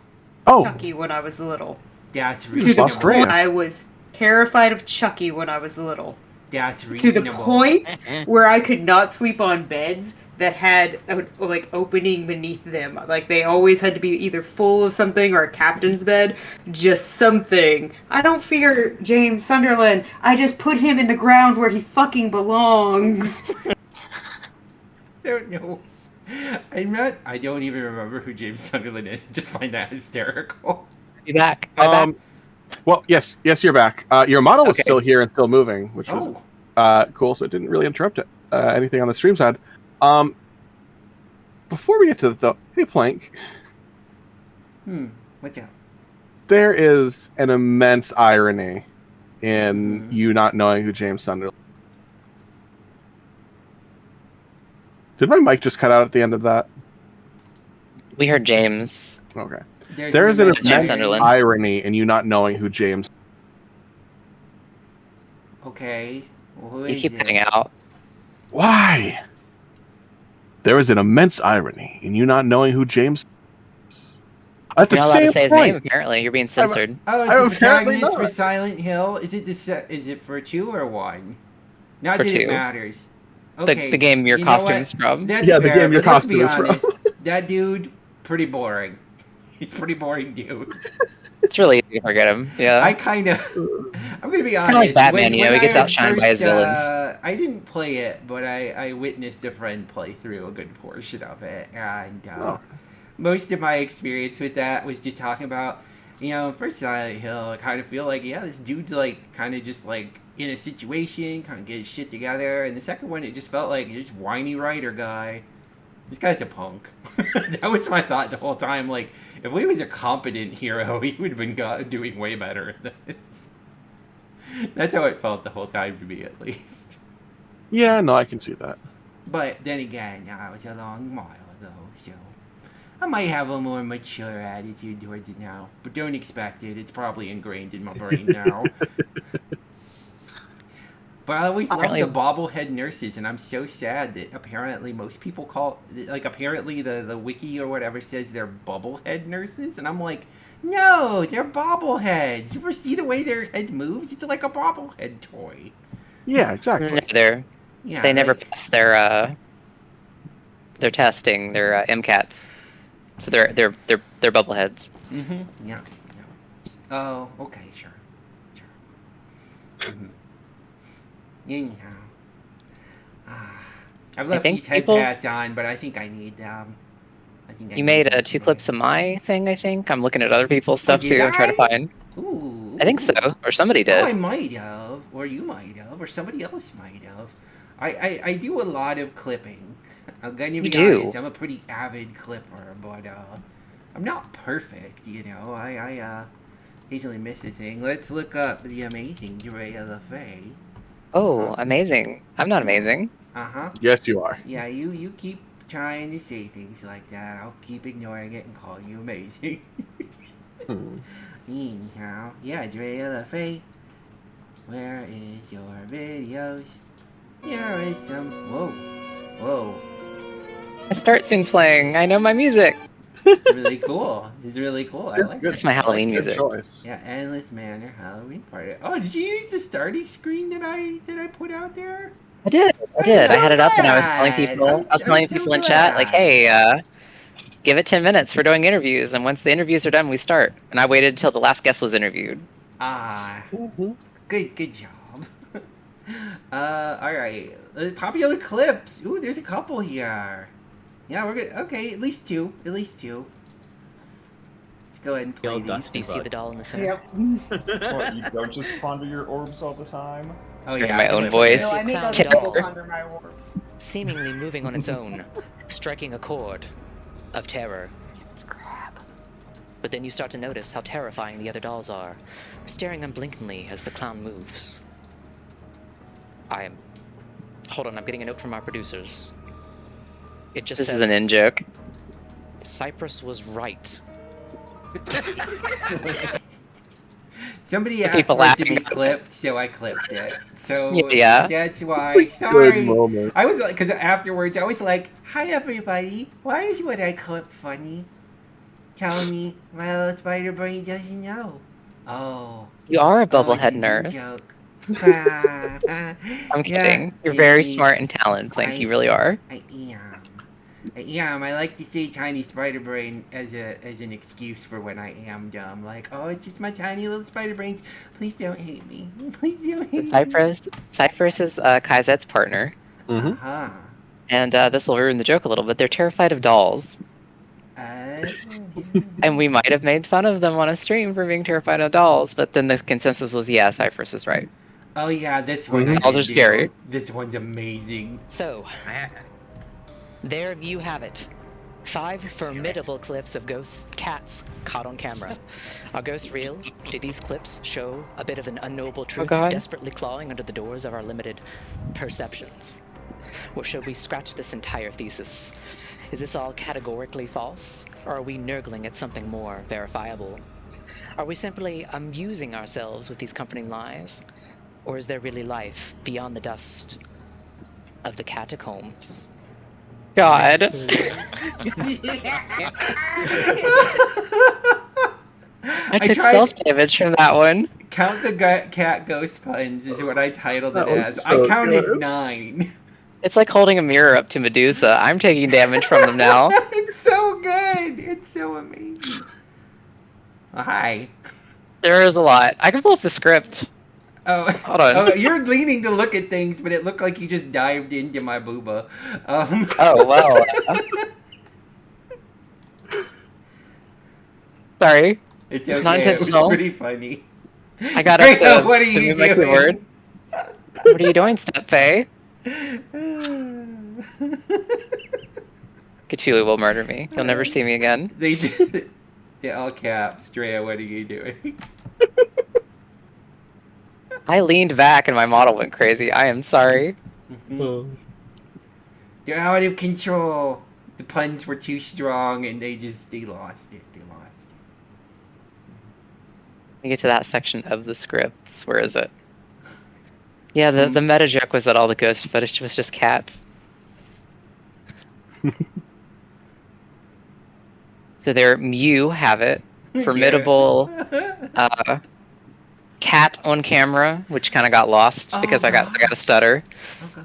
Oh. Chucky when I was little. That's To reasonable. the point I was terrified of Chucky when I was little. That's To reasonable. the point where I could not sleep on beds that had like opening beneath them. Like they always had to be either full of something or a captain's bed, just something. I don't fear James Sunderland. I just put him in the ground where he fucking belongs. I don't know. I don't even remember who James Sunderland is. I just find that hysterical. You back? Am I back? Well, yes, you're back. Your model was Okay. still here and still moving, which was cool. So it didn't really interrupt anything on the stream side. Before we get to the hey Plank, What's up? there is an immense irony in you not knowing who James Sunderland. Did my mic just cut out at the end of that? We heard James. Okay. There's an an James immense Sunderland. irony in you not knowing who James. Okay. Well, who You is keep it? cutting out. Why? There is an immense irony in you not knowing who James. Is. At the You're not allowed same to say his point, name. Apparently, you're being censored. Oh, it's I'm a apparently protagonist for not. Silent Hill. Is it for 2 or 1? Not For that it 2. matters. The Okay. game your you know costume what? is from. That's Yeah, the fair, game your but let's be costume is from. honest, that dude, pretty boring. He's a pretty boring dude. It's really easy to forget him. Yeah. I'm gonna be honest. kinda like Batman, when he I gets had outshined by his villains. I didn't play it, but I witnessed a friend play through a good portion of it, and most of my experience with that was just talking about, for Silent Hill, I kind of feel like, this dude's like kind of just like in a situation, kind of get his shit together, and the second one, it just felt like just whiny writer guy. This guy's a punk. That was my thought the whole time. Like, if he was a competent hero, he would have been doing way better than this. That's how it felt the whole time to me, at least. Yeah, no, I can see that. But then again, that was a long while ago, so I might have a more mature attitude towards it now. But don't expect it. It's probably ingrained in my brain now. But I always loved the bobblehead nurses, and I'm so sad that apparently most people apparently the wiki or whatever says they're bubblehead nurses, and I'm like, no, they're bobbleheads. You ever see the way their head moves? It's like a bobblehead toy. Yeah, exactly. They never pass their testing, their MCATs, so they're bubbleheads. Mm-hmm. Yeah. Oh, okay, sure. Mm-hmm. Anyhow, I've left these head pads on, but I think I need them. You made 2 clips of my thing, I think. I'm looking at other people's stuff too. I'm trying to find. Ooh. I think so, or somebody did. Oh, I might have, or you might have, or somebody else might have. I do a lot of clipping. I'm gonna be honest. I'm a pretty avid clipper, but I'm not perfect. I occasionally miss a thing. Let's look up the amazing Drea LaFay. Oh, amazing. I'm not amazing. Uh-huh. Yes, you are. Yeah, you keep trying to say things like that. I'll keep ignoring it and calling you amazing. Anyhow, yeah, Drea Faye, where is your videos? Here is some. Whoa. A Start Soon's playing. I know my music. It's really cool. It's really cool. I like good. It's my Halloween Good music. choice. Yeah, Endless Manor Halloween party. Oh, did you use the starting screen that I put out there? I did. I had it up and I was telling glad. people. I'm I was telling so people in chat, like, glad. hey, give it 10 minutes for doing interviews, and once the interviews are done, we start. And I waited until the last guest was interviewed. Ah, good job. All right. Popular clips. Ooh, there's a couple here. Yeah, we're good. Okay, at least two. Let's go ahead and play these. Do you see the doll in the center? What, you don't just ponder your orbs all the time? Oh Hearing yeah, my own voice. No, I make other Terror. people ponder my orbs. Seemingly moving on its own, striking a chord of terror. It's crap. But then you start to notice how terrifying the other dolls are, staring unblinkingly as the clown moves. Hold on, I'm getting a note from our producers. It just says... This is an in-joke. Cypress was right. Somebody asked People for it to laughing. be clipped, so I clipped it. So Yeah. that's why. It's a Sorry. good moment. I was like, because afterwards I was like, "Hi everybody, why is what I clip funny?" Tell me, my little spider brain doesn't know. Oh. You are a it's bubblehead an nurse. in-joke. I'm kidding. You're very smart and talented, Plank. You really are. I am. I like to say tiny spider brain as an excuse for when I am dumb. Like, oh, it's just my tiny little spider brains. Please don't hate me. Please don't hate me. Cypress is Kaizet's partner. Uh-huh. And this will ruin the joke a little bit. They're terrified of dolls. And we might have made fun of them on a stream for being terrified of dolls, but then the consensus was, yeah, Cypress is right. Oh yeah, this one I Dolls are did do. scary. This one's amazing. So, there you have it. 5 formidable clips of ghost cats caught on camera. Are ghosts real? Do these clips show a bit of an unknowable truth desperately clawing under the doors of our limited perceptions? Or should we scratch this entire thesis? Is this all categorically false? Or are we nurgling at something more verifiable? Are we simply amusing ourselves with these comforting lies? Or is there really life beyond the dust of the catacombs? God. I took self-damage from that one. Count the cat ghost puns is what I titled it as. so I counted good. 9. It's like holding a mirror up to Medusa. I'm taking damage from them now. It's so good. It's so amazing. Oh, hi. There is a lot. I can pull up the script. Oh, hold on. Oh, you're leaning to look at things, but it looked like you just dived into my booba. Oh, well. Sorry. It's okay. Not It was intentional. pretty funny. I got up to, what are to you move my doing? keyboard. What are you doing, Step Faye? Cthulhu will murder me. You'll never see me again. They did. Yeah, all caps. Drea, what are you doing? I leaned back and my model went crazy. I am sorry. They're out of control. The puns were too strong and they lost it. Let me get to that section of the scripts. Where is it? Yeah, the meta joke was that all the ghost footage was just cats. So there, Mew have it. Formidable cat on camera, which kind of got lost because I got a stutter. Oh gosh.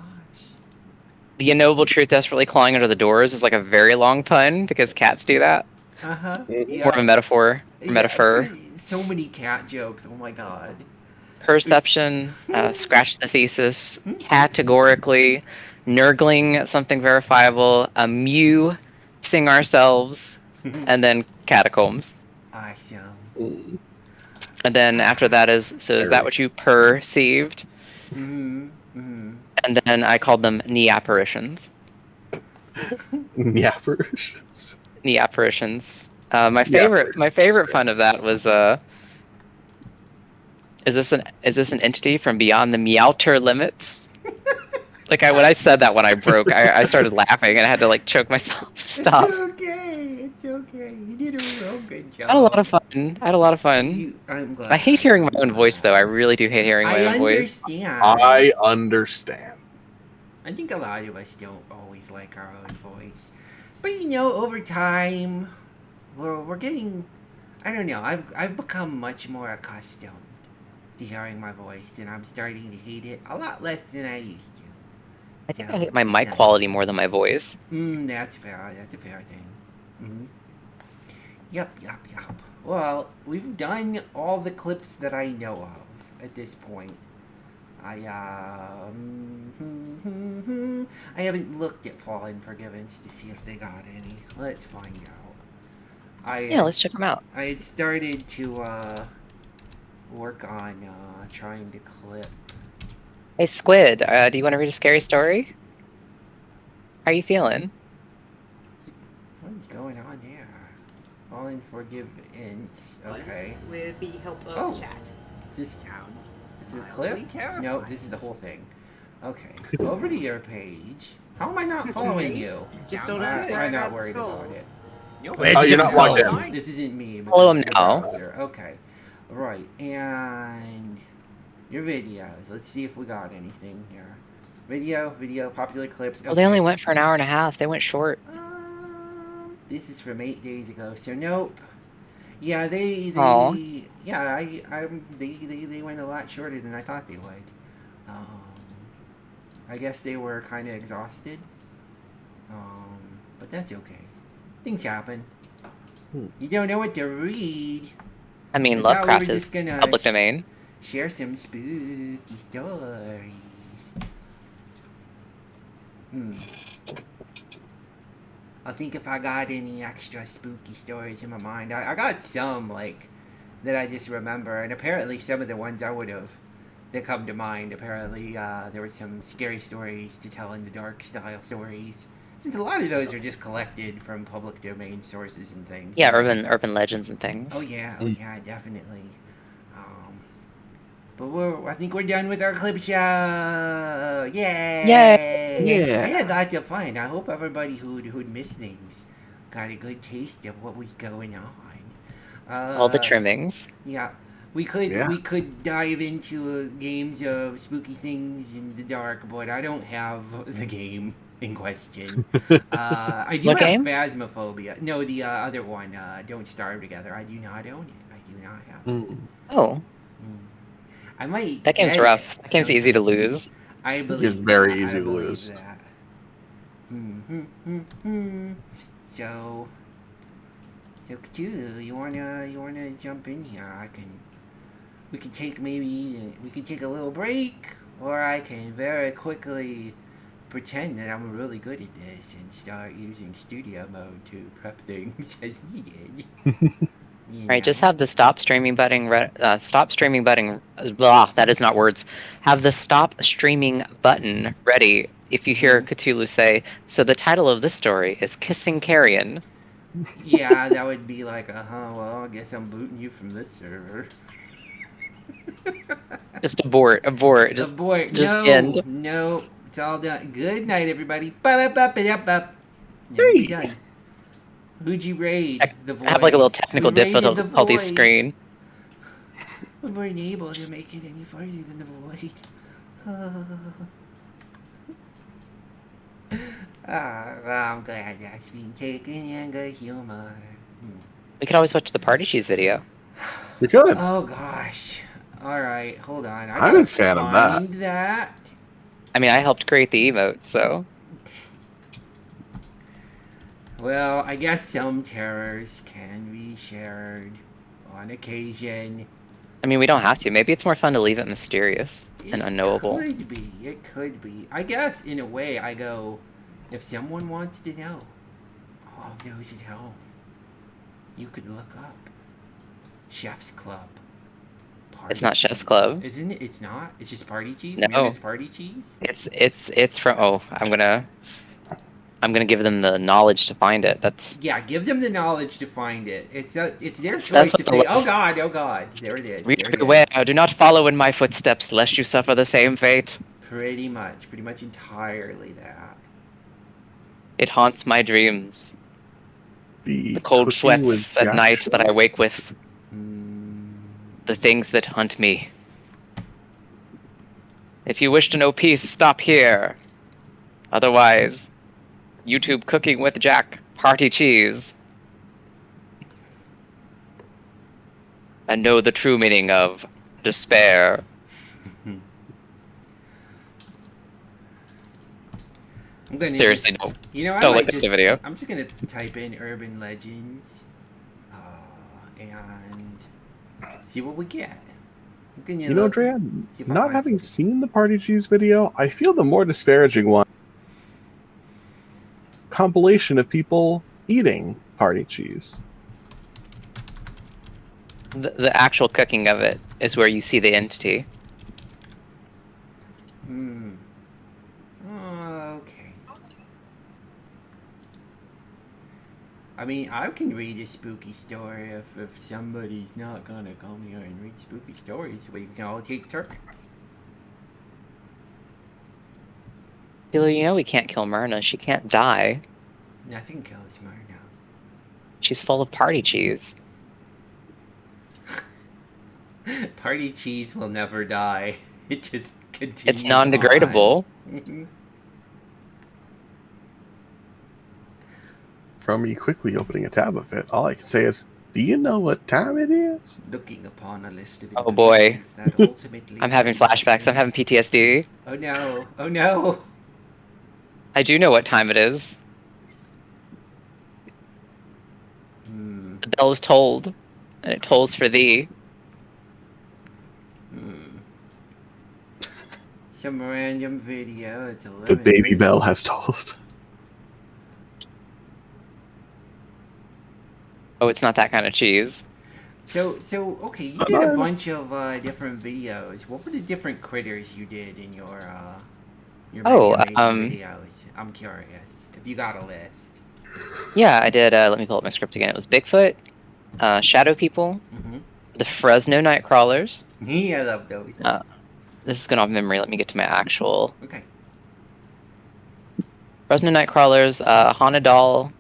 The Ennoble Truth desperately clawing under the doors is like a very long pun because cats do that. Uh-huh. More of a metaphor. Metaphor. So many cat jokes. Oh my god. Perception, scratch the thesis, categorically, nurgling at something verifiable, amusing ourselves, and then catacombs. Awesome. And then after that is that what you perceived? And then I called them knee apparitions. Knee apparitions. Knee apparitions. My favorite fun of that was Is this an entity from beyond the Meowter limits? Like when I said that when I broke, I started laughing and I had to like choke myself. Stop. It's okay. It's okay. You did a real good job. I had a lot of fun. I had a lot of fun. I'm glad. I hate hearing my own voice though. I really do hate hearing my I own voice. understand. I understand. I think a lot of us don't always like our own voice, but you know, over time, we're getting. I don't know. I've become much more accustomed to hearing my voice, and I'm starting to hate it a lot less than I used to. I think I hate my mic quality more than my voice. That's fair. That's a fair thing. Yep. Well, we've done all the clips that I know of at this point. I haven't looked at Fallen Forgivens to see if they got any. Let's find out. Yeah, let's check them out. I had started to work on trying to clip. Hey Squid, do you want to read a scary story? How are you feeling? What is going on there? Fallen Forgivens. Okay. With the help of chat. Is this sound? This is a clip? No, this is the whole thing. Okay. Go over to your page. How am I not following you? Just don't ask where I I'm not got the worried about skulls. it. Where'd you you're get not the logged skulls? in. This isn't me. but Follow this him is the now. browser. Okay. Right. And your videos. Let's see if we got anything here. Video, popular clips. Well, they only went for an hour and a half. They went short. This is from 8 days ago, so nope. Yeah, they went a lot shorter than I thought they would. I guess they were kind of exhausted. But that's okay. Things happen. You don't know what to read. I mean, I thought we were Lovecraft is just gonna public domain. Share some spooky stories. I think if I got any extra spooky stories in my mind, I got some like that I just remember, and apparently some of the ones I would have that come to mind. Apparently, there were some scary stories to tell in the dark style stories. Since a lot of those are just collected from public domain sources and things. Yeah, urban legends and things. Oh yeah, definitely. But I think we're done with our clip show. Yay! Yay! I had lots of fun. I hope everybody who'd missed things got a good taste of what was going on. All the trimmings. Yeah. We could dive into games of spooky things in the dark, but I don't have the game in question. I do What have game? Phasmophobia. No, the other one, Don't Starve Together. I do not own it. I do not have it. Oh. I might. That game's get rough. it That game's easy to sometime. lose. I believe It's very that. easy I to believe lose. that. So Cthulhu, you wanna jump in here? We can take a little break, or I can very quickly pretend that I'm really good at this and start using studio mode to prep things as needed. Right, just have the stop streaming button. Blah, that is not words. Have the stop streaming button ready if you hear Cthulhu say, "So the title of this story is Kissing Carrion." Yeah, that would be like, well, I guess I'm booting you from this server. Just abort. Just abort. Just No, end. no, it's all done. Good night, everybody. Ba-ba-ba-ba-ba-ba. Hey. Done. Who'd you raid? The void. I have like a little technical We raided the difficulty void. screen. We weren't able to make it any further than the void. Well, I'm glad that's being taken in good humor. We could always watch the Party Cheese video. We could. Oh gosh. All right, hold on. I'm a fan of that. Find that. I mean, I helped create the emote, so. Well, I guess some terrors can be shared on occasion. I mean, we don't have to. Maybe it's more fun to leave it mysterious and unknowable. It could be. I guess, in a way, I go, if someone wants to know, all of those at home, you could look up Chef's Club. It's not Chef's Club. Isn't it? It's not? It's just Party Cheese? No. Amanda's Party Cheese? It's from, oh, I'm gonna. I'm gonna give them the knowledge to find it. That's Yeah, give them the knowledge to find it. It's their That's choice what if the they. life- Oh god, there it is. reader There it beware. is. Do not follow in my footsteps, lest you suffer the same fate. Pretty much entirely that. It haunts my dreams. The cold cooking with sweats at Jack night show? that I wake with. Hmm. The things that hunt me. If you wish to know peace, stop here. Otherwise, YouTube Cooking with Jack, Party Cheese. And know the true meaning of despair. I'm gonna Seriously, just, don't. You know, I Don't might look at just. the video. I'm just gonna type in urban legends, and see what we get. I'm gonna You know, look- Drea, see if I not find having seen the Party Cheese video, I feel the more disparaging one. Compilation of people eating Party Cheese. The actual cooking of it is where you see the entity. Hmm. Okay. I mean, I can read a spooky story if somebody's not gonna come here and read spooky stories. We can all take turns. Philo, you know we can't kill Myrna. She can't die. Nothing kills Myrna. She's full of party cheese. Party cheese will never die. It just continues. It's non-degradable. on. From me quickly opening a tab of it, all I can say is, do you know what time it is? Looking upon a list of Oh boy. ingredients that ultimately. I'm having flashbacks. I'm having PTSD. Oh no! Oh no! I do know what time it is. Hmm. The bell is tolled, and it tolls for thee. Some random video. It's 11. The baby bell has told. Oh, it's not that kind of cheese. So okay, you did a bunch of different videos. What were the different critters you did in your Oh, many amazing videos? I'm curious if you got a list. Yeah, I did. Let me pull up my script again. It was Bigfoot, Shadow People, the Fresno Nightcrawlers. Yeah, I love those. This is going off memory. Let me get to my actual. Okay. Fresno Nightcrawlers, Haunted Doll.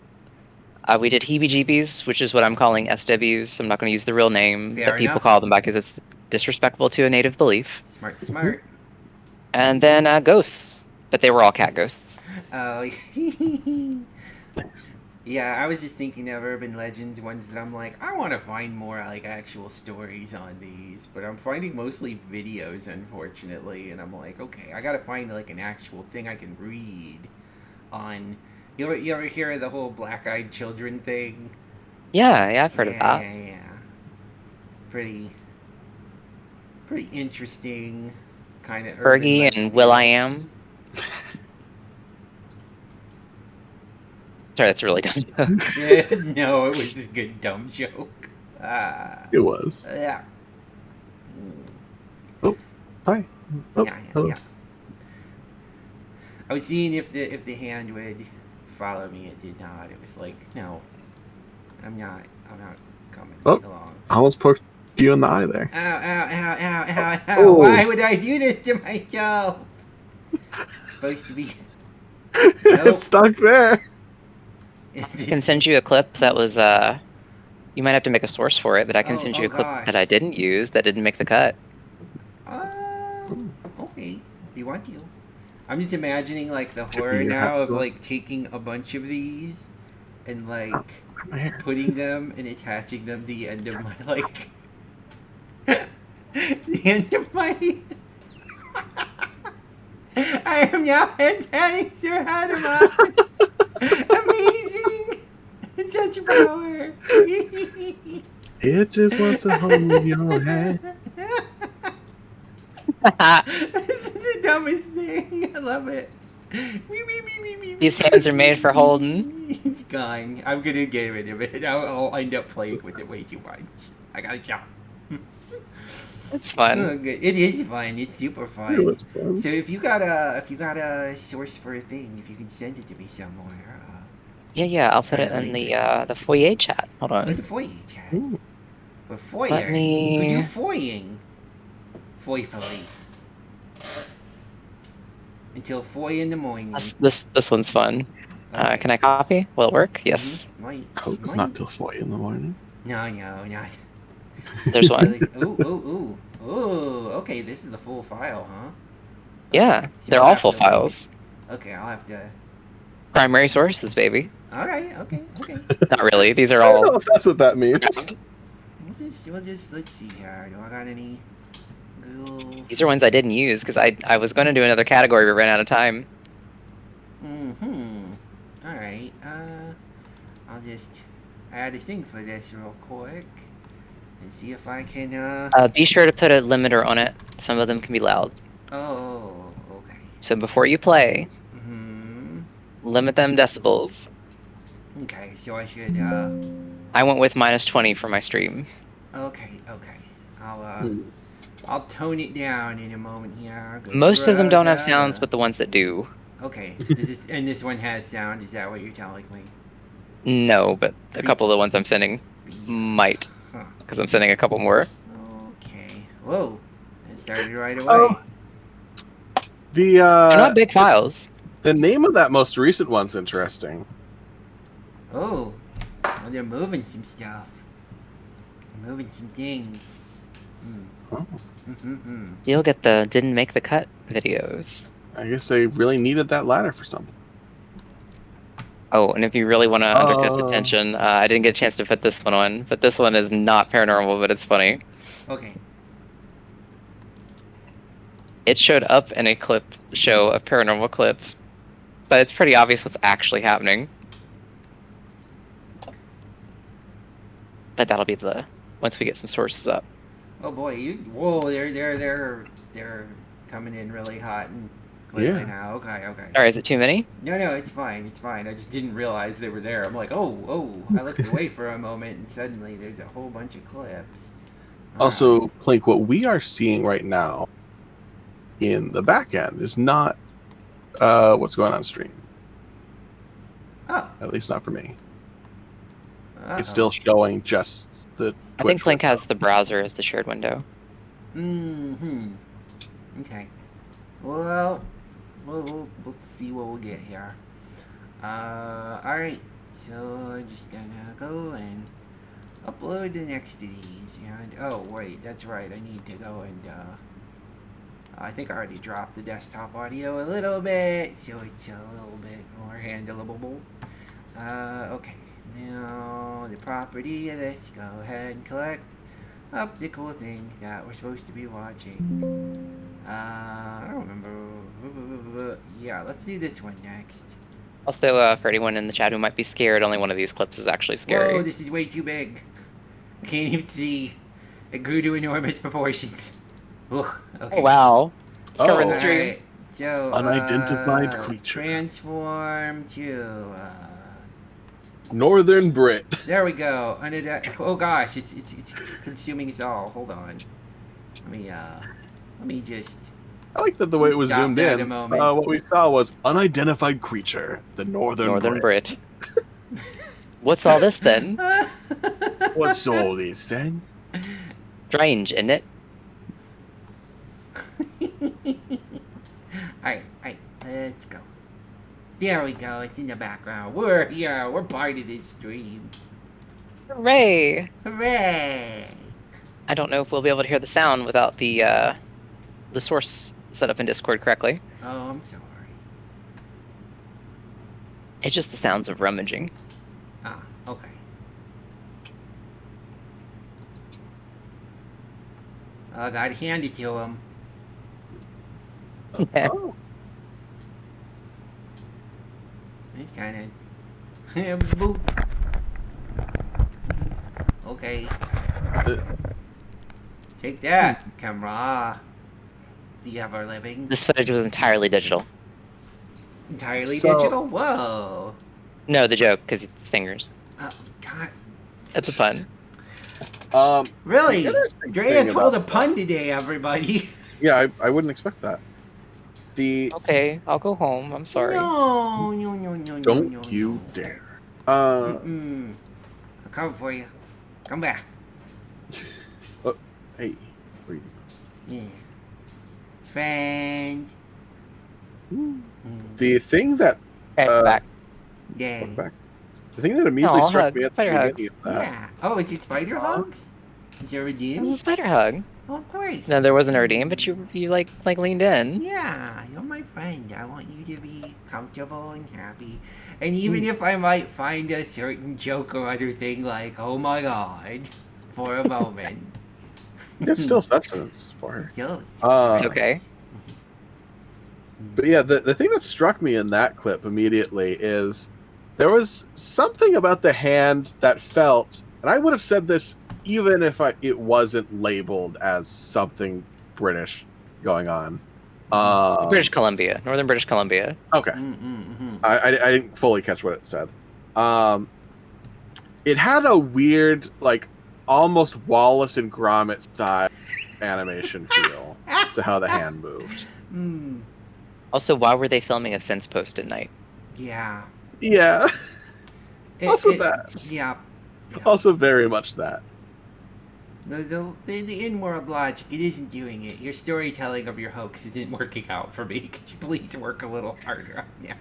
We did Heebie-Jeebies, which is what I'm calling SWs. I'm not going to use the real name Fair that people enough. call them because it's disrespectful to a native belief. Smart. And then Ghosts, but they were all cat ghosts. Oh. Yeah, I was just thinking of urban legends, ones that I'm like, I want to find more like actual stories on these, but I'm finding mostly videos, unfortunately, and I'm like, okay, I gotta find like an actual thing I can read on. You ever hear of the whole black-eyed children thing? Yeah, I've heard of that. Yeah. Pretty interesting kind of. Fergie and Will.I.Am. Sorry, that's a really dumb joke. No, it was a good dumb joke. It was. Yeah. Oh, hi. Oh, Yeah. hello. I was seeing if the hand would follow me. It did not. It was like, no, I'm not coming along. I almost poked you in the eye there. Ow. Oh. Why would I do this to myself? It's supposed to be. It's stuck there. I can send you a clip that was, you might have to make a source for it, but I can send you a clip gosh. that I didn't use that didn't make the cut. Okay, if you want to. I'm just imagining like the Tippy, horror your now hat of gloves. like taking a bunch of these and like Come here. putting them and attaching them to the end of my like the end of my I am now headbanging Sir Hanuman. Amazing! Such power! It just wants to hold your hand. This is the dumbest thing. I love it. These hands are made for holding. It's gone. I'm gonna get rid of it. I'll end up playing with it way too much. I gotta jump. It's fun. Oh, good. It is fun. It's super It fun. was fun. So if you got a source for a thing, if you can send it to me somewhere. Yeah, I'll put Kind it of in link the or the foyer chat. Hold Oh, on. the foyer chat. Ooh. For foyers. Let me- Who do foying? Foyfully. Until 4 in the morning. This one's fun. Can I copy? Will it work? Yes. Might. I hope it's not till 4 in the morning. No, not. There's one. Ooh. Okay, this is the full file, huh? Yeah, So they're I'll all have full to- files. Okay, I'll have to. Primary sources, baby. Alright, okay. Not really. These are I don't know all. if that's what that means. We'll just let's see here. Do I got any Google? These are ones I didn't use because I was going to do another category but ran out of time. Alright, I'll just add a thing for this real quick and see if I can Be sure to put a limiter on it. Some of them can be loud. Oh, okay. So before you play, Mm-hmm. limit them decibels. Okay, so I should I went with -20 for my stream. Okay. I'll tone it down in a moment here. Go to Most of them don't have browser. sounds, but the ones that do. Okay. This one has sound, is that what you're telling me? No, but a couple of the ones I'm sending might. Huh. Because I'm sending a couple more. Okay. Whoa. It started right away. Oh. The They're not big files. The name of that most recent one's interesting. Oh. Well, they're moving some stuff. They're moving some things. Oh. You'll get the didn't make the cut videos. I guess they really needed that ladder for something. Oh, and if you really want to undercut the tension, I didn't get a chance to put this one on, but this one is not paranormal, but it's funny. Okay. It showed up in a clip show of paranormal clips, but it's pretty obvious what's actually happening. But that'll be once we get some sources up. Oh boy, whoa, they're coming in really hot and quickly now. Okay. Sorry, is it too many? No, it's fine. I just didn't realize they were there. I'm like, oh. I looked away for a moment, and suddenly there's a whole bunch of clips. Also, Clink, what we are seeing right now in the back end is not what's going on stream. Oh. At least not for me. Uh-oh. It's still showing just the I think Clink has the browser as the shared window. Okay. Well, we'll see what we'll get here. Alright. So, I'm just gonna go and upload the next of these. And, oh, wait, that's right. I need to go and, I think I already dropped the desktop audio a little bit, so it's a little bit more handleable. Okay. Now, the property of this, go ahead and collect up the cool thing that we're supposed to be watching. I don't remember. Yeah, let's do this one next. Also, for anyone in the chat who might be scared, only one of these clips is actually scary. Whoa, this is way too big. I can't even see. It grew to enormous proportions. Ugh, okay. Oh, wow. It's covering the Alright, stream. so, Unidentified creature. Transform to, Northern Brit. there we go. Oh gosh, it's consuming us all. Hold on. Let me just. I like that the way it was Stop zoomed that in. a moment. What we saw was unidentified creature, the Northern Brit. What's all this then? What's all this then? Strange, isn't it? Alright, let's go. There we go, it's in the background. We're here, we're part of this stream. Hooray! Hooray! I don't know if we'll be able to hear the sound without the source set up in Discord correctly. Oh, I'm sorry. It's just the sounds of rummaging. Ah, okay. I gotta hand it to him. Yeah. Oh. It's kinda... Boop. Okay. Take that, camera. The ever living. This footage was entirely digital. Entirely So- digital? Whoa. No, the joke, because it's fingers. Oh, God. That's a pun. Really? the interesting Drea thing told a about- pun today, everybody. Yeah, I wouldn't expect that. Okay, I'll go home. I'm sorry. No. Don't you dare. Mm-mm. I'll come for you. Come back. Hey, where you Yeah. Friend. The thing that back. Dang. back. The thing that immediately I'll struck hug. me at the Spider beginning hugs. of that. Yeah. Oh, it's your spider hugs? Is there a It redeem? was a spider hug. Oh, of course. No, there wasn't a redeem, but you like leaned in. Yeah, you're my friend. I want you to be comfortable and happy. And even if I might find a certain joke or other thing like, oh my god, for a moment. There's still sustenance for her. Still. It's okay. But yeah, the thing that struck me in that clip immediately is there was something about the hand that felt, and I would have said this even if it wasn't labeled as something British going on. It's British Columbia, Northern British Columbia. Okay. I didn't fully catch what it said. It had a weird, like, almost Wallace and Gromit style animation feel to how the hand moved. Also, why were they filming a fence post at night? Yeah. Yeah. That. Yeah. Also very much that. The in-world logic, it isn't doing it. Your storytelling of your hoax isn't working out for me. Could you please work a little harder on that?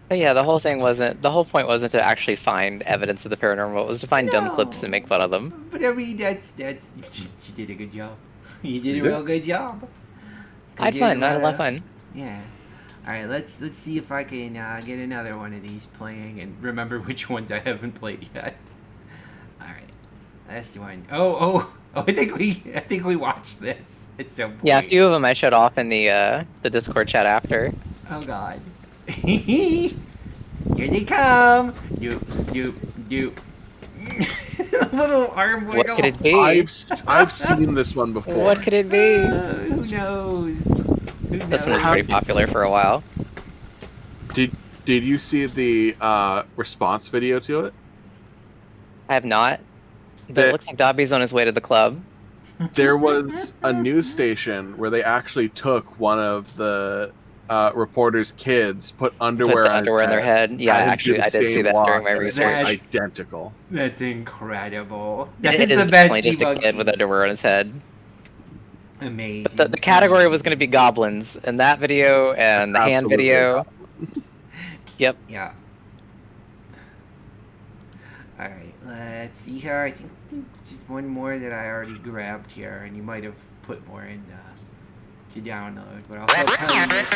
But yeah, the whole point wasn't to actually find evidence of the paranormal. It was to find dumb clips and make fun of them. But I mean, that's you did a good job. You did a real good job. I had fun. I had a lot of fun. Yeah. All right, let's see if I can get another one of these playing and remember which ones I haven't played yet. All right, last one. Oh, I think we watched this at some point. Yeah, a few of them I shut off in the Discord chat after. Oh God. Here they come. Doop. Little arm wiggle. What could it be? I've seen this one before. What could it be? Who knows? This one was pretty popular for a while. Did you see the response video to it? I have not. But it looks like Dobby's on his way to the club. There was a news station where they actually took one of the reporter's kids, put underwear the underwear in their head. Yeah, actually, I did see that during my research. Identical. That's incredible. It is definitely just a kid with underwear on his head. Amazing. But the category was going to be goblins, and that video and the hand video. Yep. Yeah. All right, let's see here. I think just one more that I already grabbed here, and you might have put more in to download, but I'll tell you this.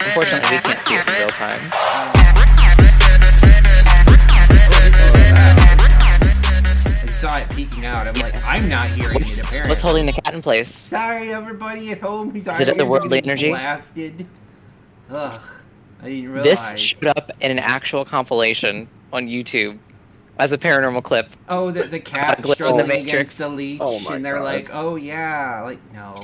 Unfortunately, we can't see it in real time. I saw it peeking out. I'm like, I'm not hearing it, apparently. What's holding the cat in place? Sorry, everybody at home who's Is it the worldly energy? Blasted. Ugh, I didn't realize. This showed up in an actual compilation on YouTube as a paranormal clip. Oh, the cat glitch in the struggling Matrix. against the leech, and they're God. like, oh yeah, like, no.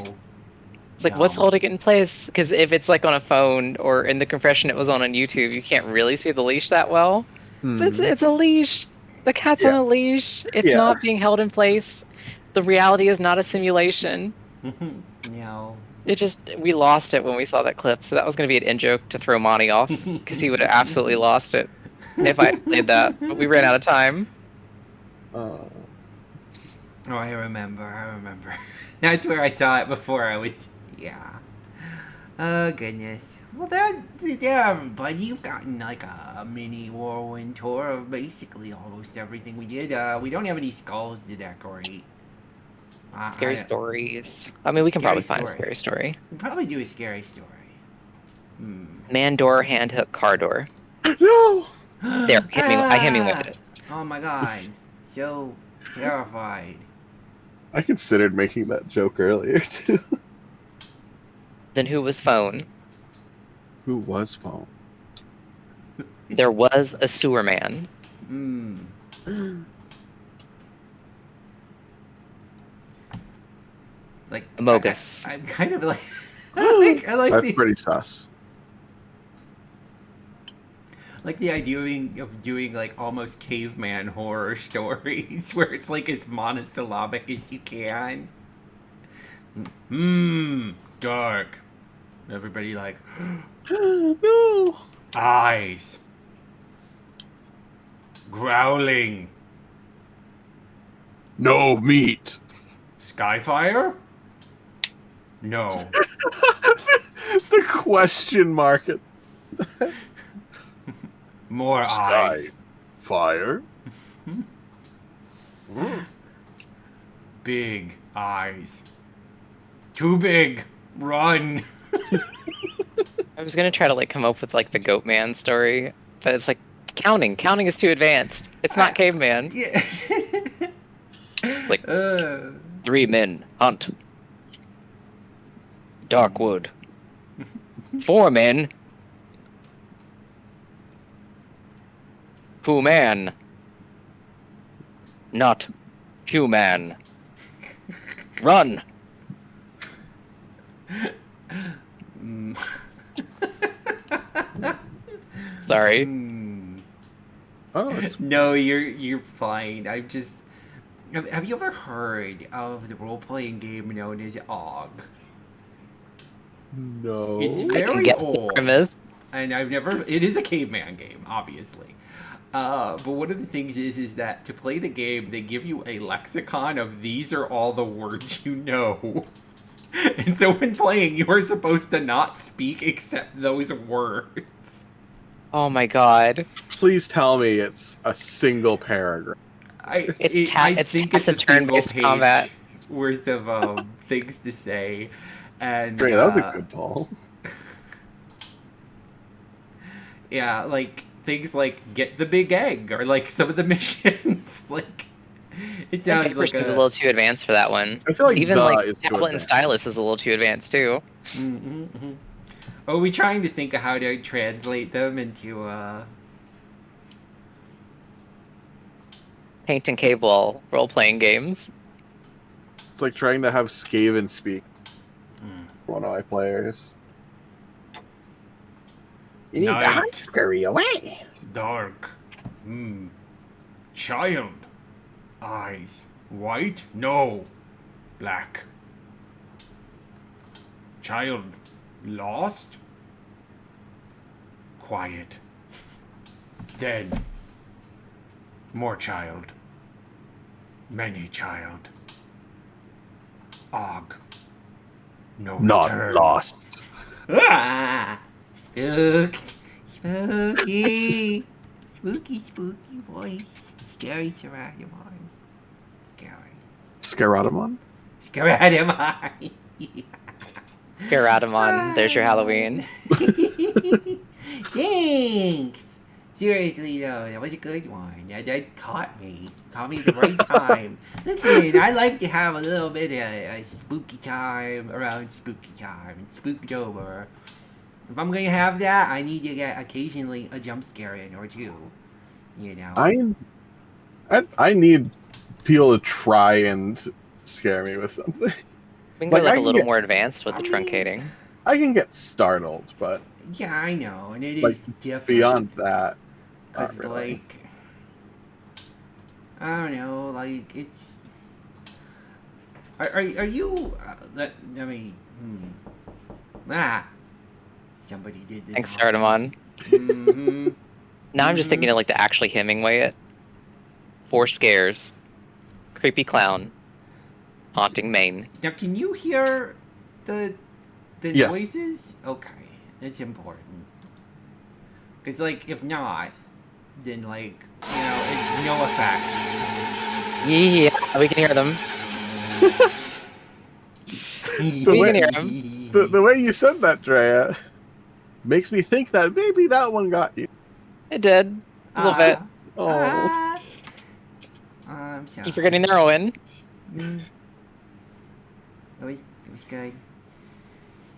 It's like, what's holding it in place? Because if it's like on a phone or in the compression it was on YouTube, you can't really see the leash that well. But it's a leash. The cat's on a leash. It's not being held in place. The reality is not a simulation. No. We lost it when we saw that clip, so that was going to be an in-joke to throw Monty off, because he would have absolutely lost it if I played that, but we ran out of time. Oh, I remember. That's where I saw it before I was, yeah. Oh, goodness. Well, yeah, everybody, you've gotten like a mini whirlwind tour of basically almost everything we did. We don't have any skulls to decorate. Scary stories. I mean, we can probably find a scary story. We'll probably do a scary story. Man door, hand hook, car door. No! There, hit me with it. Oh my god. So terrified. I considered making that joke earlier, too. Then who was phone? Who was phone? There was a sewer man. Like Amogus. I'm kind of like I like That's the, pretty sus. like the idea of doing like almost caveman horror stories where it's like as monosyllabic as you can. Dark. Everybody like No. eyes. Growling. No meat. Skyfire? No. The question mark. More Sky. eyes. Fire. Big eyes. Too big. Run. I was gonna try to like come up with like the Goat Man story, but it's like counting. Counting is too advanced. It's not caveman. Yeah. It's like 3 men hunt. Dark wood. 4 men. Human. Not human. Run. Sorry. Oh, No, you're fine. I've just. Have you ever heard of the role-playing game known as OG? No. It's I can very get the old, premise. and I've never. It is a caveman game, obviously. But one of the things is that to play the game, they give you a lexicon of these are all the words you know. And so when playing, you are supposed to not speak except those words. Oh my god. Please tell me it's a single paragraph. I think it's a single turn-based page combat. worth of things to say. And Dre, that was a good ball. Yeah, like things like get the big egg or like some of the missions. Like it sounds like a little too advanced for that one. I feel like even the like is too tablet and advanced. stylus is a little too advanced too. Mm-hmm. Are we trying to think of how to translate them into Paint and cave wall role-playing games. It's like trying to have Skaven speak. One of my players. You need to Night. scurry away. Dark. Child. Eyes. White? No. Black. Child. Lost? Quiet. Dead. More child. Many child. Og. No Not return. lost. Ah! Spooked. Spooky. Spooky, spooky voice. Scary Scaradamon. Scary. Scaradamon? Scaradamon. Garatamon, there's your Halloween. Thanks. Seriously though, that was a good one. That caught me. Caught me at the right time. Listen, I like to have a little bit of a spooky time around spooky time and Spooktober. If I'm gonna have that, I need to get occasionally a jump scare in or two. You know. I need people to try and scare me with something. We can go Like, like I a can little get- more advanced with the truncating. I can get startled, but Yeah, I know, and it is like different. beyond that, not Cause really. like, I don't know, like it's. Are you? Somebody did this. Thanks, Sardamon. Mm-hmm. Now I'm just thinking of like to actually Hemingway it. 4 scares. Creepy clown. Haunting Maine. Now, can you hear the Yes. noises? Okay, it's important. Cause like, if not, then like, it's no effect. Yeah, we can hear them. The We way, can hear them. the way you said that, Drea, makes me think that maybe that one got you. It did. A little bit. Oh. I'm sorry. Keep forgetting the heroine. It was good.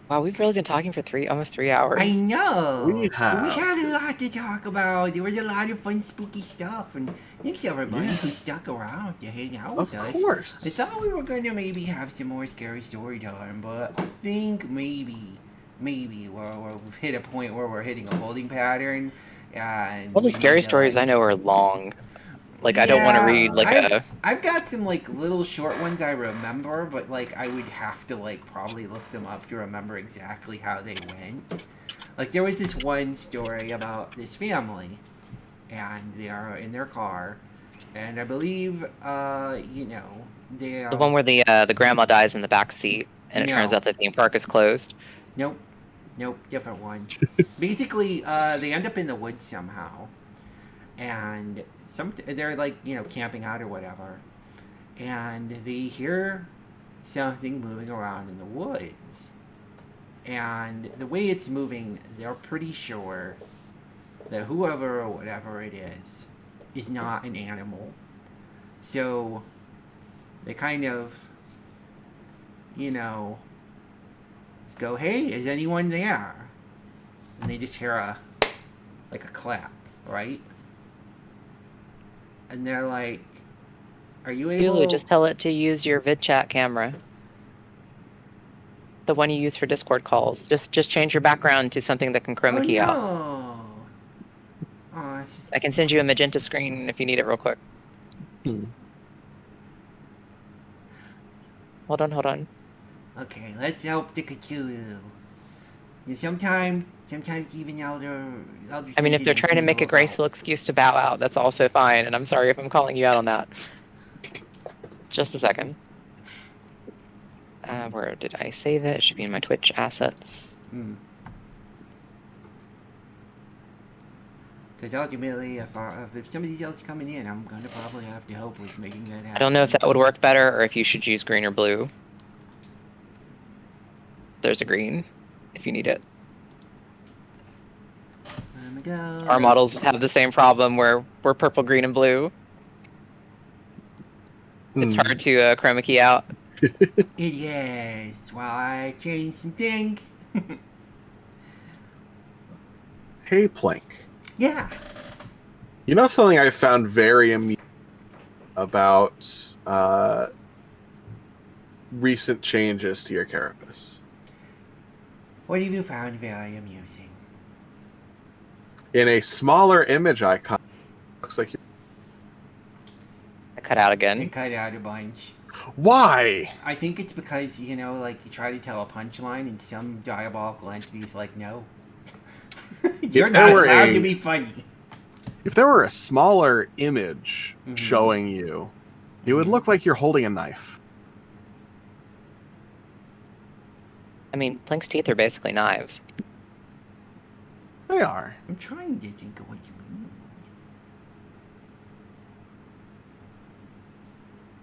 Wow, we've really been talking for almost 3 hours. I know. We have. We had a lot to talk about. There was a lot of fun, spooky stuff, and thanks everybody who stuck around to hang out with us. Of course. I thought we were going to maybe have some more scary story time, but I think maybe we've hit a point where we're hitting a holding pattern, And All the we scary need to, stories I know are long. Like, I don't want to read, like, I've got some, like, little short ones I remember, but, like, I would have to, like, probably look them up to remember exactly how they went. Like, there was this one story about this family, and they are in their car, and I believe, you know, they The one where the grandma dies in the back seat, and it turns No. out the theme park is closed. Nope. Nope, different one. Basically, they end up in the woods somehow. And they're like, you know, camping out or whatever. And they hear something moving around in the woods. And the way it's moving, they're pretty sure that whoever or whatever it is not an animal. So they kind of, you know, go, hey, is anyone there? And they just hear a clap, right? And they're like, are you able... Hulu, just tell it to use your VidChat camera. The one you use for Discord calls. Just change your background to something that can chroma key out. Oh, I can send you a magenta screen if you need it real quick. Hold on. Okay, let's help the Cthulhu. And sometimes even elder I mean, if they're trying to make a graceful excuse to bow out, that's also fine, and I'm sorry if I'm calling you out on that. Just a second. Where did I save it? It should be in my Twitch assets. Because ultimately, if somebody else is coming in, I'm going to probably have to help with making that happen. I don't know if that would work better, or if you should use green or blue. There's a green, if you need it. Our models have the same problem where we're purple, green, and blue. It's hard to chroma key out. It is. While I change some things. Hey, Plank. Yeah. You know something I found very amusing about recent changes to your carapace? What have you found very amusing? In a smaller image icon, looks like you're... I cut out again. It cut out a bunch. Why? I think it's because, you know, like, you try to tell a punchline and some diabolical entity's like, no. You're not allowed to be funny. If there were a smaller image showing you, it would look like you're holding a knife. I mean, Plank's teeth are basically knives. They are. I'm trying to think of what you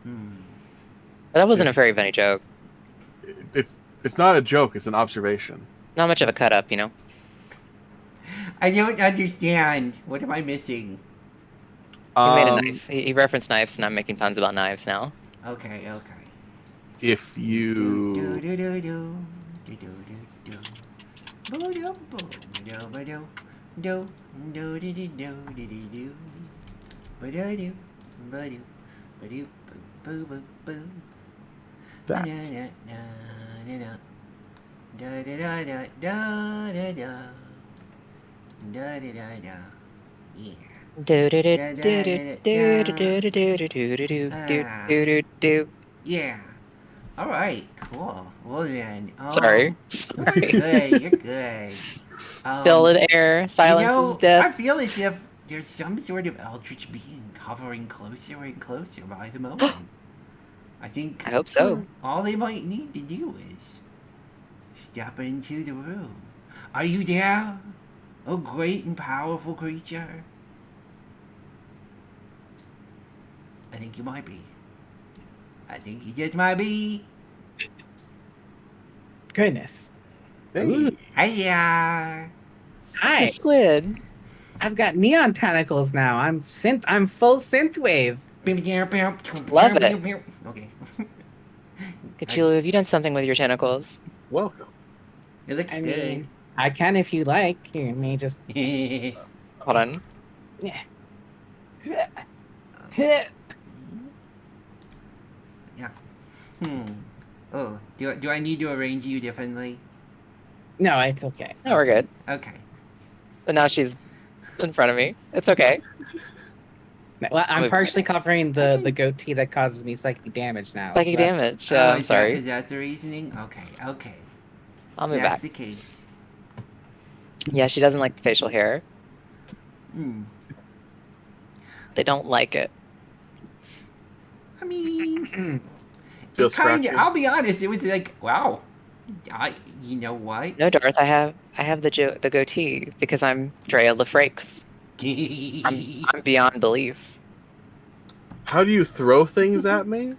mean. That wasn't a very funny joke. It's not a joke, it's an observation. Not much of a cut up, you know? I don't understand. What am I missing? He made a knife. He referenced knives, and I'm making puns about knives now. Okay. If you... Yeah. All right. Cool. Well then. Sorry. You're good. Fill in air. Silence is death. I feel as if there's some sort of eldritch being hovering closer and closer by the moment. I think. I hope so. All they might need to do is step into the room. Are you there? Oh, great and powerful creature. I think you might be. I think you just might be. Goodness. Hey. Hiya. Hi. Squid. I've got neon tentacles now. I'm full synthwave. Love it. Okay. Cthulhu, have you done something with your tentacles? Welcome. It looks I good. mean, I can if you like. Here, let me just. Hold on. Yeah. Oh, do I need to arrange you differently? No, it's okay. No, we're good. Okay. But now she's in front of me. It's okay. Well, I'm Move partially back. covering the goatee that causes me psychic damage now. Psychic so that's- damage. Oh, I'm sorry. is that the reasoning? Okay, okay. I'll move That's back. the case. Yeah, she doesn't like the facial hair. Hmm. They don't like it. I mean, Feel it kind of. scratchy? I'll be honest. It was like, wow. You know what? No, Darth, I have the goatee because I'm Drea LaFrakes. I'm beyond belief. How do you throw things at me?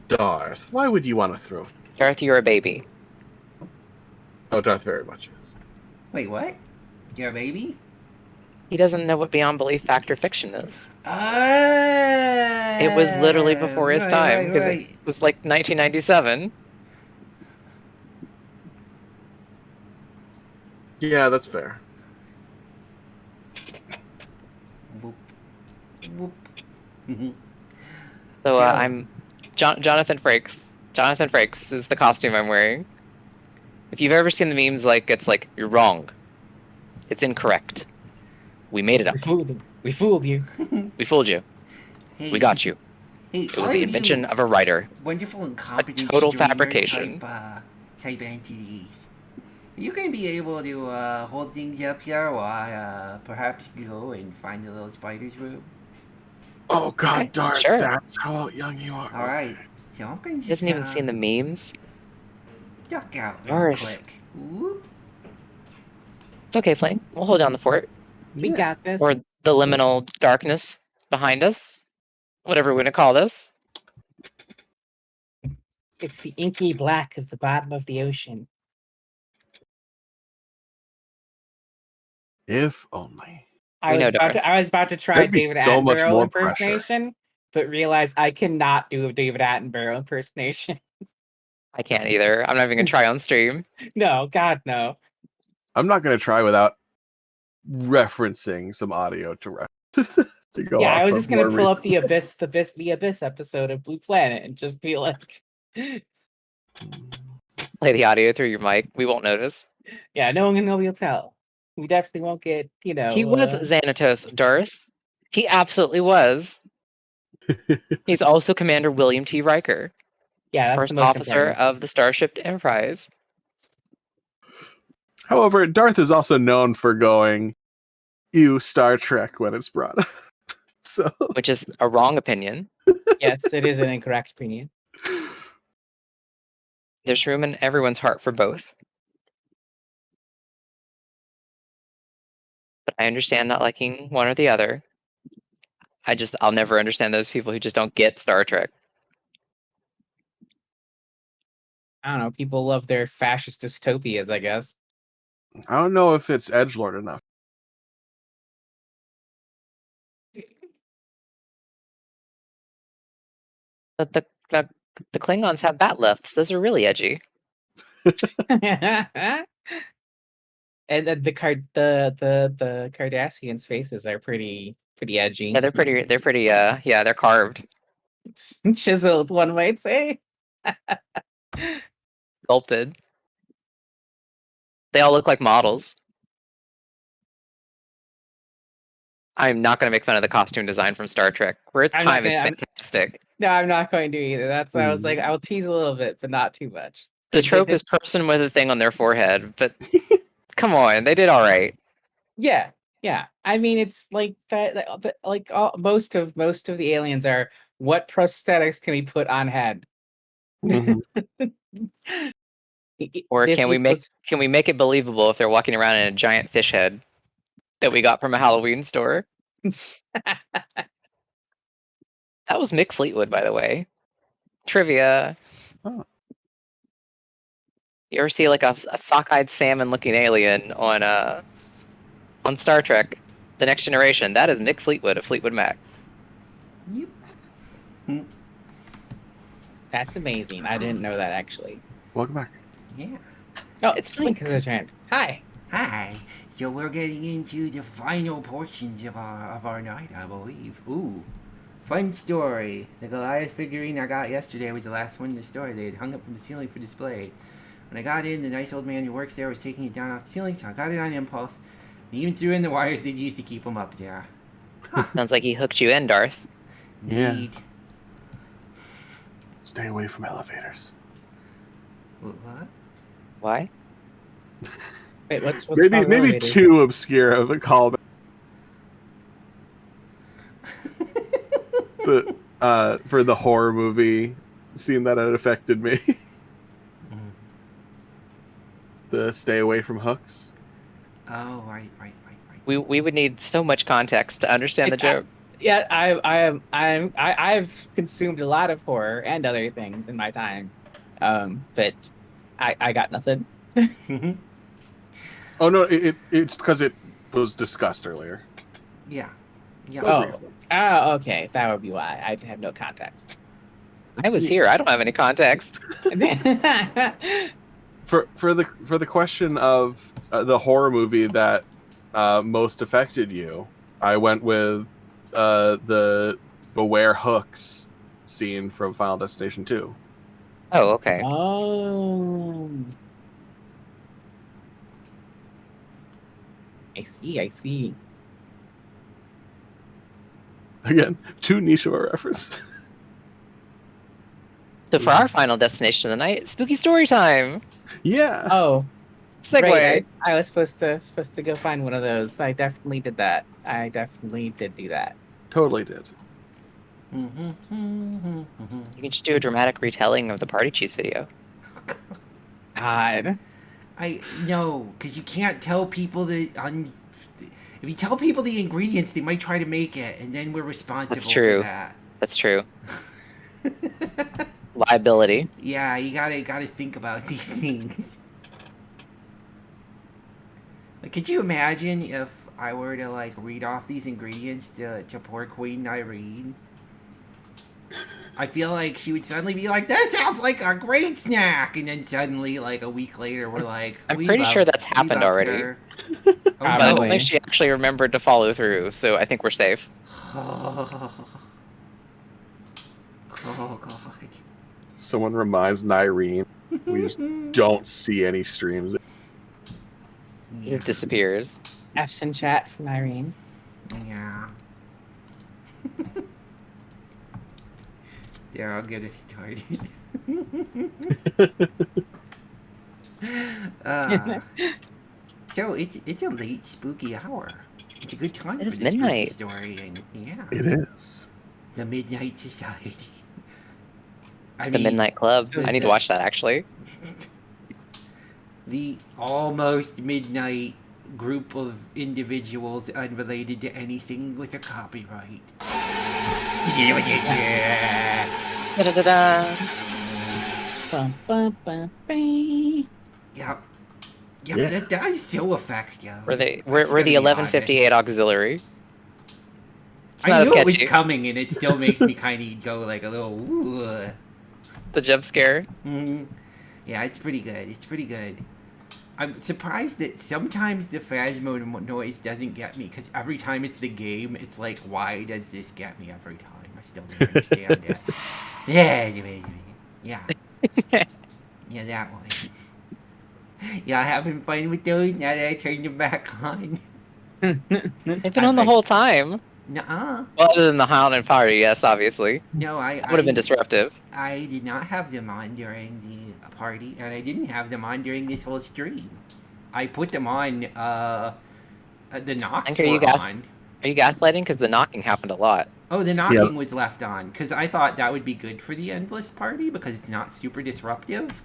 Darth, why would you want to throw? Darth, you're a baby. Oh, Darth very much is. Wait, what? You're a baby? He doesn't know what beyond belief fact or fiction is. It It was literally before his time because right. it was like 1997. Yeah, that's fair. Whoop. Whoop. So I'm Jonathan Frakes. Jonathan Frakes is the costume I'm wearing. If you've ever seen the memes, like it's like you're wrong, it's incorrect. We made it up. We fooled you. We fooled you. Hey, We got you. Hey, It was the invention of a writer. Wonderful and competent total streamer fabrication. type entities. Are you gonna be able to hold things up here while I perhaps go and find the little spider's room? Oh God, Okay, Darth, sure. that's how young you are. All right. So I'm gonna He just hasn't even seen the memes. duck out real Darth. quick. Whoop. It's okay, Flame. We'll hold down the fort. We got this. Or the liminal darkness behind us. Whatever we're gonna call this. It's the inky black of the bottom of the ocean. If only. I We was know about Darth. to. I was about to try There'd be David so much Attenborough more pressure. impersonation, but realized I cannot do a David Attenborough impersonation. I can't either. I'm not even gonna try on stream. No, God, no. I'm not going to try without referencing some audio to to go Yeah, off I was of just gonna more pull up recent- the Abyss episode of Blue Planet and just be like, Play the audio through your mic. We won't notice. yeah, no one will tell. We definitely won't get, He was Xanatos, Darth. He absolutely was. He's also Commander William T. Riker, yeah, that's first the most officer important. of the Starship Enterprise. However, Darth is also known for going, "Ew, Star Trek" when it's brought up. So, Which is a wrong opinion. Yes, it is an incorrect opinion. There's room in everyone's heart for both. But I understand not liking one or the other. I'll never understand those people who just don't get Star Trek. I don't know. People love their fascist dystopias, I guess. I don't know if it's edgelord enough. But the Klingons have bat lifts. Those are really edgy. And then the Cardassians' faces are pretty edgy. Yeah, they're pretty yeah, they're carved. Chiseled, one might say. Sculpted. They all look like models. I'm not gonna make fun of the costume design from Star Trek. For its time, it's fantastic. No, I'm not going to either. That's why I was like, I'll tease a little bit, but not too much. The trope is person with a thing on their forehead, but come on, they did all right. Yeah. I mean, it's like that, but like most of the aliens are what prosthetics can we put on head? Or This can we make it believable if they're walking around in a giant fish head that we got from a Halloween store? That was Mick Fleetwood, by the way. Trivia. Oh. You ever see like a sockeyed salmon-looking alien on Star Trek: The Next Generation? That is Mick Fleetwood of Fleetwood Mac. Yep. That's amazing. I didn't know that actually. Welcome back. Yeah. Oh, it's Blink is a giant. Hi. Hi. So we're getting into the final portions of our night, I believe. Ooh. Fun story. The Goliath figurine I got yesterday was the last one in the store. They had hung it from the ceiling for display. When I got in, the nice old man who works there was taking it down off the ceiling, so I got it on impulse. He even threw in the wires they used to keep him up there. Sounds like he hooked you in, Darth. Yeah. Indeed. Stay away from elevators. What? Why? Wait, what's Maybe wrong with maybe elevators? too obscure of a callback. For the horror movie scene that had affected me. The stay away from hooks. Oh, right. We would need so much context to understand the joke. Yeah, I've consumed a lot of horror and other things in my time, but I got nothing. Oh no, it's because it was discussed earlier. Yeah. Oh, okay, that would be why. I have no context. I was here. I don't have any context. For the question of the horror movie that most affected you, I went with the Beware Hooks scene from Final Destination 2. Oh, okay. Oh, I see. Again, too niche of a reference. So for our final destination of the night, spooky story time. Yeah. Oh, Segue. right. I was supposed to go find one of those. I definitely did that. I definitely did do that. Totally did. You can just do a dramatic retelling of the Party Cheese video. God. No, because you can't tell people if you tell people the ingredients, they might try to make it, and then we're responsible That's true. for that. That's true. Liability. Yeah, you gotta think about these things. Like, could you imagine if I were to like read off these ingredients to poor Queen Irene? I feel like she would suddenly be like, "That sounds like a great snack," and then suddenly, like a week later, we're like, I'm pretty sure that's happened already. Her. But I don't think she actually remembered to follow through, so I think we're safe. Oh God. Someone reminds Nyreen. We just don't see any streams. It disappears. F's in chat from Irene. Yeah. There, I'll get it started. So it's a late spooky hour. It's a good time It for is the midnight. spooky story, and yeah, It is. the Midnight Society. The Midnight Club. I need to watch that actually. The almost midnight group of individuals unrelated to anything with a copyright. Da-da-da-da. Bum, bum, bum, bum. Yeah. But that is so effective. We're the I just gotta be 1158 auxiliary. It's I not knew as it was catchy. coming, and it still makes me kind of go like a little. Ooh. The jump scare. Yeah, it's pretty good. It's pretty good. I'm surprised that sometimes the Phasmo noise doesn't get me, because every time it's the game, it's like, why does this get me every time? I still don't understand it. Yeah. Yeah, that one. Yeah, having fun with those now that I turned them back on. They've been on the whole time. Nuh-uh. Well, other than the Howlin' Party, yes, obviously. No, That would have been disruptive. I did not have them on during the party, and I didn't have them on during this whole stream. I put them on, the knocks Are you were on. Are you gaslighting? Because the knocking happened a lot. Oh, the knocking was left on, because I thought that would be good for the Endless Party, because it's not super disruptive.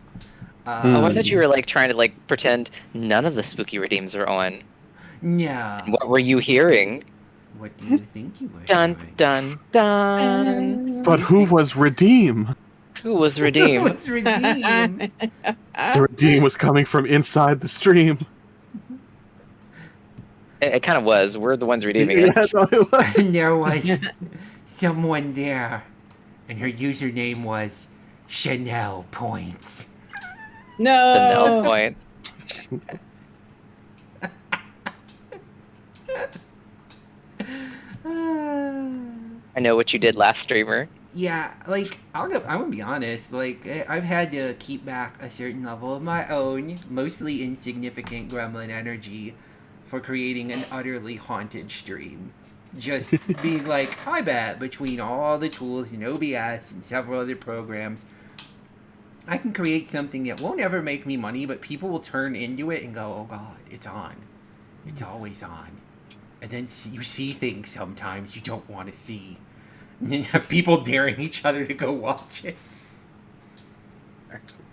Oh, I thought you were like trying to like pretend none of the spooky redeems are on. No. What were you hearing? What do you think you were? Dun dun dun. But who was Redeem? Who was redeemed? What's redeem? The Redeem was coming from inside the stream. It kind of was. We're the ones redeeming it. And there was someone there, and her username was Chanel Points. No. Chanel Points. I know what you did last streamer. Yeah, like, I'm gonna be honest, like, I've had to keep back a certain level of my own, mostly insignificant gremlin energy for creating an utterly haunted stream. Just being like, I bet between all the tools in OBS and several other programs, I can create something that won't ever make me money, but people will turn into it and go, oh God, it's on. It's always on. And then you see things sometimes you don't want to see. And then you have people daring each other to go watch it. Excellent.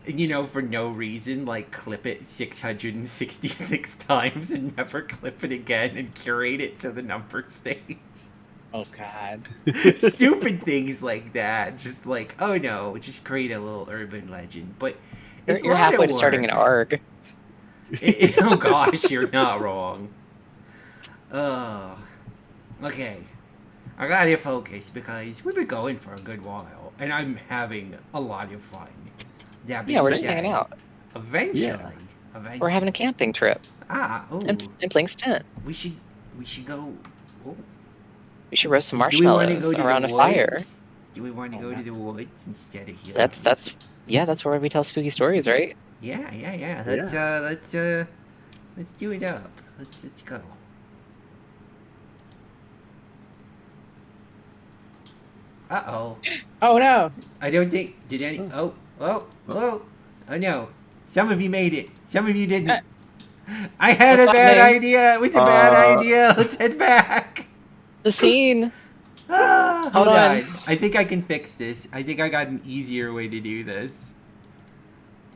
And, you know, for no reason, like, clip it 666 times and never clip it again and curate it so the number stays. Oh, God. Stupid things like that. Just like, oh no, just create a little urban legend. But it's You're halfway to starting an ARG. Oh gosh, you're not wrong. Oh. Okay. I gotta focus because we've been going for a good while, and I'm having a lot of fun. Yeah, we're just hanging out. Eventually. We're having a camping trip. Oh. And playing Stint. We should go. Oh. We should roast some Do we want to marshmallows go to around the a fire. woods? Do we want to go to the woods instead of here? That's where we tell spooky stories, right? Yeah. Let's do it up. Let's go. Uh-oh. Oh no. I don't think oh no. Some of you made it. Some of you didn't. I had a bad idea. It was a bad idea. Let's head back. The scene. Hold on. I think I can fix this. I think I got an easier way to do this.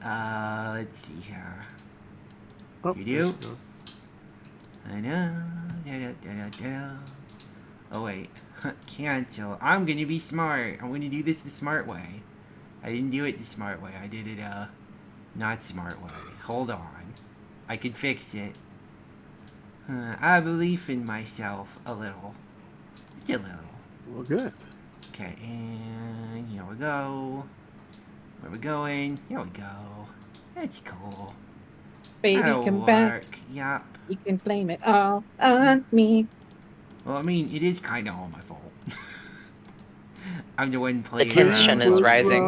Let's see here. Oh, You do? I know. Oh wait. Cancel. I'm gonna be smart. I'm gonna do this the smart way. I didn't do it the smart way. I did it not smart way. Hold on. I can fix it. I believe in myself a little. Just a little. Well, good. Okay, and here we go. Where we going? Here we go. That's cool. Baby, That'll come work. back. Yup. You can blame it all on me. Well, I mean, it is kind of all my fault. I'm the one playing. The tension is rising.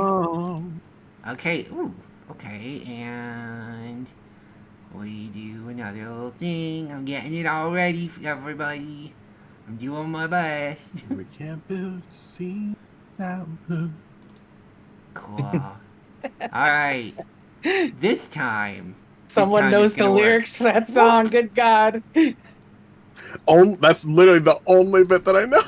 Okay, ooh, okay, and we do another little thing. I'm getting it all ready for everybody. I'm doing my best. We can't build a scene without her. Cool. Alright. This time. Someone knows the lyrics to that song. Good God. That's literally the only bit that I know.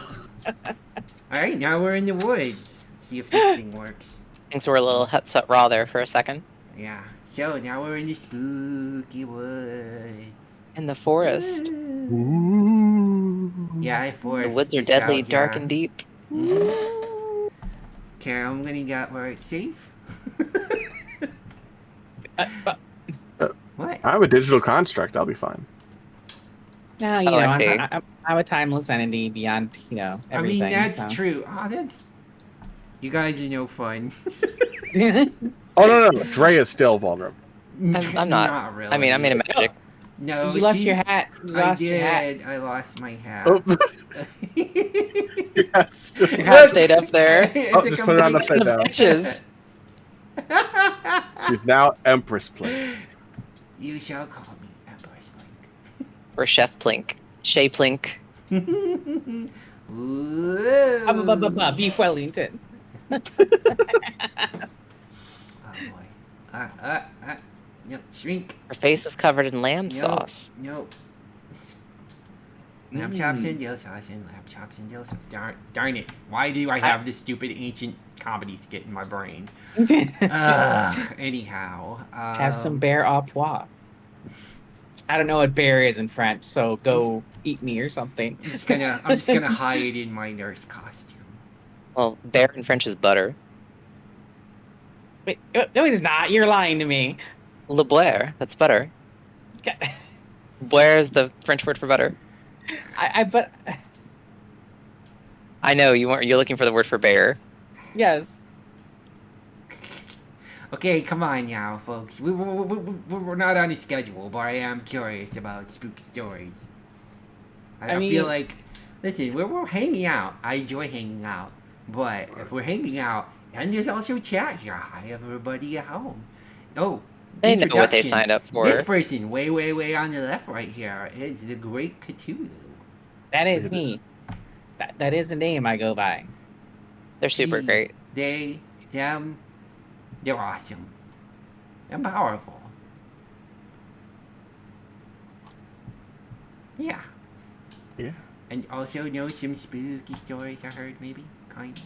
Alright, now we're in the woods. Let's see if this thing works. Things were a little hut raw there for a second. Yeah. So now we're in the spooky woods. In the forest. Yeah, forest. The woods are just deadly, out dark, here. and deep. Okay, I'm gonna get where it's safe. What? I'm a digital construct. I'll be fine. No, you know, I'm a timeless entity beyond, you know, everything. I mean, that's so. true. Oh, that's... You guys are no fun. Oh, no. Dre is still vulnerable. I'm not. really. I mean, I made a magic. No, You lost your hat. You lost your hat. I lost my hat. Oh. Your hat stayed up there. Oh, just put it on upside down. Bitches. She's now Empress Plink. You shall call me Empress Plink. Or Chef Plink. Shay Plink. Beef Wellington. Oh boy. No, shrink. Her face is covered in lamb sauce. No. Lamb chops and dill sauce and lamb chops and dill sauce. Darn it. Why do I have this stupid ancient comedy skit in my brain? Anyhow. Have some bear au pois. I don't know what bear is in French, so go eat me or something. I'm just gonna hide in my nurse costume. Well, bear in French is butter. Wait, no, it's not. You're lying to me. Le Blair, that's butter. Blair is the French word for butter. But I know you're looking for the word for bear. Yes. Okay, come on now, folks. We're not on a schedule, but I am curious about spooky stories. I feel like, listen, we're hanging out. I enjoy hanging out. But if we're hanging out, and there's also chat here. Hi, everybody at home. Oh, They know what they introductions. signed up for. This person, way on the left right here, is the GreatKtulu. That is me. That is a name I go by. They're super She, great. They, them, they're awesome. And powerful. Yeah. Yeah. And also know some spooky stories I heard, maybe? Kind of.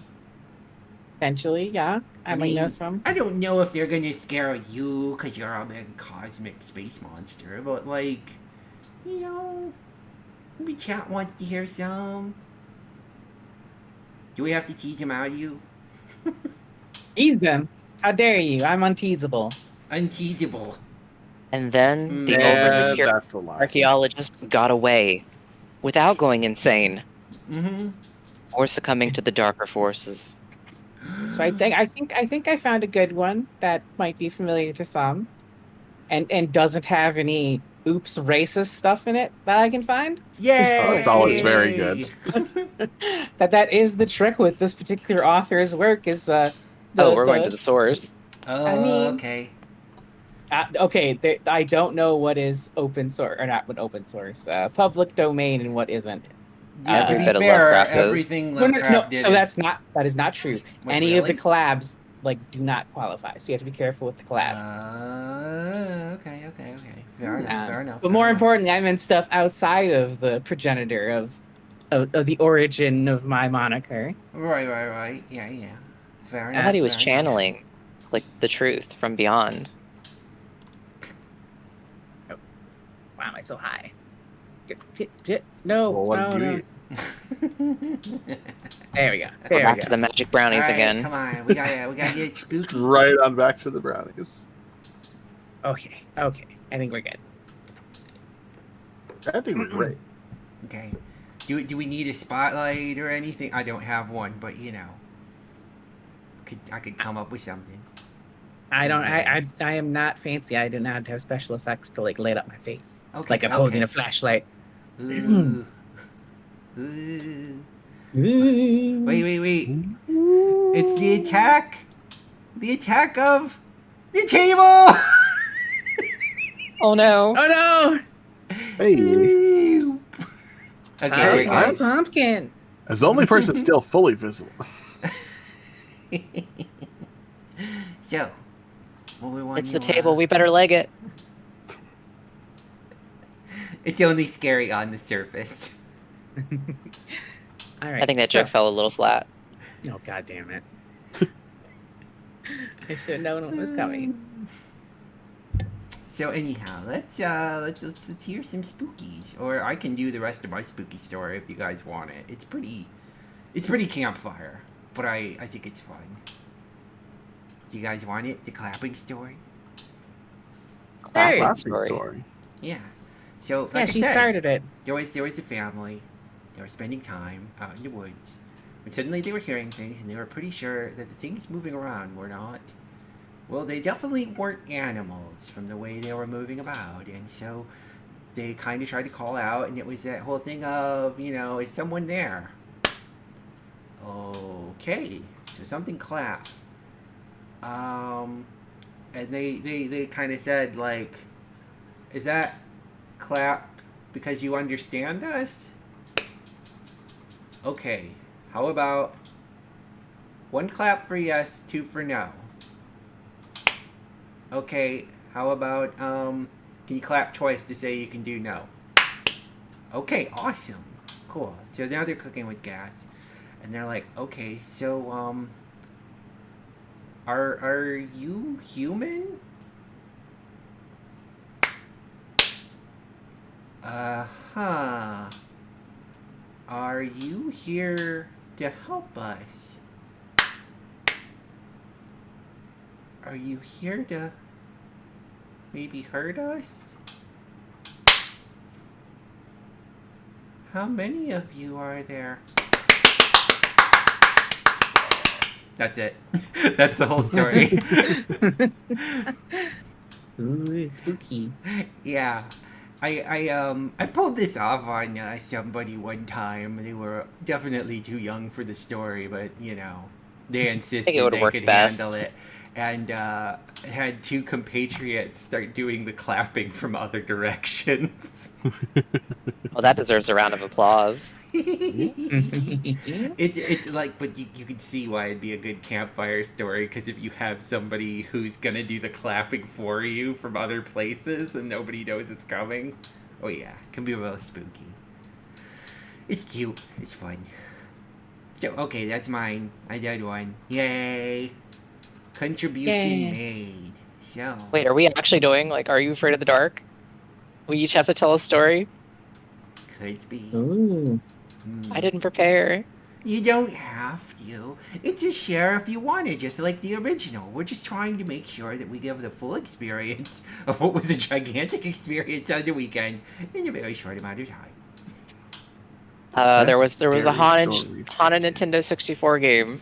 Potentially, yeah. I might know mean, some. I don't know if they're gonna scare you because you're a big cosmic space monster, but like, you know, maybe chat wants to hear some. Do we have to tease them out of you? Tease them. How dare you? I'm unteasable. Unteasable. And then the Yeah, overly curious that's the lie. archaeologist got away without going insane Mm-hmm. or succumbing to the darker forces. So I think I found a good one that might be familiar to some, and doesn't have any oops racist stuff in it that I can find. Yay! It's always very good. That is the trick with this particular author's work is We're going to the source. Oh, I mean, okay. Okay, I don't know what is open source or not. What open source, public domain, and what isn't. Yeah, to Every be bit of fair, Lovecraft is. everything No, Lovecraft did so is... that is not true. Wait, Any of the really? collabs do not qualify, so you have to be careful with the collabs. Okay. Fair enough. But more importantly, I meant stuff outside of the progenitor of the origin of my moniker. Right. Yeah. Fair enough. I thought he was fair enough. channeling, like, the truth from beyond. Why am I so high? No, Well, what did you no. eat? There we go. We're back to the magic brownies All right, again. Come on, we gotta get spooky. Right on back to the brownies. Okay. I think we're good. I think we're great. Okay. Do we need a spotlight or anything? I don't have one, but you know, I could come up with something. I don't. I am not fancy. I do not have special effects to like light up my face. Okay, Like I'm holding a flashlight. Ooh. Wait. It's the attack. The attack of the table. Oh no. Oh no. Hey, Okay, I'm a pumpkin. as the only person still fully visible. So, what we want It's the table. We better leg it. It's only scary on the surface. All right. I think that joke fell a little flat. Oh god damn it! I should have known what was coming. So anyhow, let's hear some spookies, or I can do the rest of my spooky story if you guys want it. It's pretty campfire, but I think it's fun. Do you guys want it? The clapping story? Hey. Story. Yeah. So Yeah, like she I said, started it. There was a family. They were spending time out in the woods, when suddenly they were hearing things, and they were pretty sure that the things moving around were not. Well, they definitely weren't animals from the way they were moving about, and so they kind of tried to call out, and it was that whole thing of, you know, is someone there? Okay, so something clapped. And they kind of said, like, is that clap because you understand us? Okay, how about 1 clap for yes, 2 for no? Okay, how about, can you clap twice to say you can do no? Okay, awesome. Cool. So now they're cooking with gas. And they're like, okay, so, are you human? Uh-huh. Are you here to help us? Are you here to maybe hurt us? How many of you are there? That's it. That's the whole story. Ooh, it's spooky. Yeah. I pulled this off on somebody one time. They were definitely too young for the story, but you know, they insisted would've they worked could best. handle it. and had two compatriots start doing the clapping from other directions. Well, that deserves a round of applause. It's like, but you can see why it'd be a good campfire story, because if you have somebody who's gonna do the clapping for you from other places and nobody knows it's coming, oh yeah, it can be real spooky. It's cute. It's fun. So okay, that's mine. I did one. Yay! Contribution made. So Wait, are we actually doing, like, Are You Afraid of the Dark? We each have to tell a story? could be. Ooh. I didn't prepare. You don't have to. It's a share if you want it, just like the original. We're just trying to make sure that we give the full experience of what was a gigantic experience on the weekend in a very short amount of time. There was a haunted Nintendo 64 game.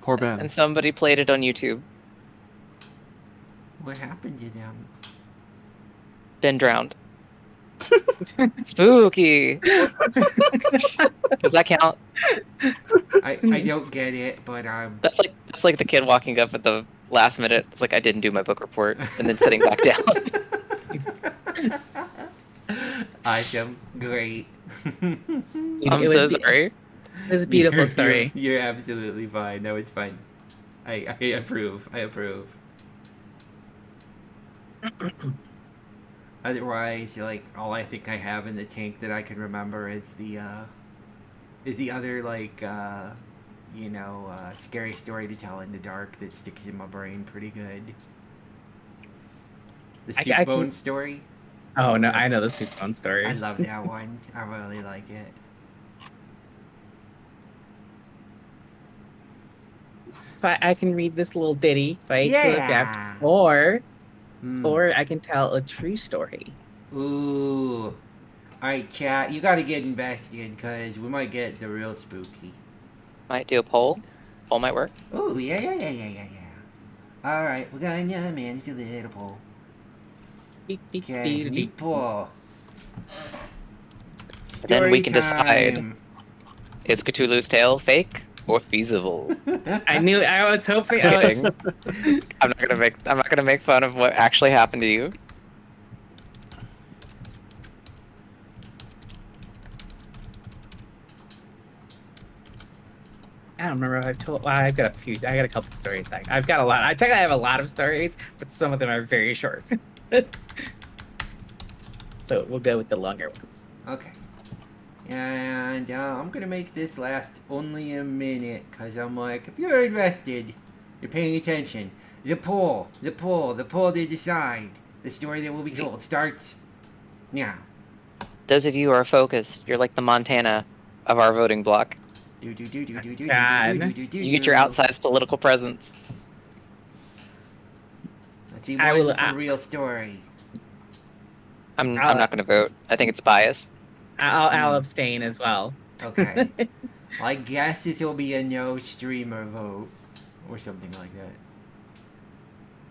Poor Ben. And somebody played it on YouTube. What happened to them? Ben drowned. Spooky. Does that count? I don't get it, but That's like the kid walking up at the last minute. It's like, I didn't do my book report, and then sitting back down. Awesome. Great. I'm so sorry. It was a beautiful story. You're absolutely fine. No, it's fine. I approve. I approve. Otherwise, like, all I think I have in the tank that I can remember is the other, like, scary story to tell in the dark that sticks in my brain pretty good. The soup bone story. Oh no, I know the soup bone story. I love that one. I really like it. So I can read this little ditty by H.P. Lovecraft, or I can tell a true story. Ooh. Alright, chat, you gotta get invested, because we might get the real spooky. Might do a poll. Poll might work. Ooh, yeah. Alright, we're gonna manage a little poll. Okay, new poll. And then we can decide, is Cthulhu's tale fake or feasible? I was hoping. I'm not gonna make fun of what actually happened to you. I don't remember if I've told. Well, I got a couple stories. I've got a lot. I technically have a lot of stories, but some of them are very short. So we'll go with the longer ones. Okay. And I'm gonna make this last only a minute, because I'm like, if you're invested, you're paying attention. The poll to decide. The story that will be told starts now. Those of you who are focused, you're like the Montana of our voting block. You get your outsized political presence. Let's see one for real story. I'm not gonna vote. I think it's biased. I'll abstain as well. Okay. Well, I guess this will be a no streamer vote or something like that.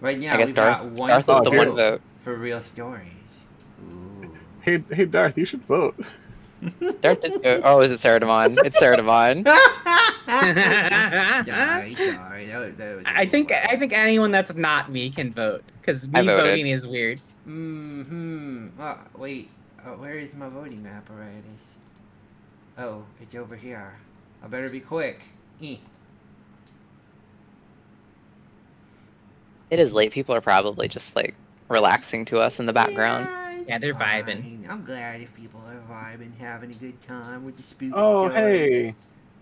Right now, we've got one vote for real stories. Ooh. Hey, Darth, you should vote. Darth did go. Oh, is it Sarah Devon? It's Sarah Devon. Sorry. That was I think anyone that's not me can vote, because me voting is weird. Oh, wait. Where is my voting apparatus? Oh, it's over here. I better be quick. It is late. People are probably just like relaxing to us in the background. Yeah, they're vibing. I'm glad if people are vibing, having a good time with the spooky Oh, stories.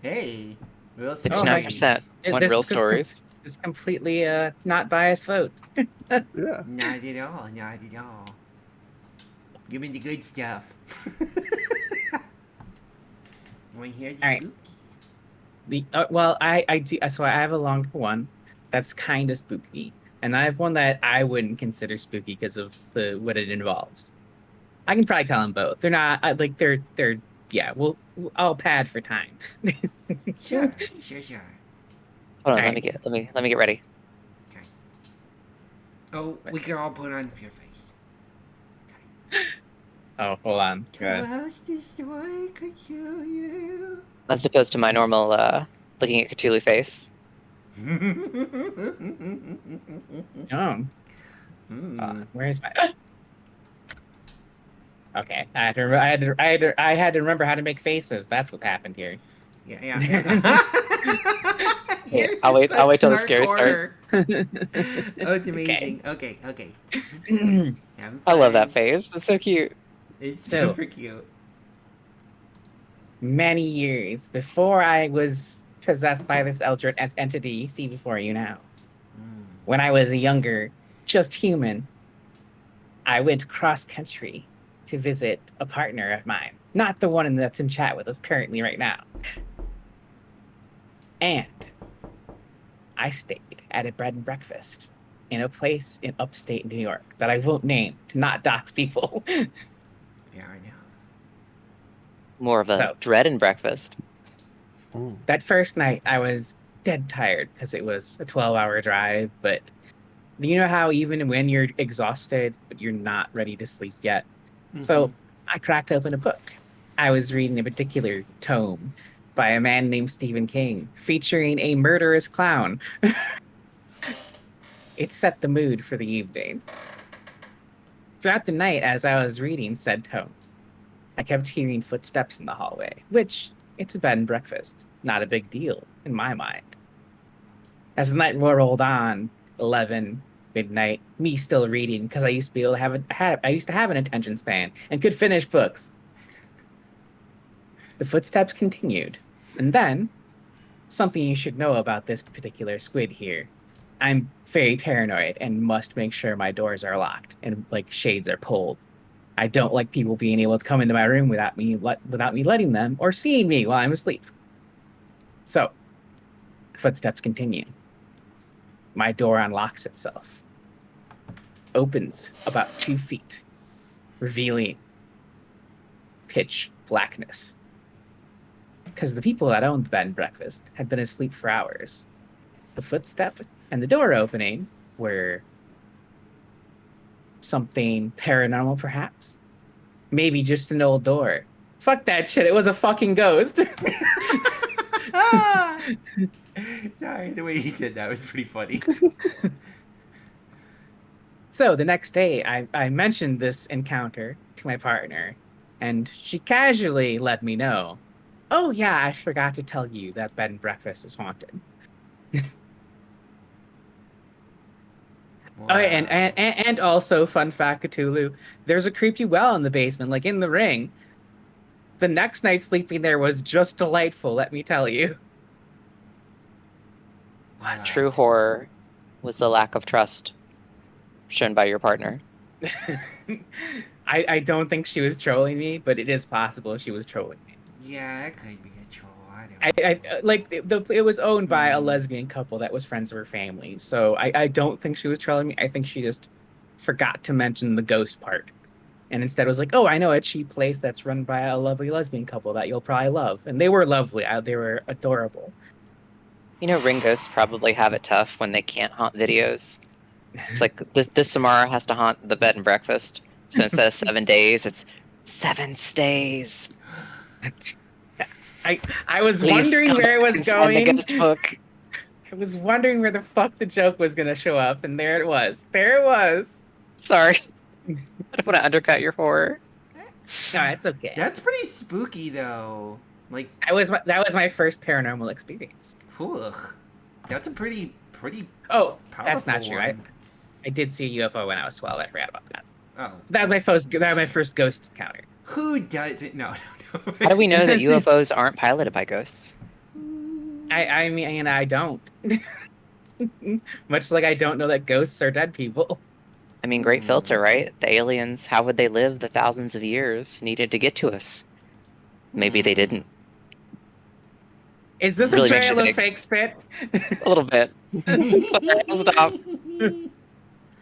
Hey. Real stories. 59% want real stories. It's completely not biased vote. Yeah. Not at all. Give me the good stuff. Want to hear the spooky? Well, I do. So I have a longer one that's kind of spooky, and I have one that I wouldn't consider spooky because of what it involves. I can probably tell them both. They're not they're yeah. I'll pad for time. Sure. Hold on, let me get ready. Okay. Oh, we can all put on your face. Oh, hold on. That's opposed to my normal looking at Cthulhu face. Oh. Where's my? Okay, I had to remember how to make faces. That's what happened here. Yeah. Yeah, You're I'll wait till the such scary narc start. horror. Oh, it's amazing. Okay. Having I love that fun. phase. It's so cute. It's So- super cute. Many years before I was possessed by this eldritch entity you see before you now, when I was a younger, just human, I went cross country to visit a partner of mine, not the one that's in chat with us currently right now. And I stayed at a bread and breakfast in a place in upstate New York that I won't name to not dox people. Yeah, I know. More of a So- dread and breakfast. That first night, I was dead tired because it was a 12-hour drive. But you know how even when you're exhausted, but you're not ready to sleep yet? So I cracked open a book. I was reading a particular tome by a man named Stephen King, featuring a murderous clown. It set the mood for the evening. Throughout the night, as I was reading said tome, I kept hearing footsteps in the hallway, which it's a bed and breakfast. Not a big deal in my mind. As the night rolled on, 11, midnight, me still reading because I used to be able to I used to have an attention span and could finish books. The footsteps continued, and then something you should know about this particular squid here. I'm very paranoid and must make sure my doors are locked and like shades are pulled. I don't like people being able to come into my room without me letting them or seeing me while I'm asleep. So, the footsteps continue. My door unlocks itself, opens about 2 feet, revealing pitch blackness. Because the people that owned the bed and breakfast had been asleep for hours. The footstep and the door opening were something paranormal, perhaps. Maybe just an old door. Fuck that shit. It was a fucking ghost. Sorry, the way you said that was pretty funny. So the next day, I mentioned this encounter to my partner, and she casually let me know, oh yeah, I forgot to tell you that bed and breakfast is haunted. Wow. Oh, and also, fun fact, Cthulhu, there's a creepy well in the basement, like in the ring. The next night sleeping there was just delightful, let me tell you. True horror was the lack of trust shown by your partner. I don't think she was trolling me, but it is possible she was trolling me. Yeah, that could be a troll. I don't know. I like it was owned by a lesbian couple that was friends of her family, so I don't think she was trolling me. I think she just forgot to mention the ghost part, and instead was like, "Oh, I know a cheap place that's run by a lovely lesbian couple that you'll probably love," and they were lovely. They were adorable. You know, ring ghosts probably have it tough when they can't haunt videos. It's like this Samara has to haunt the bed and breakfast, so instead of 7 days, it's 7 stays. I was Please wondering come where it back was and sign the going. ghost book. I was wondering where the fuck the joke was gonna show up, and there it was. There it was. Sorry, I don't want to undercut your horror. No, it's okay. That's pretty spooky, though. Like that was my first paranormal experience. Ugh. That's a pretty. Oh, that's not powerful true. one. I did see a UFO when I was 12. I forgot about that. Oh. That was my first ghost encounter. Who does it? No. How do we know that UFOs aren't piloted by ghosts? I mean, I don't. Much like I don't know that ghosts are dead people. I mean, great filter, right? The aliens, how would they live the thousands of years needed to get to us? Maybe they didn't. Is this Really a makes you trail of think. fake spit? A little bit. Sorry, I'll stop.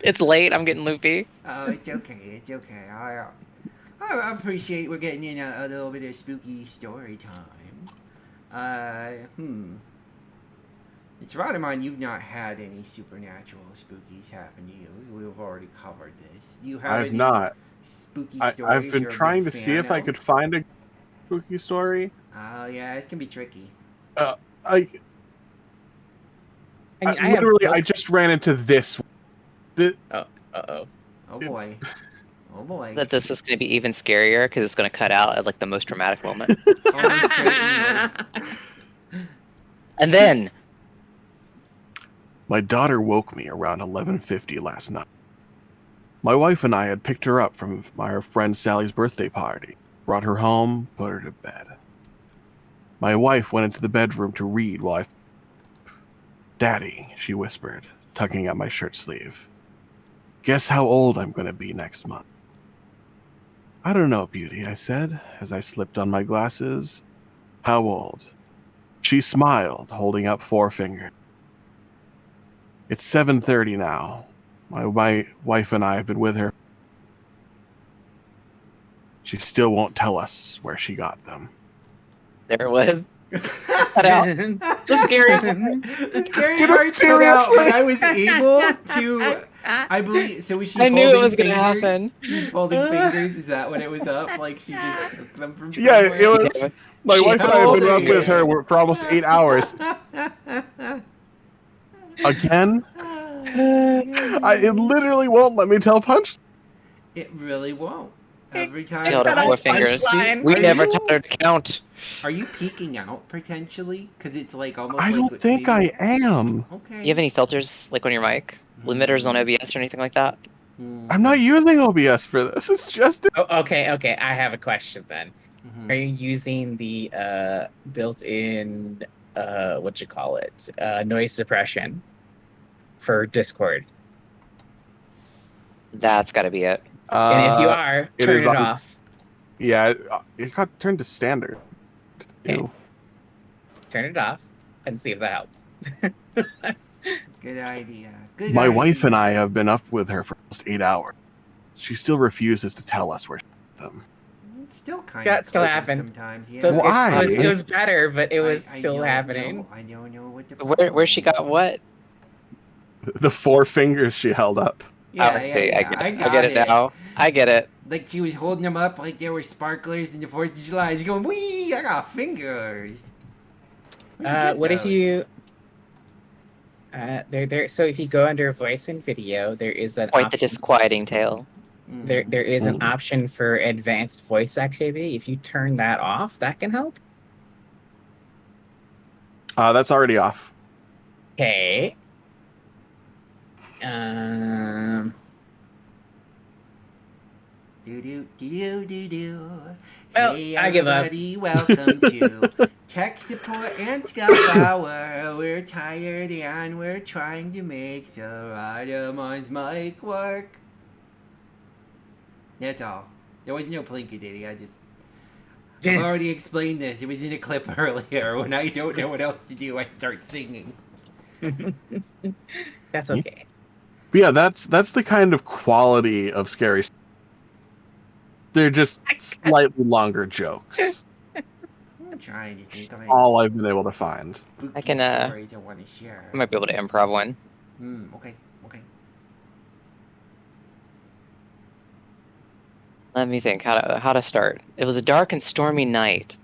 It's late. I'm getting loopy. Oh, it's okay. It's okay. I appreciate we're getting in a little bit of spooky story time. It's Radamon, you've not had any supernatural spookies happen to you. We've already covered this. You have I've any not. spooky stories I've been you're a trying to big see fan if I of? could find a spooky story. Oh, yeah, it can be tricky. I mean, I have literally, I books- just ran into this. Uh-oh. Oh boy. Oh boy. That this is going to be even scarier because it's going to cut out at like the most dramatic moment. Almost certainly. And then My daughter woke me around 11:50 last night. My wife and I had picked her up from our friend Sally's birthday party, brought her home, put her to bed. My wife went into the bedroom to read while I... Daddy, she whispered, tugging at my shirt sleeve. Guess how old I'm going to be next month? I don't know, Beauty, I said, as I slipped on my glasses. How old? She smiled, holding up 4 fingers. It's 7:30 now. My wife and I have been with her. She still won't tell us where she got them. there it was. Cut out. The scary part. The scary Did it part cut out seriously? when I was able to. I believe. So was she I knew holding it was going to fingers? happen. She's holding fingers. Is that when it was up? Like she just took them from Yeah, somewhere? it was. My She wife and I have been held up with fingers. her for almost 8 hours. Again? It literally won't let me tell punch. It really won't. Every time. She held up 4 fingers. We Are never you- taught her to count. Are you peeking out potentially? Because it's like almost. I like don't think I am. Okay. You have any filters like on your mic? Limiters on OBS or anything like that? I'm not using OBS for this. It's just. Oh, okay. I have a question then. Mhm. Are you using the built-in noise suppression for Discord? That's got to be it. And if you are, it turn is it on- off. Yeah, it got turned to standard. Okay. Ew. Turn it off and see if that helps. Good idea. Good My idea. wife and I have been up with her for almost 8 hours. She still refuses to tell us where she got them. It's still kind Yeah, of it still creepy happened. sometimes. Yeah. So Why? it was better, but it was I still don't happening. know. I don't know what the Where she got what? The 4 fingers she held up. Yeah, Oh, yeah, see, yeah. I get it now. I get it. Like she was holding them up like they were sparklers in the 4th of July. She's going, wee! I got fingers. Where'd you get What if those? you? There. So if you go under voice and video, there is an Quite the option. disquieting tale. There is an option for advanced voice activity. If you turn that off, that can help. That's already off. Okay. Do do do do do. Well, Hey I give up. everybody, welcome to Tech Support and Scuff Hour. We're tired and we're trying to make Saradomon's mic work. That's all. There was no Plinkadiddy. I've already explained this. It was in a clip earlier. When I don't know what else to do, I start singing. That's okay. But yeah, that's the kind of quality of scary. They're just slightly longer jokes. I'm trying to think of All I've been able to find. I can, stories I want to share. I might be able to improv one. Okay. Let me think how to start. It was a dark and stormy night.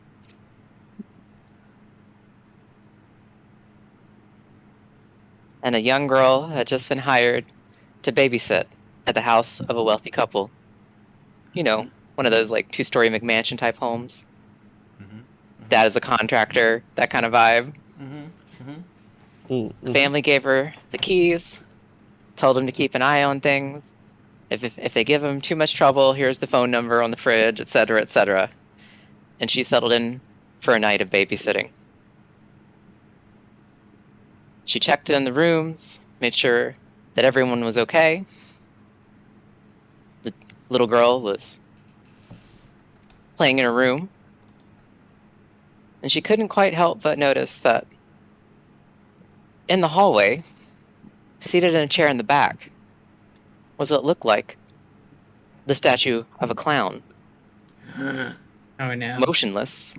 And a young girl had just been hired to babysit at the house of a wealthy couple. You know, one of those like 2-story McMansion type homes. Dad is a contractor, that kind of vibe. The family gave her the keys, told him to keep an eye on things. If they give him too much trouble, here's the phone number on the fridge, etc., etc. And she settled in for a night of babysitting. She checked in the rooms, made sure that everyone was okay. The little girl was playing in her room, and she couldn't quite help but notice that in the hallway, seated in a chair in the back, was what looked like the statue of a clown. Oh no. Motionless,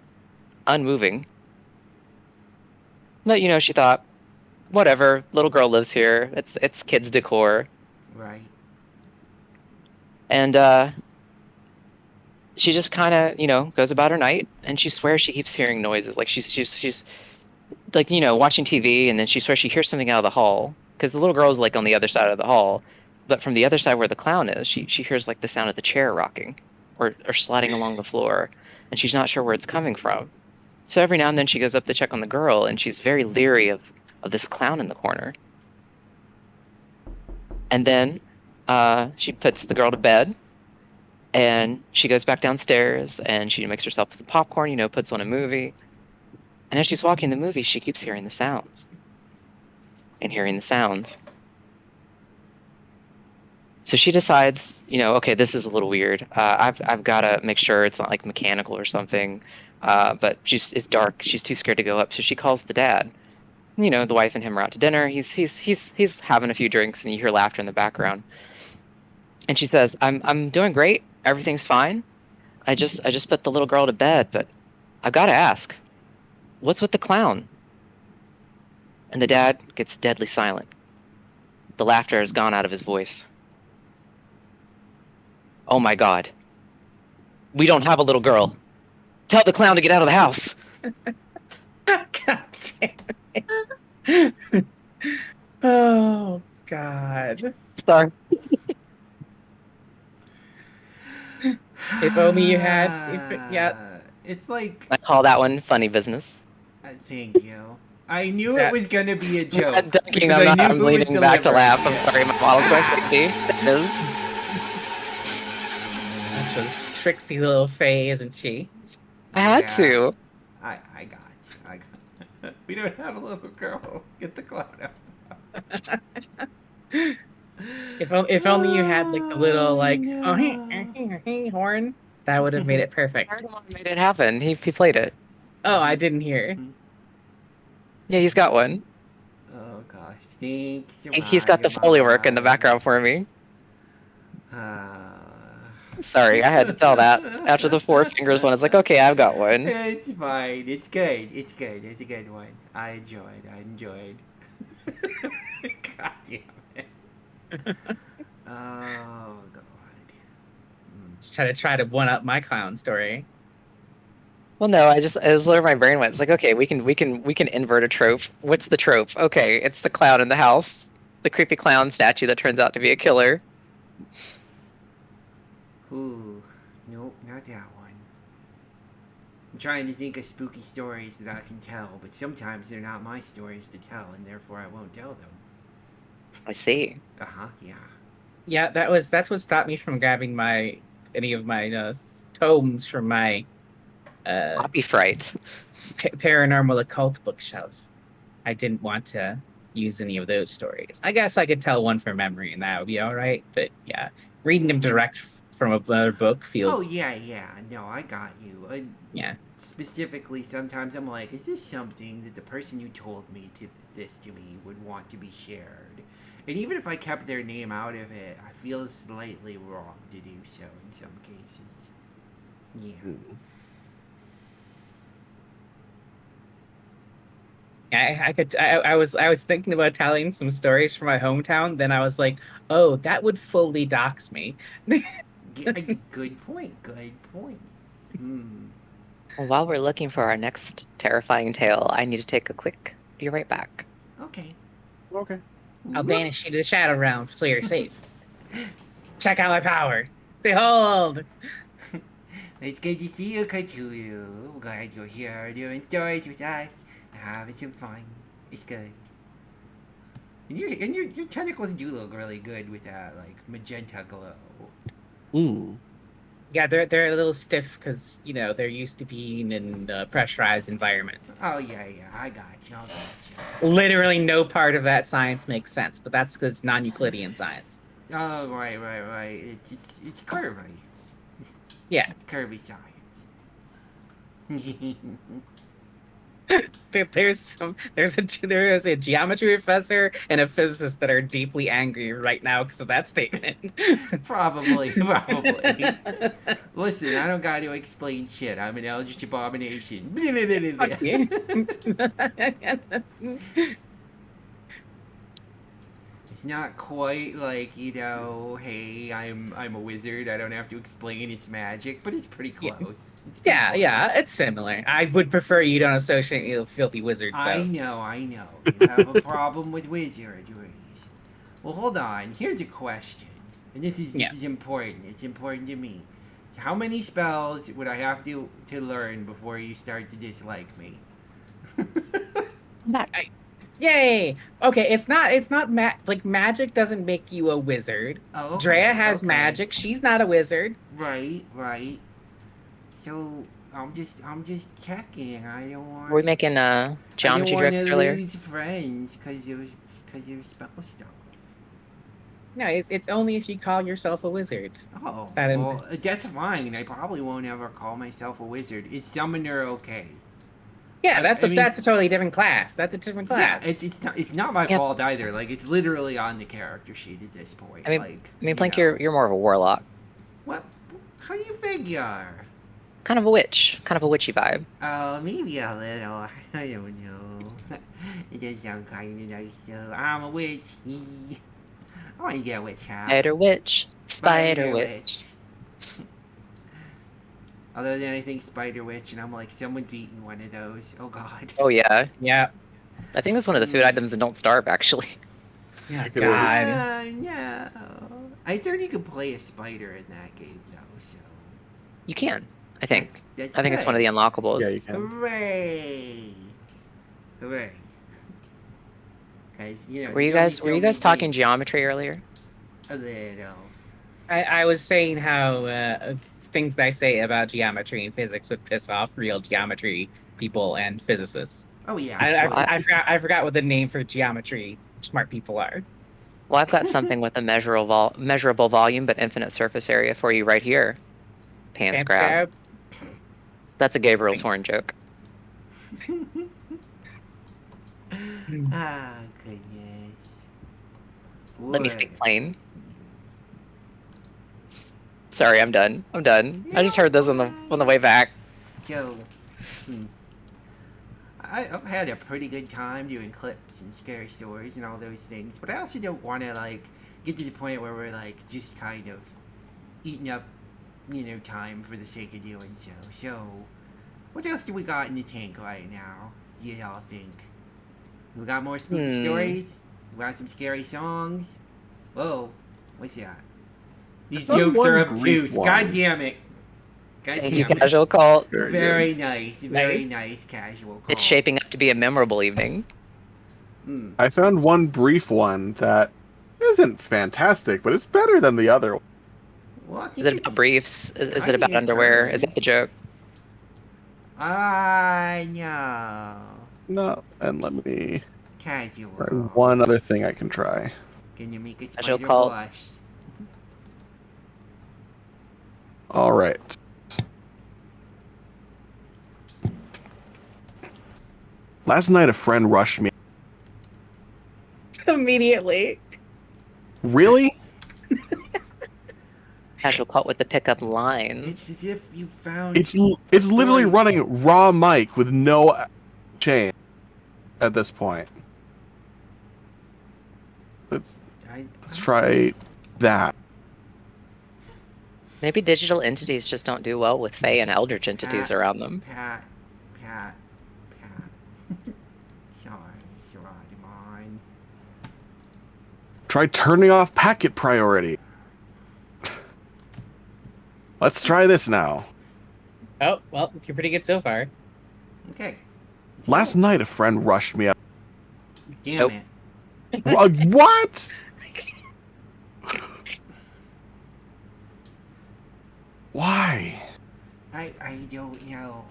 unmoving. But, you know, she thought, whatever, little girl lives here, it's kids decor. Right. And she just kind of, you know, goes about her night, and she swears she keeps hearing noises. Like she's like, watching TV, and then she swears she hears something out of the hall, because the little girl's like on the other side of the hall, but from the other side where the clown is, she hears like the sound of the chair rocking or sliding along the floor, and she's not sure where it's coming from. So every now and then she goes up to check on the girl, and she's very leery of this clown in the corner. And then she puts the girl to bed, and she goes back downstairs, and she makes herself some popcorn, puts on a movie. And as she's watching the movie, she keeps hearing the sounds. And hearing the sounds. So she decides, okay, this is a little weird. I've got to make sure it's not like mechanical or something. But it's dark. She's too scared to go up. So she calls the dad. The wife and him are out to dinner. He's having a few drinks, and you hear laughter in the background. And she says, I'm doing great. Everything's fine. I just put the little girl to bed, but I've got to ask, what's with the clown? And the dad gets deadly silent. The laughter has gone out of his voice. Oh my God. We don't have a little girl. Tell the clown to get out of the house. God damn it. Oh, God. Sorry. If only you had. Yeah. It's like. I call that one funny business. Thank you. I knew it was gonna be a joke. I'm ducking, I'm leaning back to laugh. I'm sorry, my model's going crazy. It is. That's a tricksy little Faye, isn't she? I had to. I got you. We don't have a little girl. Get the clown out. If only you had like the little horn, that would have made it perfect. Made it happen. He played it. Oh, I didn't hear. Yeah, he's got one. Oh gosh, thanks. He's got the Foley work in the background for me. Sorry, I had to tell that. After the 4 fingers one, it's like, okay, I've got one. It's fine. It's good. It's good. It's a good one. I enjoyed. God damn it. Oh God. Just try to one up my clown story. Well, no, it was where my brain went. It's like, okay, we can invert a trope. What's the trope? Okay, it's the clown in the house, the creepy clown statue that turns out to be a killer. Ooh, nope, not that one. I'm trying to think of spooky stories that I can tell, but sometimes they're not my stories to tell, and therefore I won't tell them. I see. Yeah. Yeah, that's what stopped me from grabbing any of my tomes from my Copy Fright paranormal occult bookshelf. I didn't want to use any of those stories. I guess I could tell one from memory, and that would be all right. But yeah, reading them direct from another book feels. Oh yeah. No, I got you. Yeah. Specifically, sometimes I'm like, is this something that the person who told this to me would want to be shared? And even if I kept their name out of it, I feel slightly wrong to do so in some cases. Yeah. I was thinking about telling some stories from my hometown. Then I was like, oh, that would fully dox me. Good point. Well, while we're looking for our next terrifying tale, I need to take a quick be right back. Okay. I'll banish you to the shadow realm so you're safe. Check out my power. Behold. It's good to see you, Cthulhu. I'm glad you're here doing stories with us. Having some fun. It's good. And your tentacles do look really good with that magenta glow. Ooh. Yeah, they're a little stiff because they're used to being in a pressurized environment. Oh yeah, I got you. Literally no part of that science makes sense, but that's because it's non-Euclidean science. Oh right. It's curvy. Yeah. It's curvy science. There is a geometry professor and a physicist that are deeply angry right now because of that statement. Probably. Listen, I don't got to explain shit. I'm an eldritch abomination. It's not quite like, you know, hey, I'm a wizard. I don't have to explain it's magic, but it's pretty close. It's pretty Yeah, close. yeah, it's similar. I would prefer you don't associate me with filthy wizards, though. I know. You have a problem with wizardries. Well, hold on. Here's a question, and this is important. It's important to me. How many spells would I have to learn before you start to dislike me? Yay! Okay, it's not like magic doesn't make you a wizard. Oh, okay, Drea has okay. magic. She's not a wizard. Right. So I'm just checking. I don't want. Were we making geometry tricks earlier? I don't want to lose friends because of spell stuff. No, it's only if you call yourself a wizard. Oh, That well, that's fine. I probably won't ever call myself a wizard. Is summoner okay? Yeah, that's I mean, a totally different class. That's a different class. Yeah, it's not my fault either. Like, it's literally on the character sheet at this point. I mean, Blink, you're more of a warlock. What? How do you figure? Kind of a witch. Kind of a witchy vibe. Oh, maybe a little. I don't know. It does sound kind of nice, though. I'm a witch. I want to get a witch hat. Spider witch. Spider witch. Although then I think Spider Witch, and I'm like, someone's eating one of those. Oh god. Oh yeah. Yeah. I think that's one of the food items that don't starve, actually. Yeah, God. No. I thought you could play a spider in that game, though. So. You can. I think. That's I think it's one of the unlockables. Yeah, you can. Hooray! Hooray! Guys, you know. Were you guys talking geometry earlier? A little. I was saying how things that I say about geometry and physics would piss off real geometry people and physicists. Oh yeah. I forgot what the name for geometry smart people are. Well, I've got something with a measurable volume but infinite surface area for you right here. Pants grab. That's a Gabriel's horn joke. Ah, goodness. Let me speak plain. Sorry, I'm done. I just heard this on the way back. So, I've had a pretty good time doing clips and scary stories and all those things, but I also don't want to like get to the point where we're like just kind of eating up, you know, time for the sake of doing so. So, what else do we got in the tank right now? Do you all think? We got more spooky stories? We got some scary songs? Whoa, what's that? These jokes are obtuse. God damn it. Thank you, Casual Cult. Very nice. Very nice, Casual Cult. It's shaping up to be a memorable evening. I found one brief one that isn't fantastic, but it's better than the other one. Well, is it about briefs? Is it about underwear? Is that the joke? No. No, and let me Casual. try one other thing I can try. Can you make a Casual spider Cult. blush? All right. Last night, a friend rushed me. Immediately. Really? Casual Cult with the pickup line. It's as if you found. It's literally running raw mic with no chain at this point. Let's try that. Maybe digital entities just don't do well with Fey and Eldritch entities around them. Pat. Sorry, mine. Try turning off packet priority. Let's try this now. Oh, well, you're pretty good so far. Okay. Last night, a friend rushed me out. Damn it. What? Why? I don't know.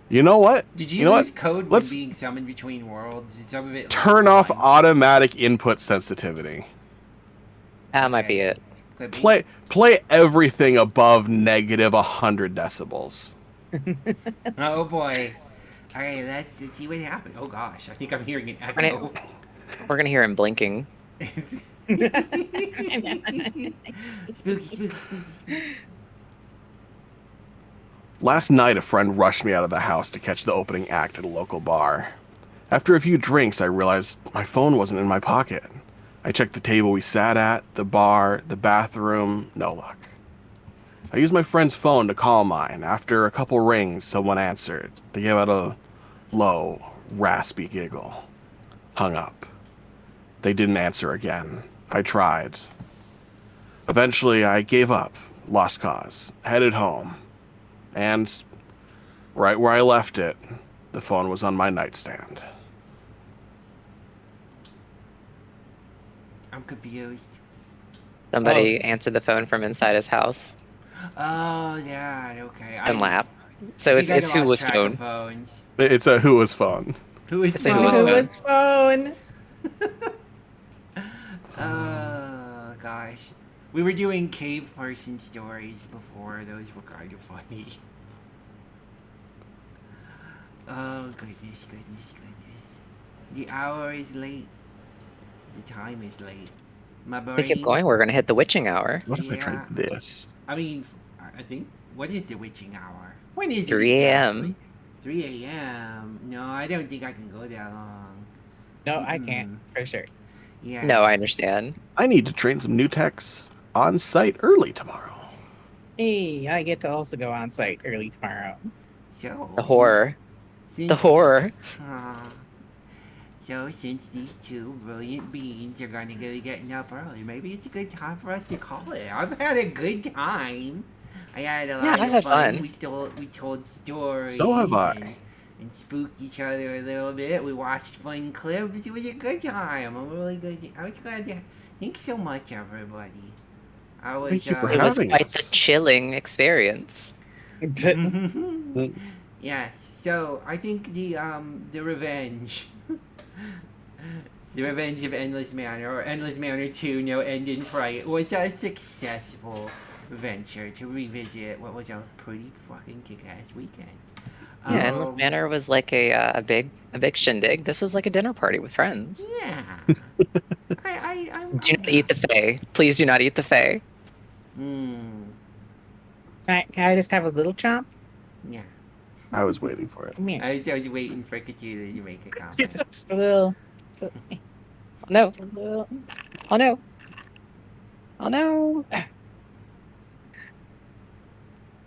You know what? Did you use code when being summoned between worlds? Is some of it like, turn off automatic input sensitivity. That might be it. Play everything above negative 100 decibels. Oh boy. Alright, let's see what happened. Oh gosh, I think I'm hearing an echo. We're gonna hear him blinking. Spooky. Last night, a friend rushed me out of the house to catch the opening act at a local bar. After a few drinks, I realized my phone wasn't in my pocket. I checked the table we sat at, the bar, the bathroom, no luck. I used my friend's phone to call mine. After a couple rings, someone answered. They gave out a low, raspy giggle. Hung up. They didn't answer again. I tried. Eventually, I gave up, lost cause, headed home. And right where I left it, the phone was on my nightstand. I'm confused. Somebody answered the phone from inside his house Oh, yeah, okay. and laughed. So I it's think I who lost was track phone. of phones. It's a who was phone. Who is It's a who was phone? phone. Who's phone? Oh, gosh. We were doing cave person stories before. Those were kind of funny. Oh, goodness. The hour is late. The time is late. My brain... We keep going, we're gonna hit the witching hour. What if I tried this? I mean, I think... What is the witching hour? When is it 3 exactly? a.m. 3 a.m. No, I don't think I can go that long. No, I can't, for sure. Yeah. No, I understand. I need to train some new techs on site early tomorrow. Hey, I get to also go on site early tomorrow. So, The horror. since The horror. So, since these two brilliant beings are gonna go getting up early, maybe it's a good time for us to call it. I've had a good time. I had a lot I of had fun. fun. We told stories. So have I. And spooked each other a little bit. We watched fun clips. It was a good time. I was glad to. Thanks so much, everybody. Thank you for It was having quite us. the chilling experience. Yes. So I think the revenge, the revenge of Endless Manor, or Endless Manor 2, No End in Fright, was a successful venture to revisit what was a pretty fucking kick-ass weekend. Yeah, Endless Manor was like a big shindig. This was like a dinner party with friends. Yeah. Do not eat the fae. Please do not eat the fae. Hmm. Can I just have a little chomp? Yeah. I was waiting for it. Come here. I was waiting for Cthulhu to make a comment. Just a little. Oh, no. Just a little. Oh no. Oh no.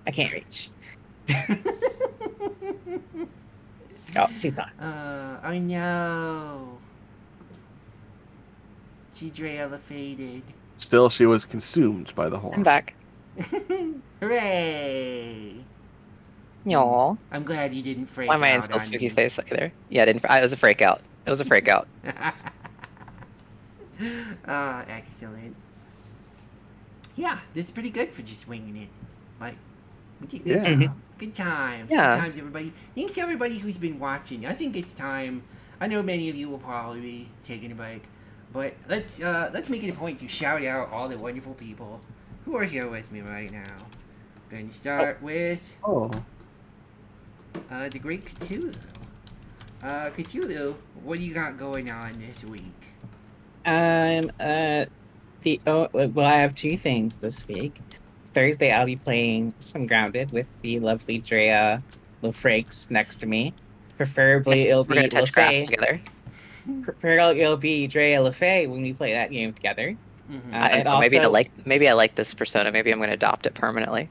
I can't reach. Oh, she's gone. Oh no. She faded. Still, she was consumed by the horror. I'm back. Hooray! Y'all. I'm glad you didn't freak Why am I in out still on spooky me. face? Look there. Yeah, I didn't. It was a freak out. It was a freak out. Excellent. Yeah, this is pretty good for just winging it. Like, we did Yeah. good job. Good times. Yeah. Good times, everybody. Thanks to everybody who's been watching. I think it's time. I know many of you will probably be taking a break, but let's make it a point to shout out all the wonderful people who are here with me right now. Going to start with the GreatKtulu. Cthulhu, what do you got going on this week? I have two things this week. Thursday, I'll be playing some Grounded with the lovely Drea LaFrakes next to me. Preferably, it'll We're gonna be touch grass LaFay. together. Preferably, it'll be Drea LaFay when we play that game together. Mm-hmm. I don't And know, also, maybe I like this persona. Maybe I'm gonna adopt it permanently.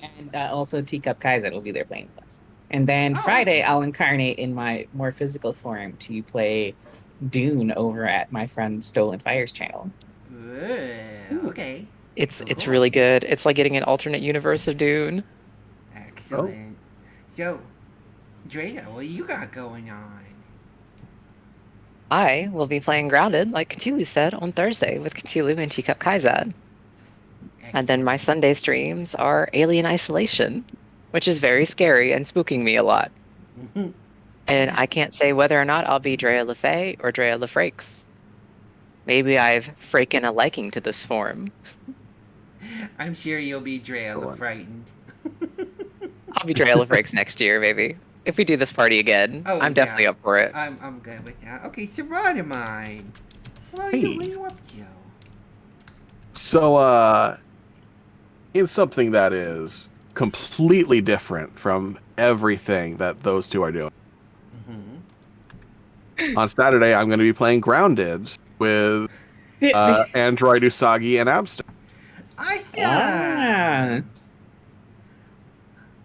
and also Teacup Kaiser will be there playing with us. And then Friday, I'll incarnate in my more physical form to play Dune over at my friend Stolen Fire's channel. Okay. It's really good. It's like getting an alternate universe of Dune. Excellent. So, Drea, what you got going on? I will be playing Grounded, like Cthulhu said, on Thursday with Cthulhu and Teacup Kaizad. And then my Sunday streams are Alien Isolation, which is very scary and spooking me a lot. And I can't say whether or not I'll be Drea LaFay or Drea LaFrakes. Maybe I've fraken a liking to this form. I'm sure you'll be Drea the Frightened. I'll be Drea LaFrakes next year, maybe. If we do this party again, I'm definitely up for it. I'm good with that. Okay, so Rodamine. What are you up to? So, it's something that is completely different from everything that those two are doing. on Saturday, I'm going to be playing Grounded with Android Usagi and Abster. Ah.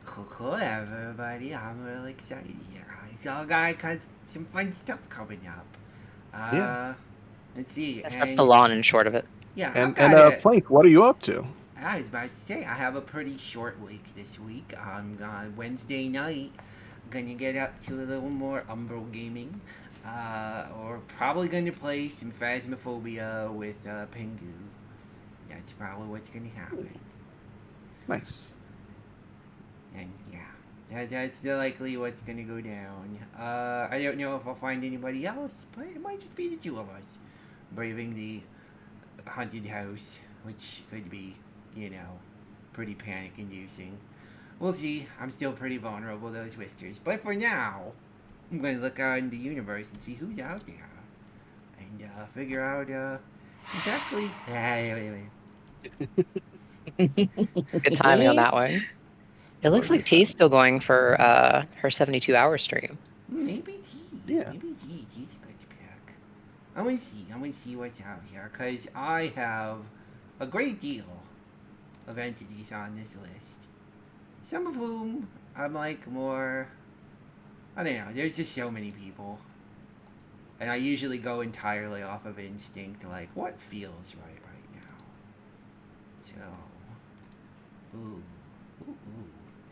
Cool, everybody. I'm really excited. Yeah, it's all got some fun stuff coming up. Yeah. Let's see. That's and, the long and short of it. Yeah, I've And got it. Plank, what are you up to? I was about to say, I have a pretty short week this week. On Wednesday night, I'm gonna get up to a little more Umbro gaming. Or probably gonna play some Phasmophobia with Pingu. That's probably what's gonna happen. Nice. And yeah, that's likely what's gonna go down. I don't know if I'll find anybody else, but it might just be the two of us braving the haunted house, which could be, pretty panic-inducing. We'll see. I'm still pretty vulnerable to those whisters, but for now, I'm gonna look out in the universe and see who's out there, and figure out exactly. Good timing on that one. It looks like T's still going for her 72-hour stream. Maybe T. Yeah. Maybe T's a good pick. I'm gonna see what's out here, because I have a great deal of entities on this list. Some of whom I'm like more, I don't know, there's just so many people. And I usually go entirely off of instinct, like what feels right now. So, ooh,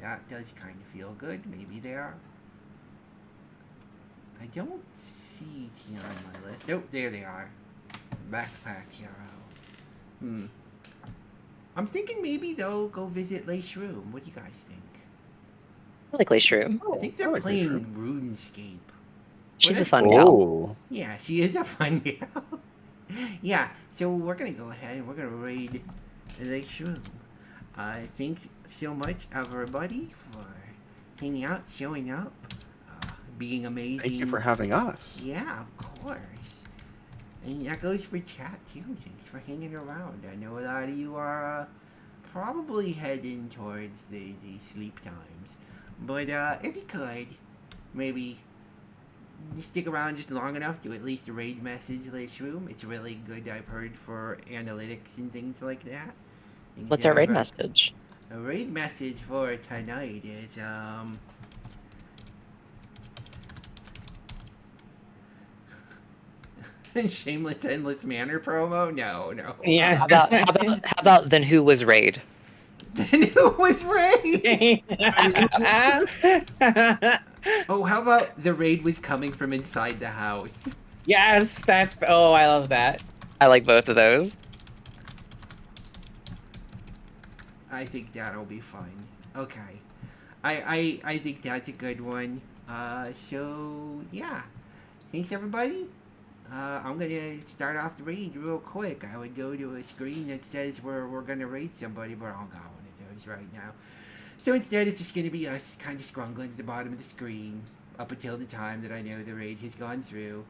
that does kind of feel good. Maybe they are. I don't see T on my list. Nope, there they are. Backpack hero. I'm thinking maybe they'll go visit Lei Shroom. What do you guys think? I like Lei Shroom. I think they're playing RuneScape. She's a fun gal. Oh. Yeah, she is a fun gal. Yeah, so we're gonna go ahead and we're gonna raid Lei Shroom. Thanks so much, everybody, for hanging out, showing up, being amazing. Thank you for having us. Yeah, of course. And that goes for chat too. Thanks for hanging around. I know a lot of you are probably heading towards the sleep times. But if you could, maybe stick around just long enough to at least raid message Lei Shroom. It's really good, I've heard, for analytics and things like that. What's our raid message? A raid message for tonight is shameless Endless Manor promo? No. Yeah. How about then who was raid? Then who was raid? Oh, how about the raid was coming from inside the house? Yes, that's. Oh, I love that. I like both of those. I think that'll be fun. Okay. I think that's a good one. So yeah. Thanks everybody. I'm gonna start off the raid real quick. I would go to a screen that says we're gonna raid somebody, but I don't got one of those right now. So instead it's just gonna be us kind of scrungling at the bottom of the screen up until the time that I know the raid has gone through.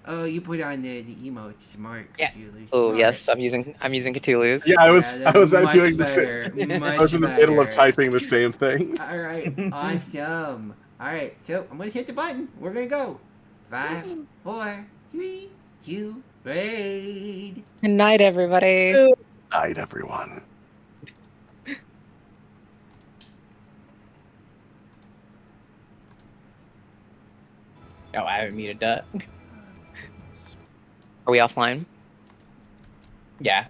Oh, you put on the emotes, smart. Yeah. Cthulhu, Oh smart. yes, I'm using Cthulhu's. Yeah, I was that's doing the much same. better, I was in the middle of better. typing the same thing. All right, awesome. All right, so I'm gonna hit the button. We're gonna go. 5, 4, 3, 2, raid. Good night, everybody. Good night, everyone. Oh, I haven't muted that. Are we offline? Yeah.